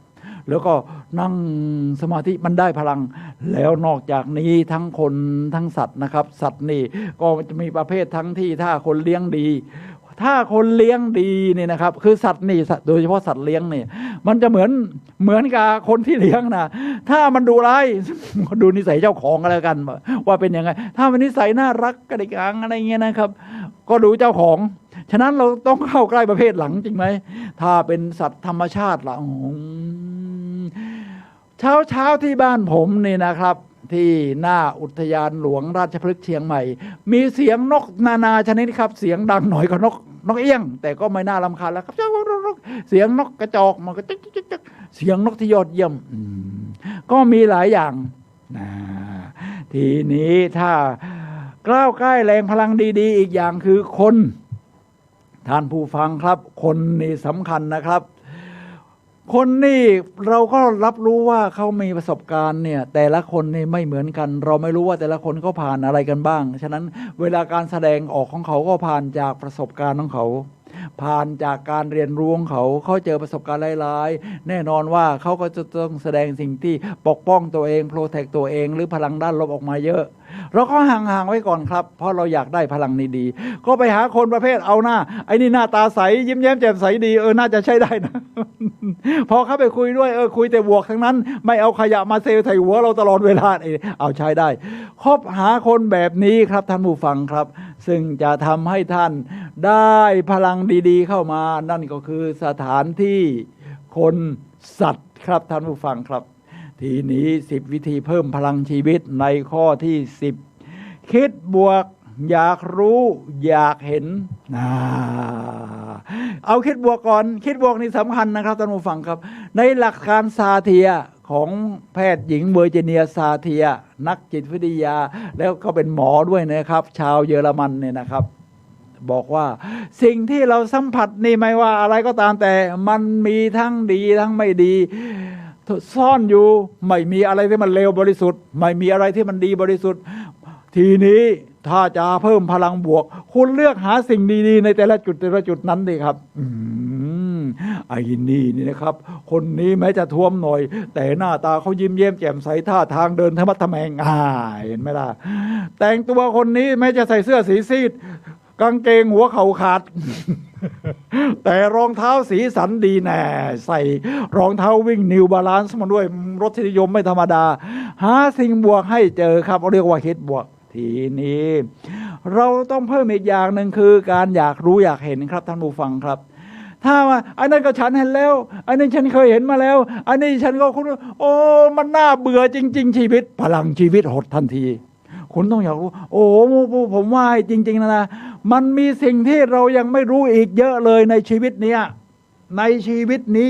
แล้วก็นั่งสมาธิมันได้พลังแล้วนอกจากนี้ทั้งคนทั้งสัตว์นะครับสัตว์นี่ก็จะมีประเภททั้งที่ถ้าคนเลี้ยงดี ถ้าคนเลี้ยงดีเนี่ยนะครับคือสัตว์นี่โดยเฉพาะสัตว์เลี้ยงเนี่ยมันจะเหมือนกับคนที่เลี้ยงนะถ้ามันดุร้ายดูนิสัยเจ้าของกันแล้วกันว่าเป็นยังไงถ้ามันนิสัยน่ารักกระดิกหางอะไรเงี้ยนะครับก็ดูเจ้าของฉะนั้นเราต้องเข้าใกล้ประเภทหลังจริงไหมถ้าเป็นสัตว์ธรรมชาติละเช้าที่บ้านผมนี่นะครับที่หน้าอุทยานหลวงราชพฤกษ์เชียงใหม่มีเสียงนกนานาชนิดครับเสียงดังหน่อยกว่านกเอี้ยงแต่ก็ไม่น่ารำคาญแล้วครับเสียงนกกระจอกมันก็จ๊กเสียงนกที่ยอดเยี่ยมก็มีหลายอย่างทีนี้ถ้ากล้าวใกล้แรงพลังดีๆอีกอย่างคือคนท่านผู้ฟังครับคนนี่สำคัญนะครับคนนี่เราก็รับรู้ว่าเขามีประสบการณ์เนี่ยแต่ละคนนี่ไม่เหมือนกันเราไม่รู้ว่าแต่ละคนเขาผ่านอะไรกันบ้างฉะนั้นเวลาการแสดงออกของเขาก็ผ่านจากประสบการณ์ของเขาผ่านจากการเรียนรู้ของเขาเจอประสบการณ์หลายๆแน่นอนว่าเขาก็จะต้องแสดงสิ่งที่ปกป้องตัวเองโปรเทคตัวเองหรือพลังด้านลบออกมาเยอะเราก็ห่างๆไว้ก่อนครับเพราะเราอยากได้พลังนี้ดีก็ไปหาคนประเภทเอาหน้าไอ้นี่หน้าตาใสยิ้มแย้มแจ่มใสดีน่าจะใช้ได้นะ พอเข้าไปคุยด้วยคุยแต่บวกทั้งนั้นไม่เอาขยะมาเซลใส่หัวเราตลอดเวลาเอาใช้ได้คบหาคนแบบนี้ครับท่านผู้ฟังครับซึ่งจะทำให้ท่านได้พลังดีๆเข้ามานั่นก็คือสถานที่คนสัตว์ครับท่านผู้ฟังครับทีนี้10วิธีเพิ่มพลังชีวิตในข้อที่10คิดบวกอยากรู้อยากเห็นเอาคิดบวกก่อนคิดบวกนี่สำคัญนะครับท่านผู้ฟังครับในหลักการซาเทียของแพทย์หญิงเวอร์จิเนียซาเทียนักจิตวิทยาแล้วก็เป็นหมอด้วยนะครับชาวเยอรมันเนี่ยนะครับบอกว่าสิ่งที่เราสัมผัสนี่ไม่ว่าอะไรก็ตามแต่มันมีทั้งดีทั้งไม่ดีซ่อนอยู่ไม่มีอะไรที่มันเลวบริสุทธิ์ไม่มีอะไรที่มันดีบริสุทธิ์ทีนี้ถ้าจะเพิ่มพลังบวกคุณเลือกหาสิ่งดีๆในแต่ละจุดนั้นดีครับไอ้นี่นะครับคนนี้แม้จะท้วมหน่อยแต่หน้าตาเขายิ้มแย้มแจ่มใสท่าทางเดินธรรมะทแมงเห็นไหมล่ะแต่งตัวคนนี้แม้จะใส่เสื้อสีซีดกางเกงหัวเข่าขาด แต่รองเท้าสีสันดีแน่ใส่รองเท้าวิ่งนิวบาลานซ์มาด้วยรสนิยมไม่ธรรมดาหาสิ่งบวกให้เจอครับเรียกว่าคิดบวกทีนี้เราต้องเพิ่มอีกอย่างหนึ่งคือการอยากรู้อยากเห็นครับท่านผู้ฟังครับถ้าว่าอันนั้นก็ฉันเห็นแล้วอันนี้ฉันเคยเห็นมาแล้วอันนี้ฉันก็คุณมันน่าเบื่อจริงๆชีวิตพลังชีวิตหดทันทีคุณต้องอยากรู้ผมว่าจริงๆนะมันมีสิ่งที่เรายังไม่รู้อีกเยอะเลยในชีวิตนี้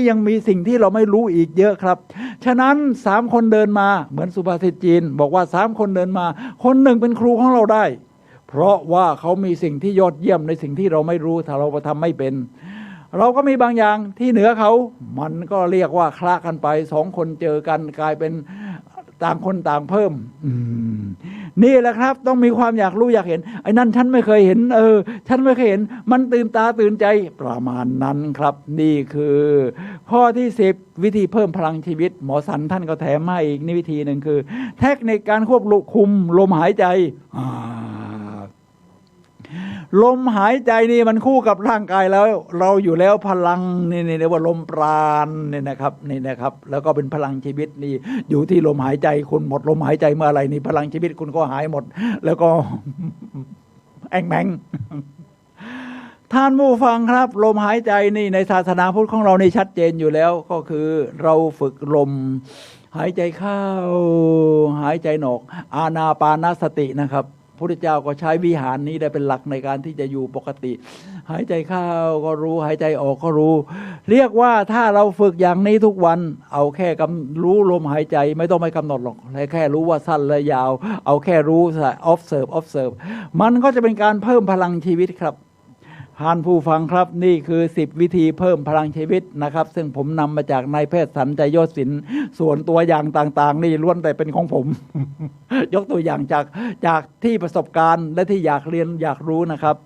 ยังมีสิ่งที่เราไม่รู้อีกเยอะครับฉะนั้น3คนเดินมาเหมือนสุภาษิตจีนบอกว่า3คนเดินมาคนหนึ่งเป็นครูของเราได้เพราะว่าเขามีสิ่งที่ยอดเยี่ยมในสิ่งที่เราไม่รู้ถ้าเราทำไม่เป็นเราก็มีบางอย่างที่เหนือเขามันก็เรียกว่าคละกันไป2คนเจอกันกลายเป็นต่างคนต่างเพิ่มนี่แหละครับต้องมีความอยากรู้อยากเห็นไอ้นั่นฉันไม่เคยเห็นฉันไม่เคยเห็นมันตื่นตาตื่นใจประมาณนั้นครับนี่คือข้อที่10วิธีเพิ่มพลังชีวิตหมอสันท่านก็แถมมาอีกนี่วิธีหนึ่งคือเทคนิคการควบคุมลมหายใจลมหายใจนี่มันคู่กับร่างกายแล้วเราอยู่แล้วพลังนี่เรียกว่าลมปราณนี่นะครับแล้วก็เป็นพลังชีวิตนี่อยู่ที่ลมหายใจคุณหมดลมหายใจเมื่อไหร่นี่พลังชีวิตคุณก็หายหมดแล้วก็แองแมงท่านผู้ฟังครับลมหายใจนี่ในศาสนาพุทธของเรานี่ชัดเจนอยู่แล้วก็คือเราฝึกลมหายใจเข้าหายใจออกอานาปานสตินะครับพระพุทธเจ้าก็ใช้วิหารนี้ได้เป็นหลักในการที่จะอยู่ปกติหายใจเข้าก็รู้หายใจออกก็รู้เรียกว่าถ้าเราฝึกอย่างนี้ทุกวันเอาแค่รู้ลมหายใจไม่ต้องไปกำหนดหรอกแค่รู้ว่าสั้นและยาวเอาแค่รู้ observe มันก็จะเป็นการเพิ่มพลังชีวิตครับท่านผู้ฟังครับนี่คือ10วิธีเพิ่มพลังชีวิตนะครับซึ่งผมนำมาจากนายแพทย์สันใจยศศิลป์ส่วนตัวอย่างต่างๆนี่ล้วนแต่เป็นของผม ยกตัวอย่างจากที่ประสบการณ์และที่อยากเรียนอยากรู้นะครับ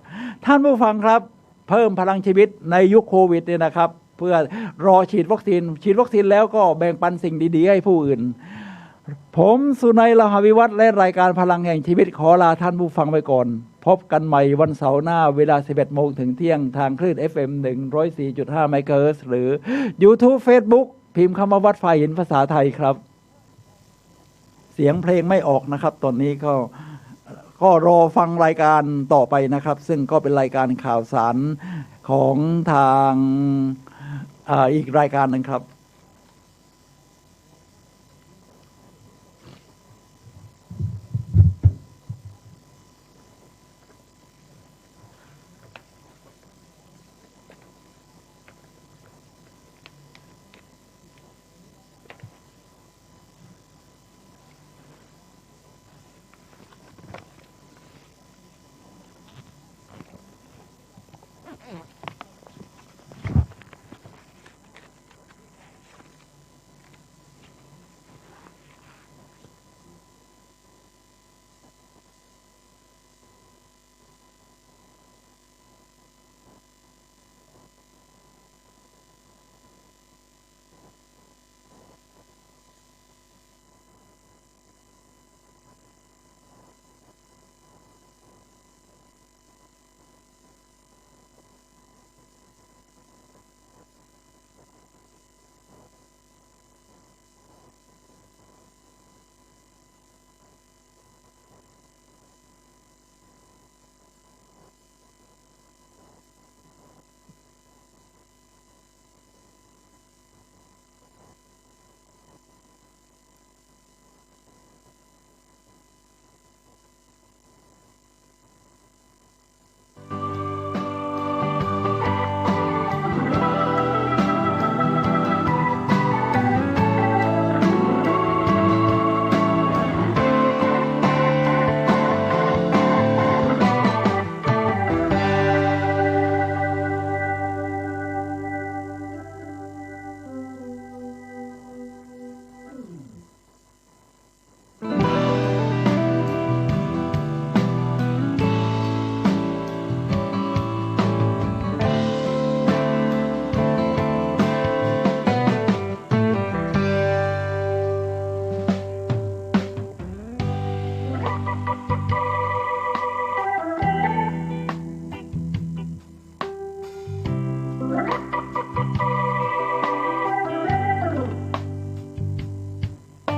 ท่านผู้ฟังครับเพิ่มพลังชีวิตในยุคโควิดเนี่ยนะครับเพื่อรอฉีดวัคซีนแล้วก็แบ่งปันสิ่งดีๆให้ผู้อื่นผมสุนัย ลาหวิวัฒน์และรายการพลังแห่งชีวิตขอลาท่านผู้ฟังไปก่อน พบกันใหม่วันเสาร์หน้าเวลา 11 โมงถึงเที่ยงทางคลื่น FM 104.5 MHz หรือ YouTube Facebook พิมพ์คำว่าวัดไฟหินภาษาไทยครับเสียงเพลงไม่ออกนะครับตอนนี้ก็รอฟังรายการต่อไปนะครับซึ่งก็เป็นรายการข่าวสารของทางอีกรายการหนึ่งครับ